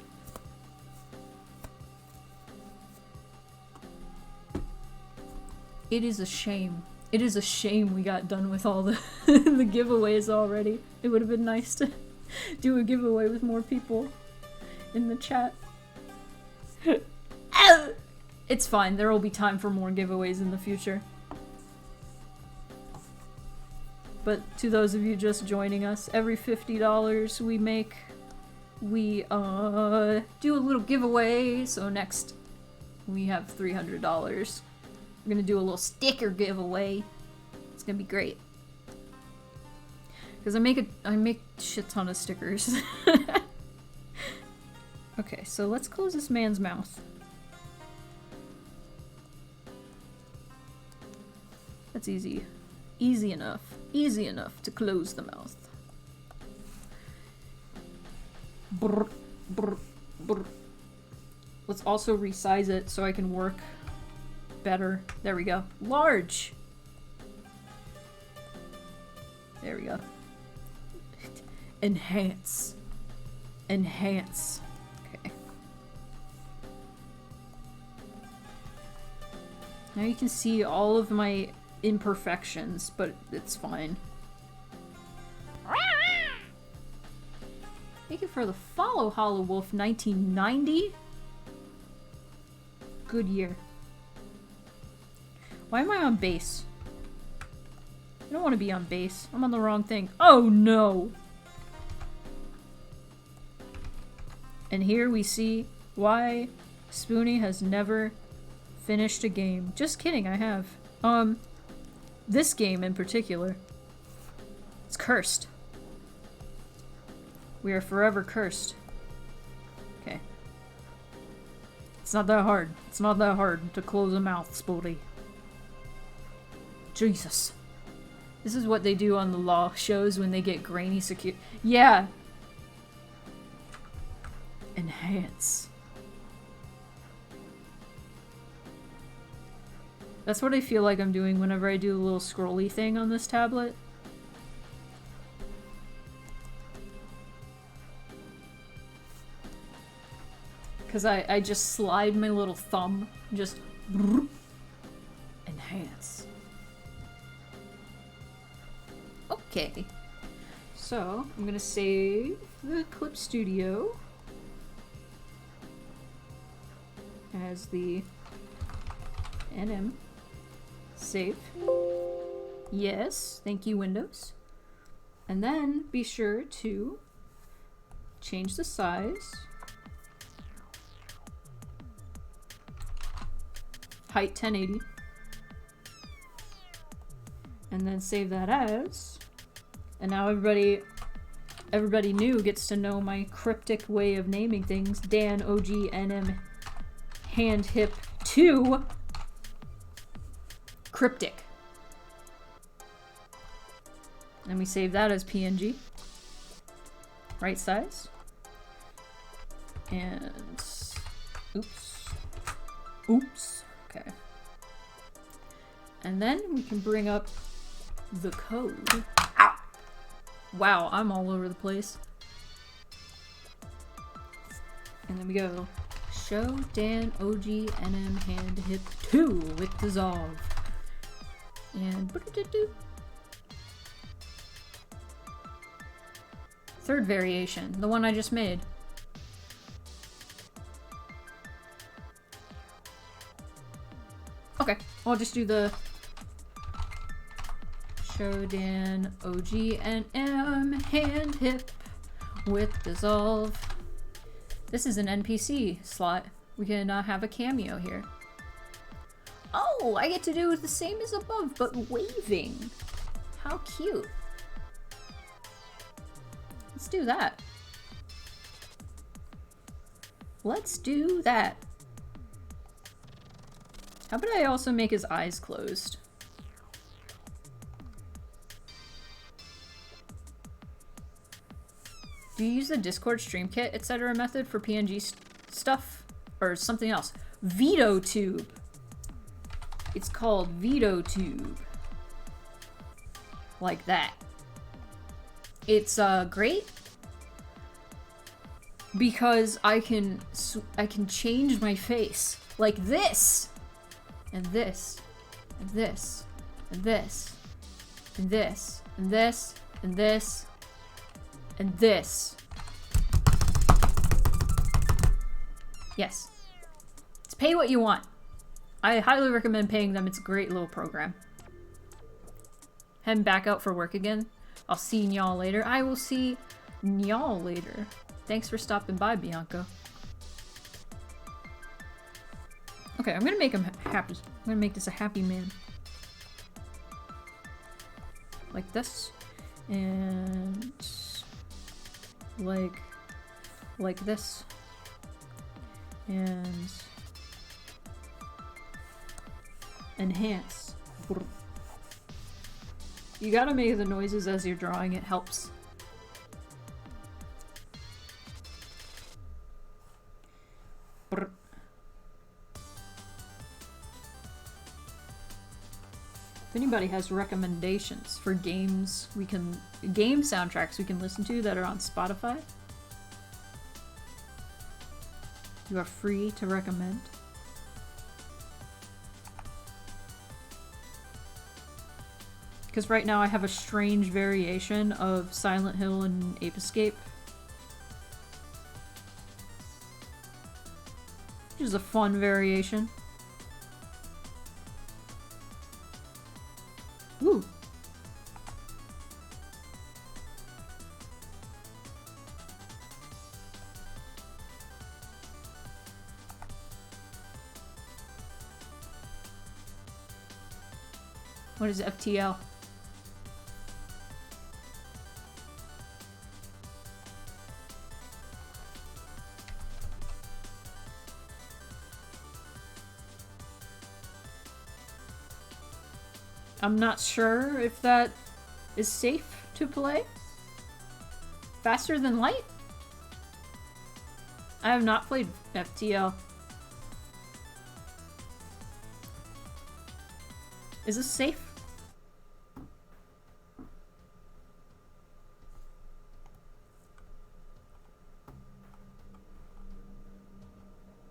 It is a shame. It is a shame we got done with all the the giveaways already. It would have been nice to do a giveaway with more people in the chat. It's fine. There will be time for more giveaways in the future. But to those of you just joining us, every $50 we make, we do a little giveaway. So next we have $300. We're gonna do a little sticker giveaway. It's gonna be great. Because I make a shit ton of stickers. Okay, so let's close this man's mouth. That's easy. Easy enough. Easy enough to close the mouth. Brr, brr, brr. Let's also resize it so I can work better. There we go. Large! There we go. Enhance. Enhance. Okay. Now you can see all of my imperfections, but it's fine. Thank you for the follow, Hollow Wolf 1990. Good year. Why am I on base? I don't want to be on base. I'm on the wrong thing. Oh no! And here we see why Spoonie has never finished a game. Just kidding, I have. This game in particular. It's cursed. We are forever cursed. Okay. It's not that hard. It's not that hard to close a mouth, Spoonie. Jesus. This is what they do on the law shows when they get grainy secure. Yeah. Enhance. That's what I feel like I'm doing whenever I do the little scrolly thing on this tablet. Because I just slide my little thumb, just enhance. Okay. So, I'm gonna save the Clip Studio as the NM. Save. Yes, thank you, Windows. And then be sure to change the size. Height 1080. And then save that as. And now everybody new gets to know my cryptic way of naming things. Dan OG NM Hand Hip 2 Cryptic. And we save that as PNG. Right size. And oops. Oops. Okay. And then we can bring up the code. Ow! Wow, I'm all over the place. And then we go show Dan OG NM Hand Hip 2 with dissolve. And third variation, the one I just made. Okay, I'll just do the show Dan OG NM Hand Hip with dissolve. This is an NPC slot. We can have a cameo here. Oh, I get to do the same as above, but waving. How cute. Let's do that. Let's do that. How about I also make his eyes closed? Do you use the Discord stream kit, etc. method for PNG stuff? Or something else? VetoTube. It's called VetoTube. Like that. It's great because I can change my face like this and this and this and this and this and this and this and this. Yes. It's pay what you want. I highly recommend paying them. It's a great little program. Heading back out for work again. I'll see y'all later. I will see y'all later. Thanks for stopping by, Bianca. Okay, I'm gonna make him happy. I'm gonna make this a happy man. Like this. And like this. And enhance. You gotta make the noises as you're drawing, it helps. Brr. If anybody has recommendations for game soundtracks we can listen to that are on Spotify, you are free to recommend. Because right now I have a strange variation of Silent Hill and Ape Escape. Which is a fun variation. Ooh. What is FTL? I'm not sure if that is safe to play. Faster than light? I have not played FTL. Is this safe?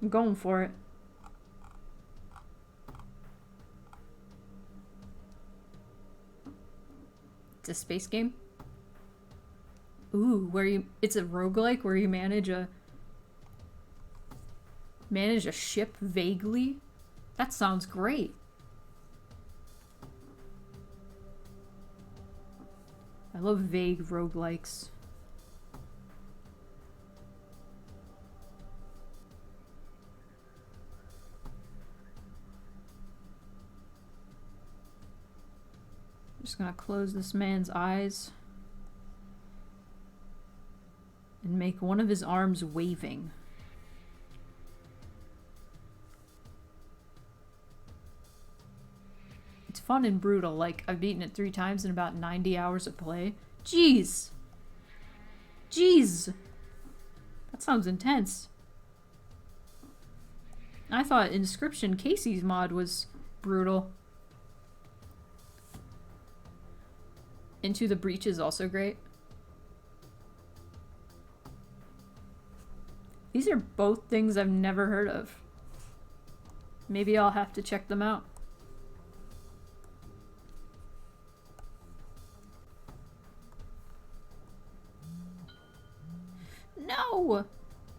I'm going for it. It's a space game? Ooh, it's a roguelike where you manage a ship vaguely? That sounds great. I love vague roguelikes. I'm just gonna close this man's eyes and make one of his arms waving. It's fun and brutal. Like, I've beaten it 3 times in about 90 hours of play. Jeez! Jeez! That sounds intense. I thought Inscription Casey's mod was brutal. Into the Breach is also great. These are both things I've never heard of. Maybe I'll have to check them out. No!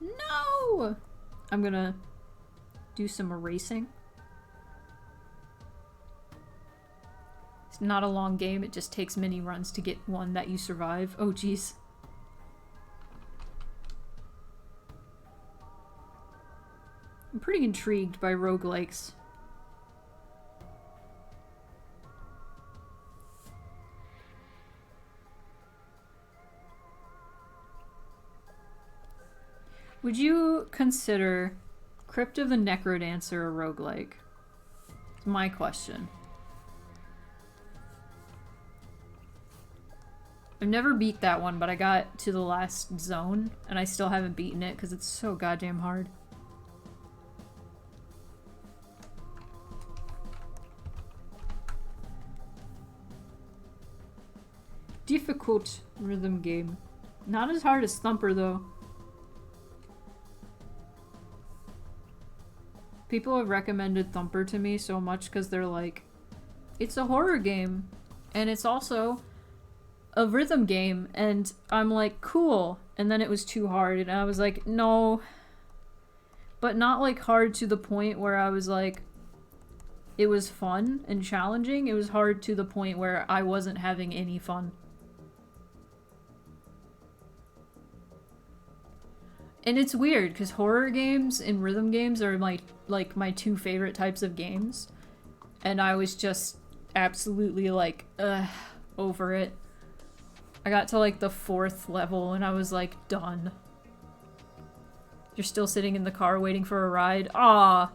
No! I'm gonna do some erasing. It's not a long game, it just takes many runs to get one that you survive. Oh jeez. I'm pretty intrigued by roguelikes. Would you consider Crypt of the Necrodancer a roguelike? It's my question. I've never beat that one, but I got to the last zone, and I still haven't beaten it because it's so goddamn hard. Difficult rhythm game. Not as hard as Thumper, though. People have recommended Thumper to me so much because they're like, it's a horror game, and it's also a rhythm game, and I'm like, cool. And then it was too hard, and I was like, no. But not like hard to the point where I was like, it was fun and challenging. It was hard to the point where I wasn't having any fun. And it's weird, because horror games and rhythm games are like my 2 favorite types of games. And I was just absolutely like, over it. I got to like the 4th level and I was like, done. You're still sitting in the car waiting for a ride? Ah.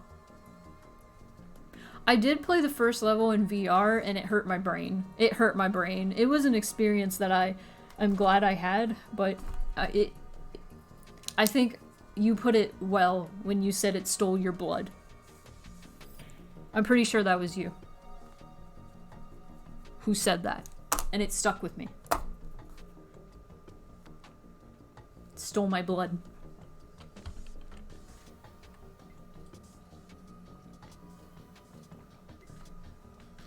I did play the first level in VR and it hurt my brain. It hurt my brain. It was an experience that I'm glad I had, but I think you put it well when you said it stole your blood. I'm pretty sure that was you who said that, and it stuck with me. It stole my blood.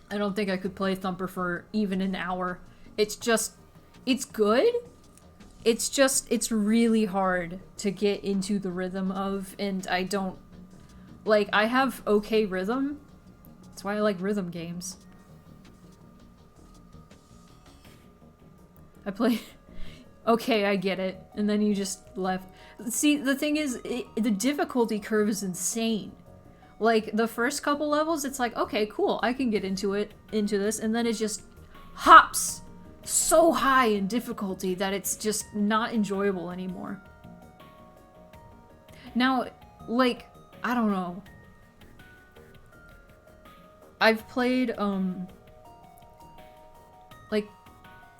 I don't think I could play Thumper for even an hour. It's just, it's good. It's just, it's really hard to get into the rhythm of, and I don't, like, I have okay rhythm. That's why I like rhythm games. I play, okay, I get it, and then you just left. See, the thing is, the difficulty curve is insane. Like, the first couple levels, it's like, okay, cool, I can get into this, and then it just hops so high in difficulty that it's just not enjoyable anymore. Now, like, I don't know. I've played, like,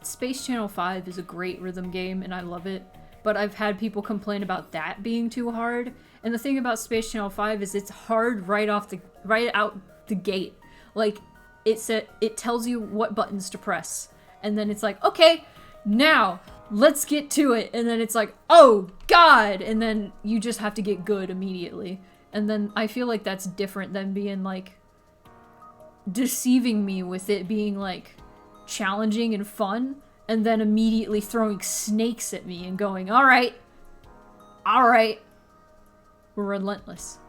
Space Channel 5 is a great rhythm game, and I love it. But I've had people complain about that being too hard. And the thing about Space Channel 5 is it's hard right out the gate. Like, it tells you what buttons to press. And then it's like, okay, now, let's get to it. And then it's like, oh, God! And then you just have to get good immediately. And then I feel like that's different than being, like, deceiving me with it being, like, challenging and fun, and then immediately throwing snakes at me and going, alright, we're relentless.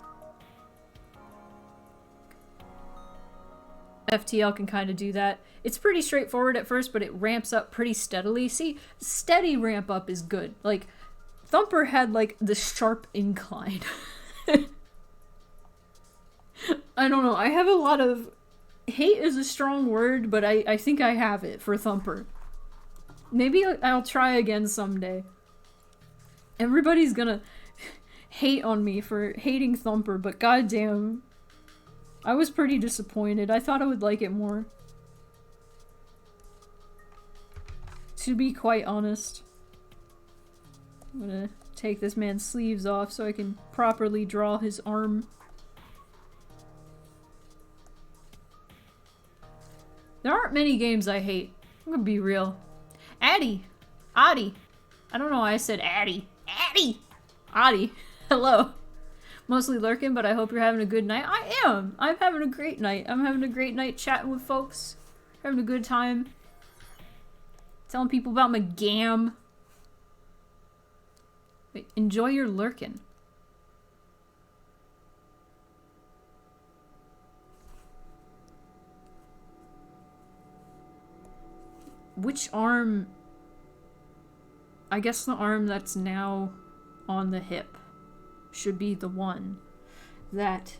FTL can kind of do that. It's pretty straightforward at first, but it ramps up pretty steadily. See, steady ramp up is good. Like, Thumper had, like, the sharp incline. I don't know, I have a lot of... Hate is a strong word, but I think I have it for Thumper. Maybe I'll try again someday. Everybody's gonna hate on me for hating Thumper, but goddamn, I was pretty disappointed. I thought I would like it more. To be quite honest. I'm gonna take this man's sleeves off so I can properly draw his arm. There aren't many games I hate. I'm gonna be real. Addy! I don't know why I said Addy. Addy! Hello. Mostly lurking, but I hope you're having a good night. I am! I'm having a great night. I'm having a great night chatting with folks. Having a good time. Telling people about my gam. Wait, enjoy your lurking. Which arm? I guess the arm that's now on the hip should be the one that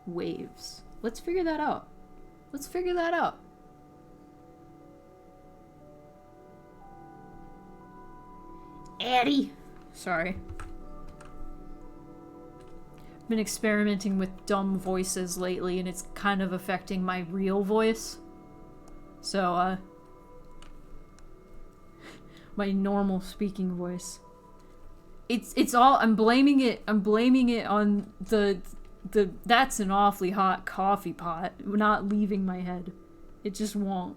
waves. Let's figure that out. Let's figure that out. Addy! Sorry. I've been experimenting with dumb voices lately and it's kind of affecting my real voice. So, my normal speaking voice. It's all, I'm blaming it on the that's an awfully hot coffee pot not leaving my head. It just won't.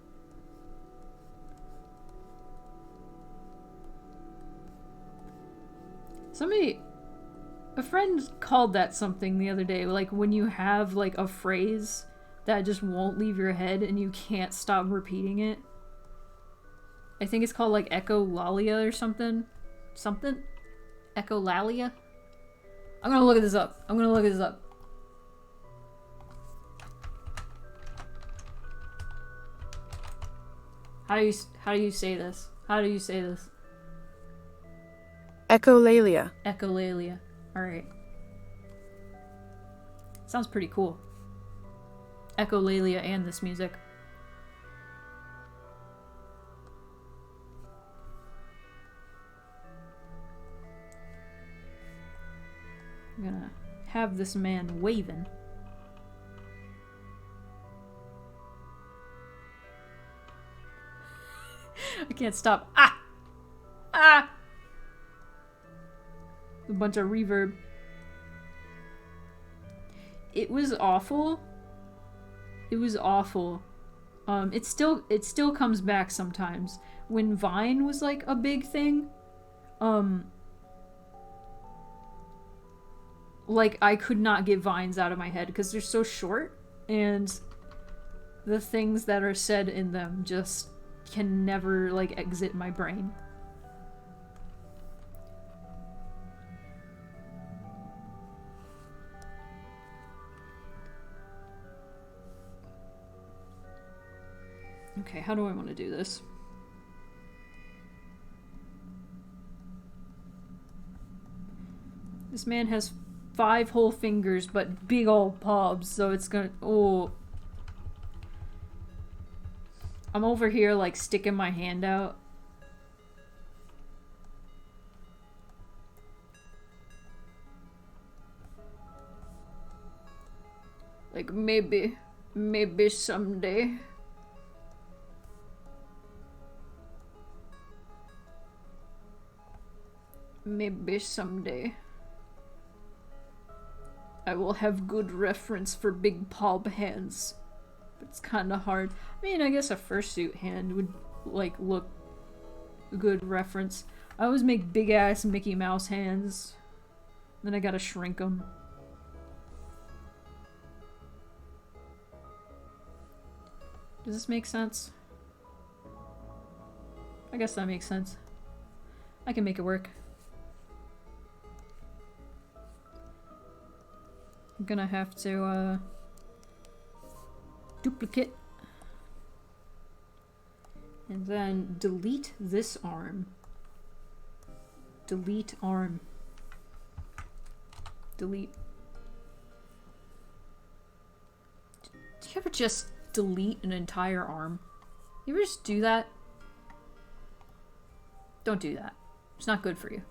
A friend called that something the other day, like when you have like a phrase that just won't leave your head and you can't stop repeating it. I think it's called like echolalia or something. Something? Echolalia? I'm gonna look this up. How do you say this? Echolalia. Echolalia. Alright. Sounds pretty cool. Echolalia and this music. I'm gonna have this man waving. I can't stop. Ah! Ah! A bunch of reverb. It was awful. It still comes back sometimes. When Vine was like a big thing, like I could not get Vines out of my head because they're so short and the things that are said in them just can never like exit my brain. Okay, how do I want to do this? This man has 5 whole fingers, but big old palms, so it's gonna... Oh. I'm over here, like, sticking my hand out. Like, maybe someday. Maybe someday I will have good reference for big palm hands. But it's kinda hard. I mean, I guess a fursuit hand would, like, look good reference. I always make big ass Mickey Mouse hands. Then I gotta shrink them. Does this make sense? I guess that makes sense. I can make it work. I'm gonna have to, duplicate. And then delete this arm. Delete arm. Delete. Do you ever just delete an entire arm? You ever just do that? Don't do that. It's not good for you.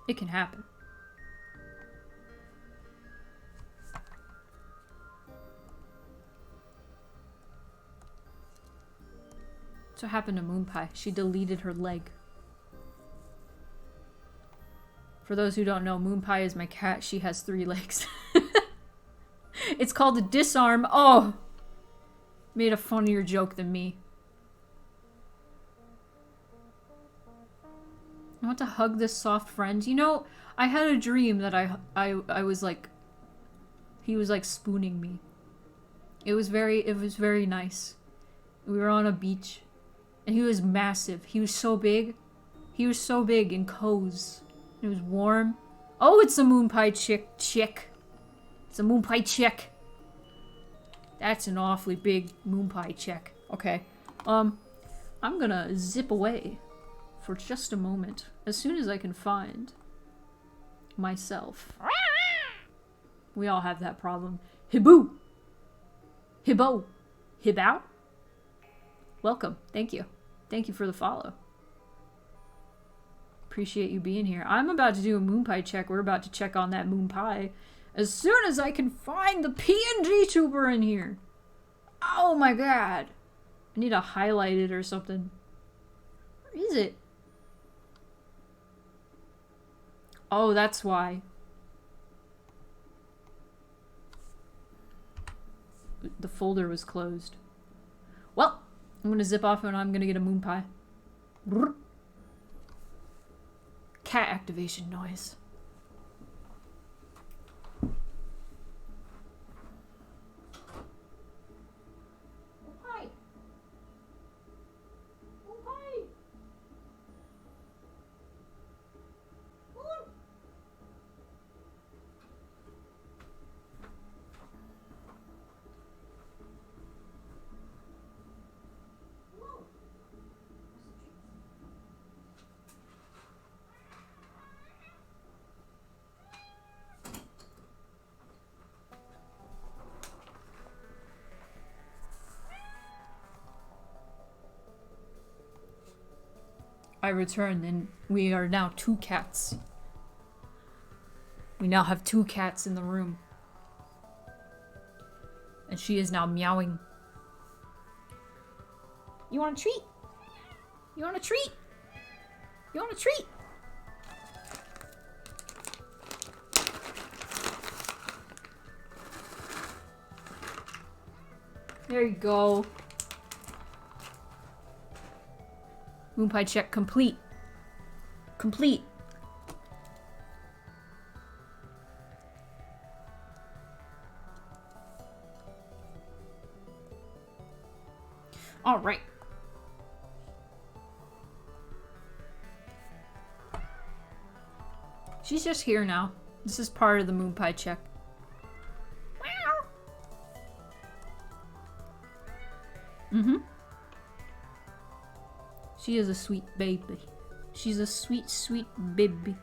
It can happen. That's what happened to Moon Pie. She deleted her leg. For those who don't know, Moon Pie is my cat. She has 3 legs. It's called a disarm. Oh! Made a funnier joke than me. I want to hug this soft friend. You know, I had a dream that I was like... He was like spooning me. It was very nice. We were on a beach. And he was massive. He was so big. He was so big in coes. It was warm. Oh, it's a Moon Pie chick. It's a Moon Pie chick. That's an awfully big Moon Pie chick. Okay. I'm gonna zip away for just a moment. As soon as I can find myself. We all have that problem. Hiboo! Hibbo! Hibbow? Welcome. Thank you. Thank you for the follow. Appreciate you being here. I'm about to do a Moon Pie check. We're about to check on that Moon Pie as soon as I can find the PNG tuber in here. Oh my god. I need to highlight it or something. Where is it? Oh, that's why. The folder was closed. Well, I'm gonna zip off and I'm gonna get a Moon Pie. Brr. Cat activation noise. I returned and we are now 2 cats. We now have 2 cats in the room. And she is now meowing. You want a treat? You want a treat? You want a treat? There you go. Moon Pie check complete. Complete. All right. She's just here now. This is part of the Moon Pie check. Mm-hmm. She is a sweet baby. She's a sweet, sweet baby.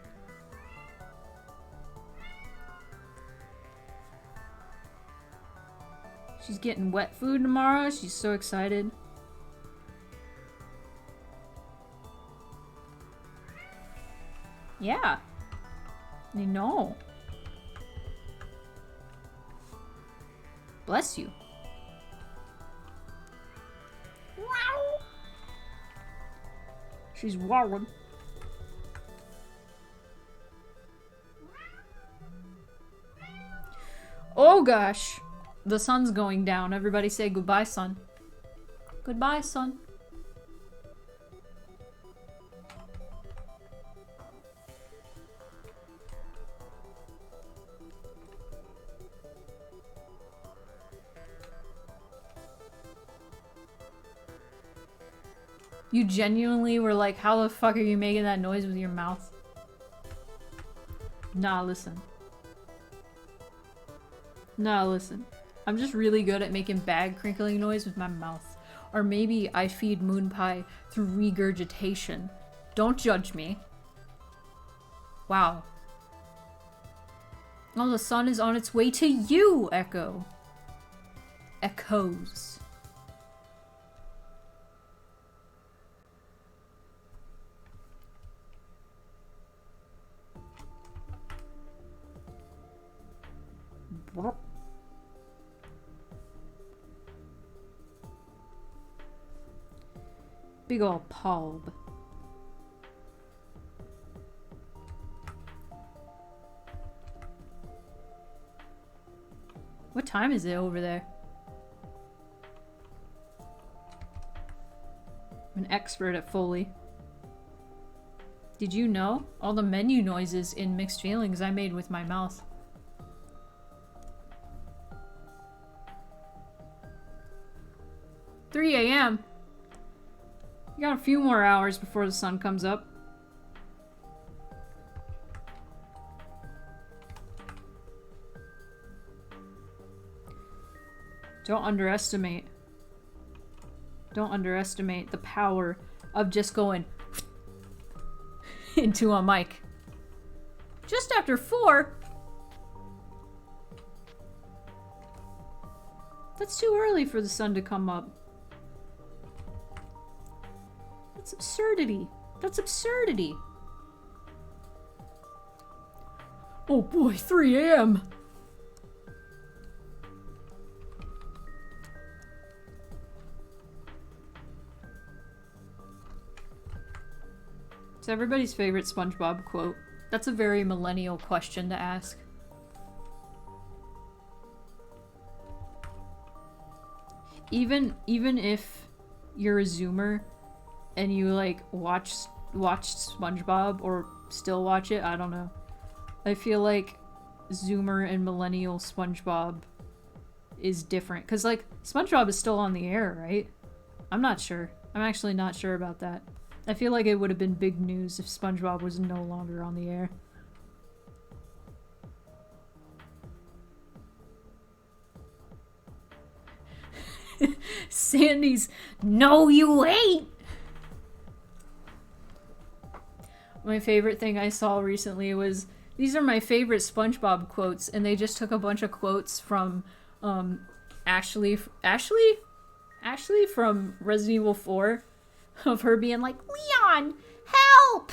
She's getting wet food tomorrow. She's so excited. Yeah. I know. Bless you. She's wowing. Oh gosh. The sun's going down. Everybody say goodbye, sun. Goodbye, sun. You genuinely were like, how the fuck are you making that noise with your mouth? Nah, listen. Nah, listen. I'm just really good at making bag crinkling noise with my mouth. Or maybe I feed moon pie through regurgitation. Don't judge me. Wow. Oh, the sun is on its way to you, Echo. Echoes. Big ol' pulb. What time is it over there? I'm an expert at Foley. Did you know? All the menu noises in Mixed Feelings I made with my mouth. "3 a.m. You got a few more hours before the sun comes up. Don't underestimate the power of just going into a mic. Just after 4? That's too early for the sun to come up. That's absurdity. That's absurdity. Oh boy, 3 a.m. It's everybody's favorite SpongeBob quote. That's a very millennial question to ask. Even if you're a Zoomer and you like watched SpongeBob or still watch it, I don't know. I feel like Zoomer and millennial SpongeBob is different. Cause like SpongeBob is still on the air, right? I'm not sure. I'm actually not sure about that. I feel like it would have been big news if SpongeBob was no longer on the air. Sandy's, "No, you ain't!" My favorite thing I saw recently was, these are my favorite SpongeBob quotes, and they just took a bunch of quotes from, Ashley from Resident Evil 4, of her being like, "Leon, help!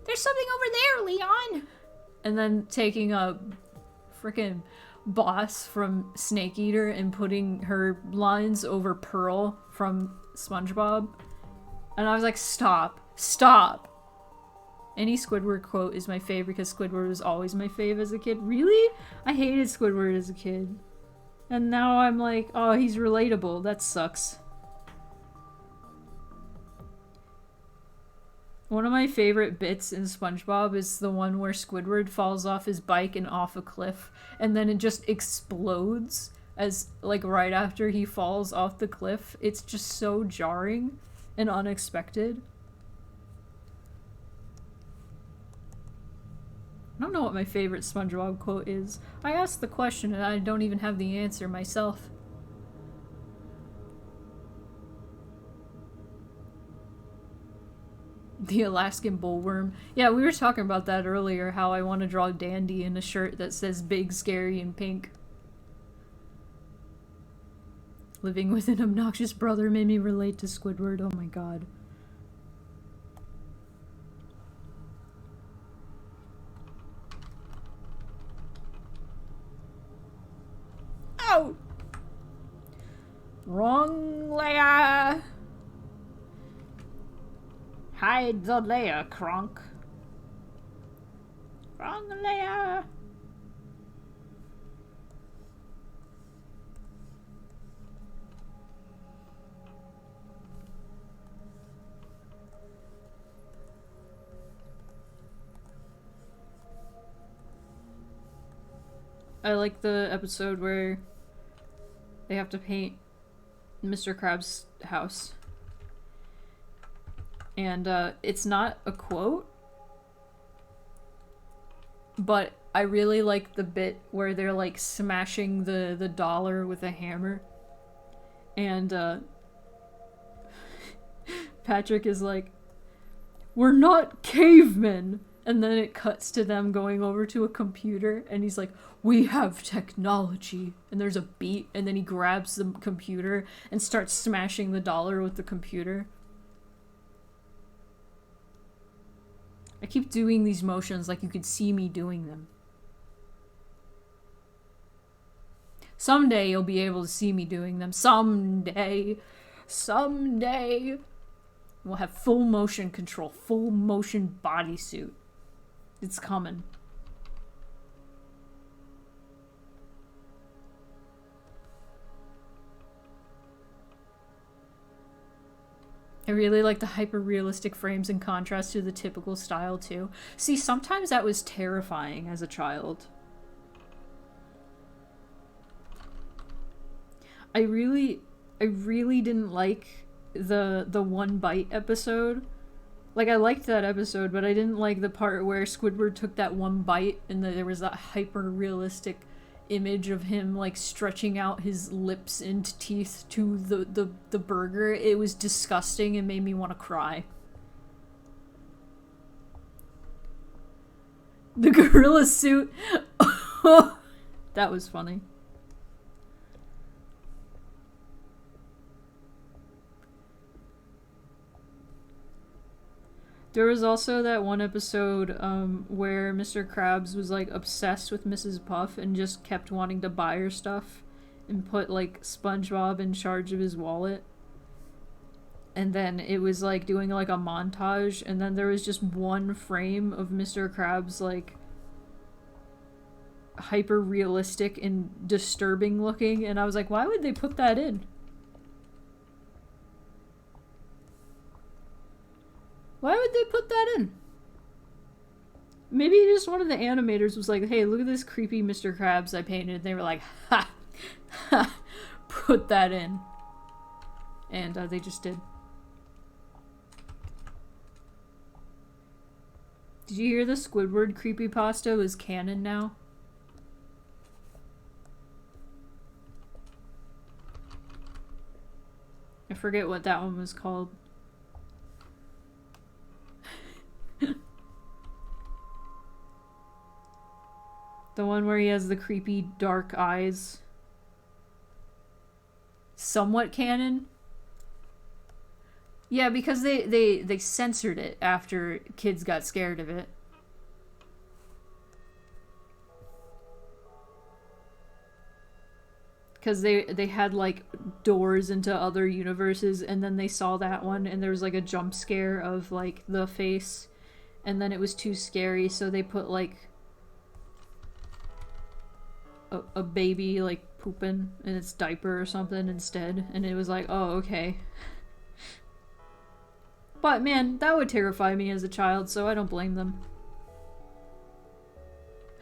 There's something over there, Leon!" And then taking a frickin' Boss from Snake Eater and putting her lines over Pearl from SpongeBob. And I was like, stop. Stop! Any Squidward quote is my favorite because Squidward was always my fave as a kid. Really? I hated Squidward as a kid. And now I'm like, oh, he's relatable. That sucks. One of my favorite bits in SpongeBob is the one where Squidward falls off his bike and off a cliff, and then it just explodes as, like, right after he falls off the cliff. It's just so jarring and unexpected. I don't know what my favorite SpongeBob quote is. I asked the question and I don't even have the answer myself. The Alaskan bullworm. Yeah, we were talking about that earlier, how I want to draw Dandy in a shirt that says big, scary, and pink. Living with an obnoxious brother made me relate to Squidward. Oh my god. Ow! Wrong layer! Hide the layer, Kronk. Wrong layer. I like the episode where they have to paint Mr. Krabs' house. And it's not a quote, but I really like the bit where they're like smashing the dollar with a hammer. And Patrick is like, "We're not cavemen." And then it cuts to them going over to a computer, and he's like, "We have technology." And there's a beat, and then he grabs the computer and starts smashing the dollar with the computer. I keep doing these motions like you could see me doing them. Someday you'll be able to see me doing them. Someday. Someday. We'll have full motion control. Full motion bodysuit. It's coming. I really like the hyper-realistic frames in contrast to the typical style, too. See, sometimes that was terrifying as a child. I really didn't like the One Bite episode. Like, I liked that episode, but I didn't like the part where Squidward took that one bite and there was that hyper-realistic image of him, like, stretching out his lips and teeth to the burger. It was disgusting and made me want to cry. The gorilla suit. That was funny. There was also that one episode where Mr. Krabs was like obsessed with Mrs. Puff and just kept wanting to buy her stuff and put like SpongeBob in charge of his wallet. And then it was like doing like a montage, and then there was just one frame of Mr. Krabs like hyper realistic and disturbing looking, and I was like, why would they put that in? Why would they put that in? Maybe just one of the animators was like, hey, look at this creepy Mr. Krabs I painted. And they were like, ha! Ha! Put that in. And they just did. Did you hear the Squidward creepypasta is canon now? I forget what that one was called. The one where he has the creepy dark eyes. Somewhat canon? Yeah, because they censored it after kids got scared of it. Because they had like doors into other universes, and then they saw that one and there was like a jump scare of like the face, and then it was too scary, so they put like a baby like pooping in its diaper or something instead, and it was like, oh, okay. But man, that would terrify me as a child, so I don't blame them.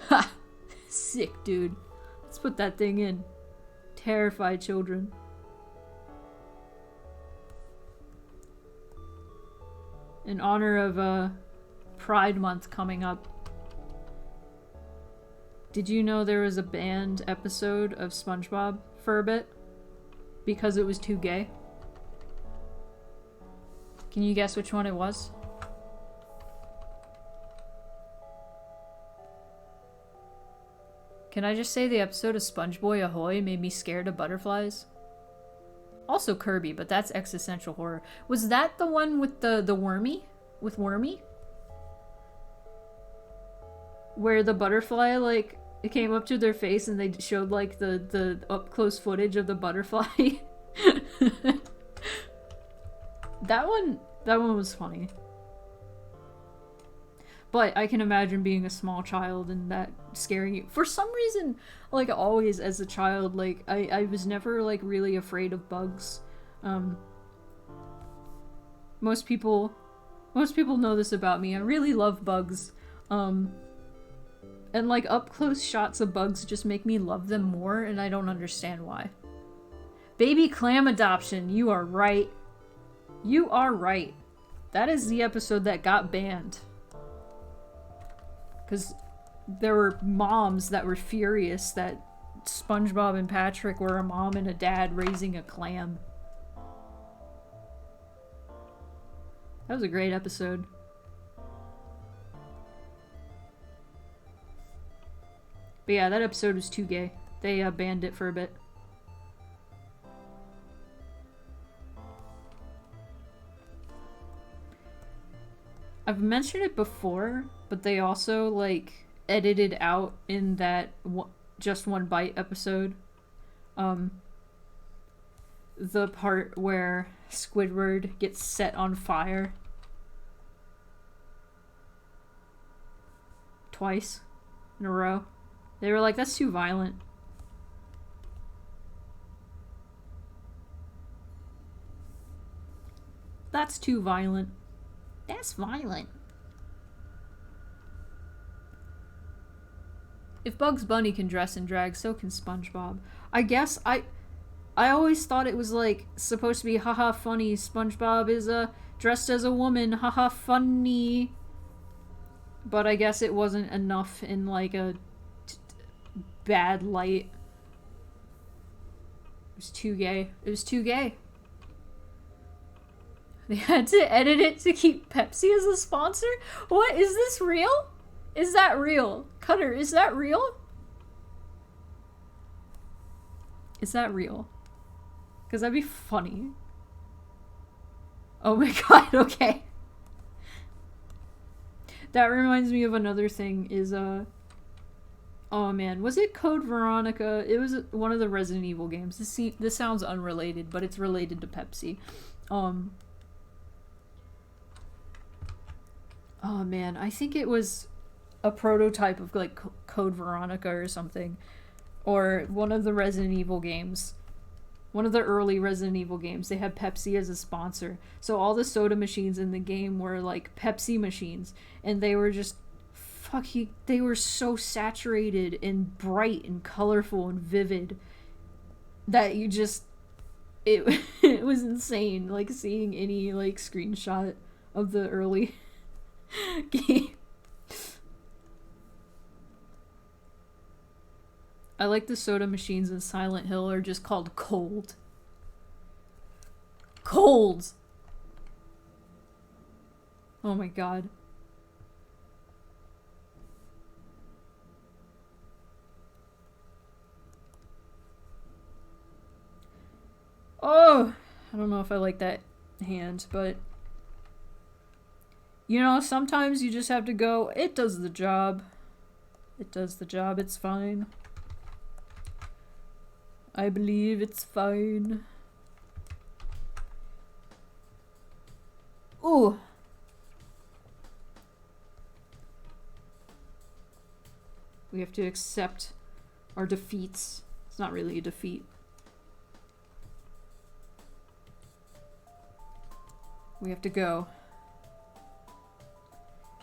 Ha! Sick, dude. Let's put that thing in. Terrify children. In honor of Pride Month coming up. Did you know there was a banned episode of SpongeBob for a bit? Because it was too gay? Can you guess which one it was? Can I just say the episode of SpongeBoy Ahoy made me scared of butterflies? Also Kirby, but that's existential horror. Was that the one with the wormy? With Wormy? Where the butterfly, like, it came up to their face and they showed, like, the up-close footage of the butterfly? That one was funny. But I can imagine being a small child and that scaring you. For some reason, like, always as a child, like, I was never, like, really afraid of bugs. Most people know this about me. I really love bugs. And, like, up-close shots of bugs just make me love them more, and I don't understand why. Baby clam adoption, you are right. You are right. That is the episode that got banned. Because there were moms that were furious that SpongeBob and Patrick were a mom and a dad raising a clam. That was a great episode. But yeah, that episode was too gay. They banned it for a bit. I've mentioned it before, but they also, like, edited out in that Just One Bite episode, the part where Squidward gets set on fire. Twice in a row. They were like, that's too violent. That's too violent. That's violent. If Bugs Bunny can dress in drag, so can SpongeBob. I guess I always thought it was like supposed to be haha funny. SpongeBob is dressed as a woman, haha funny. But I guess it wasn't enough in like a bad light. It was too gay. It was too gay. They had to edit it to keep Pepsi as a sponsor? What? Is this real? Is that real? Cutter, is that real? Is that real? Because that'd be funny. Oh my god, okay. That reminds me of another thing is, oh man, was it Code Veronica? It was one of the Resident Evil games. This sounds unrelated, but it's related to Pepsi. Oh man, I think it was a prototype of like Code Veronica or something. Or one of the Resident Evil games. One of the early Resident Evil games. They had Pepsi as a sponsor. So all the soda machines in the game were like Pepsi machines. And they were just they were so saturated and bright and colorful and vivid that you just it was insane, like seeing any like screenshot of the early game. I like the soda machines in Silent Hill are just called Cold. Cold! Oh my god. Oh! I don't know if I like that hand, but... You know, sometimes you just have to go, it does the job. It does the job, it's fine. I believe it's fine. Ooh. We have to accept our defeats. It's not really a defeat. We have to go.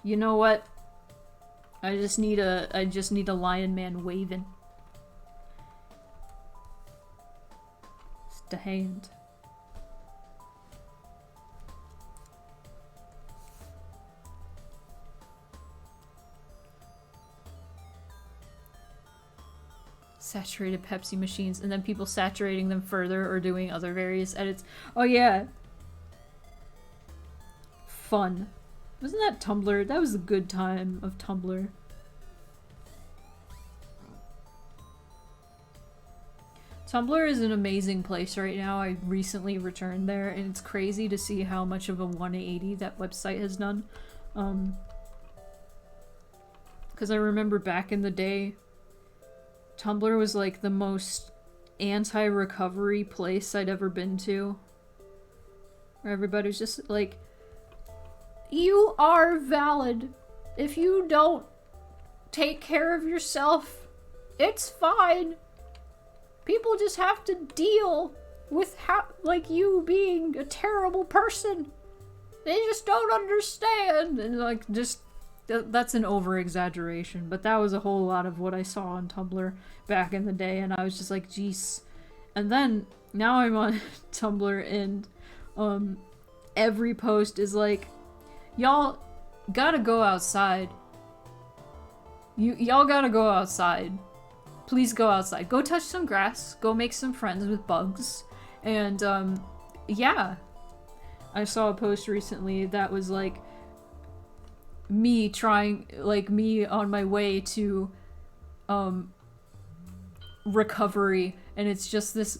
You know what? I just need a lion man waving. Just a hand. Saturated Pepsi machines, and then people saturating them further or doing other various edits. Oh yeah. Fun. Wasn't that Tumblr? That was a good time of Tumblr. Tumblr is an amazing place right now. I recently returned there, and it's crazy to see how much of a 180 that website has done. Because I remember back in the day, Tumblr was like the most anti-recovery place I'd ever been to. Where everybody was just like, you are valid. If you don't take care of yourself, it's fine. People just have to deal with like you being a terrible person. They just don't understand. And like just that's an over-exaggeration, but that was a whole lot of what I saw on Tumblr back in the day, and I was just like, geez. And then now I'm on Tumblr, and every post is like, Y'all gotta go outside. Y'all gotta go outside. Please go outside. Go touch some grass. Go make some friends with bugs. And, yeah. I saw a post recently that was like me on my way to, recovery. And it's just this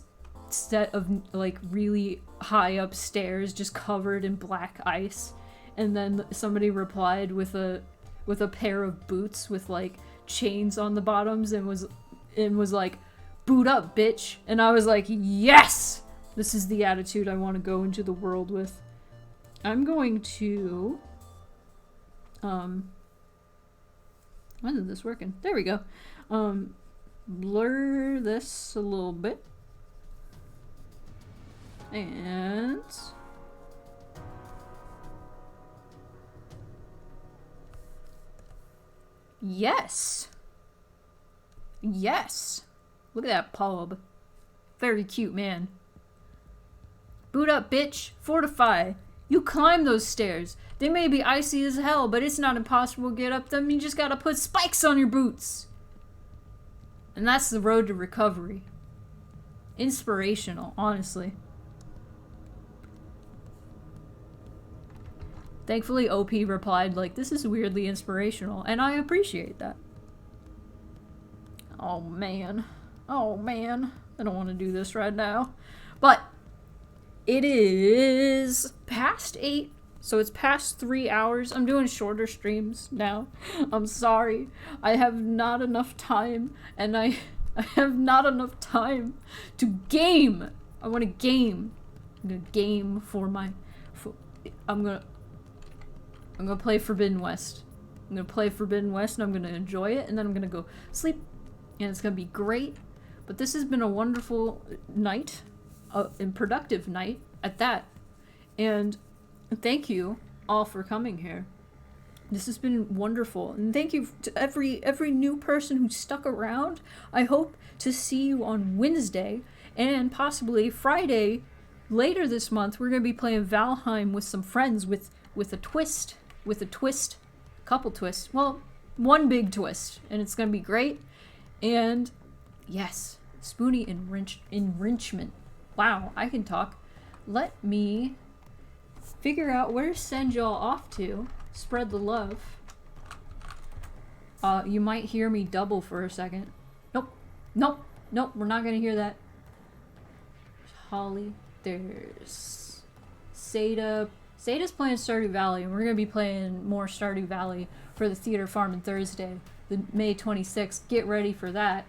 set of, like, really high up stairs just covered in black ice. And then somebody replied with a pair of boots with, like, chains on the bottoms and was like, boot up, bitch. And I was like, yes! This is the attitude I want to go into the world with. I'm going to... When is this working? There we go. Blur this a little bit. And... Yes! Yes! Look at that pub. Very cute, man. Boot up, bitch. Fortify. You climb those stairs. They may be icy as hell, but it's not impossible to get up them. You just gotta put spikes on your boots. And that's the road to recovery. Inspirational, honestly. Thankfully, OP replied, like, this is weirdly inspirational, and I appreciate that. Oh, man. Oh, man. I don't want to do this right now. But, it is past 8, so it's past 3 hours. I'm doing shorter streams now. I'm sorry. I have not enough time, and I have not enough time to game. I want to game. I'm going to game for my... I'm gonna play Forbidden West. I'm gonna play Forbidden West and I'm gonna enjoy it, and then I'm gonna go sleep, and it's gonna be great. But this has been a wonderful night, and productive night at that. And thank you all for coming here. This has been wonderful, and thank you to every new person who stuck around. I hope to see you on Wednesday and possibly Friday later this month. We're gonna be playing Valheim with some friends with a twist. Couple twists. Well, one big twist, and it's gonna be great. And yes, Spoonie enrichment. Wow, I can talk. Let me figure out where to send y'all off to. Spread the love. You might hear me double for a second. Nope, we're not gonna hear that. There's Holly. There's Seda. Sada's playing Stardew Valley, and we're going to be playing more Stardew Valley for the Theater Farm on Thursday, the May 26th. Get ready for that.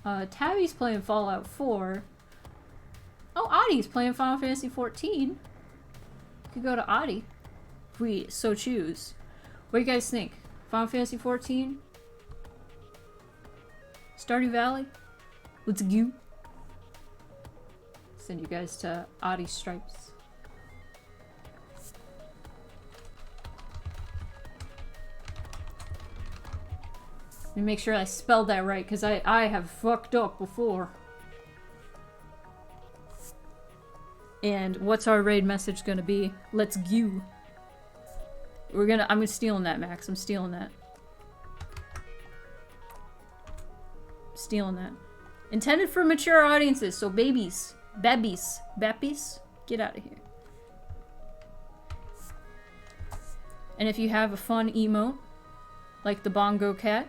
Tabby's playing Fallout 4. Oh, Adi's playing Final Fantasy 14. You could go to Adi, if we so choose. What do you guys think? Final Fantasy 14? Stardew Valley? Let's go. Send you guys to Adi Stripes. Let me make sure I spelled that right, because I have fucked up before. And what's our raid message gonna be? Let's go. I'm stealing that, Max. I'm stealing that. Stealing that. Intended for mature audiences, so babies, get out of here. And if you have a fun emote, like the Bongo Cat,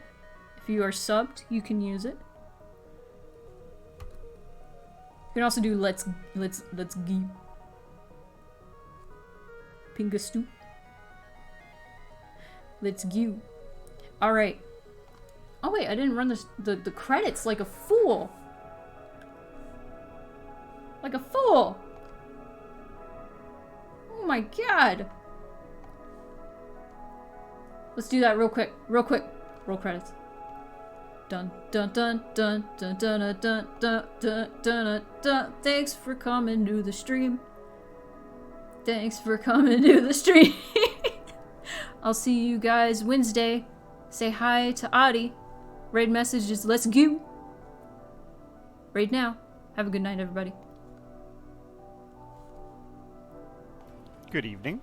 if you are subbed, you can use it. You can also do let's gee. Pingastu. Let's go. Alright. Oh wait, I didn't run the credits like a fool. Like a fool. Oh my god. Let's do that real quick. Roll credits. Dun dun dun dun dun dun dun dun dun dun dun. Thanks for coming to the stream. Thanks for coming to the stream. I'll see you guys Wednesday. Say hi to Adi. Raid message is let's go. Raid now. Have a good night, everybody. Good evening.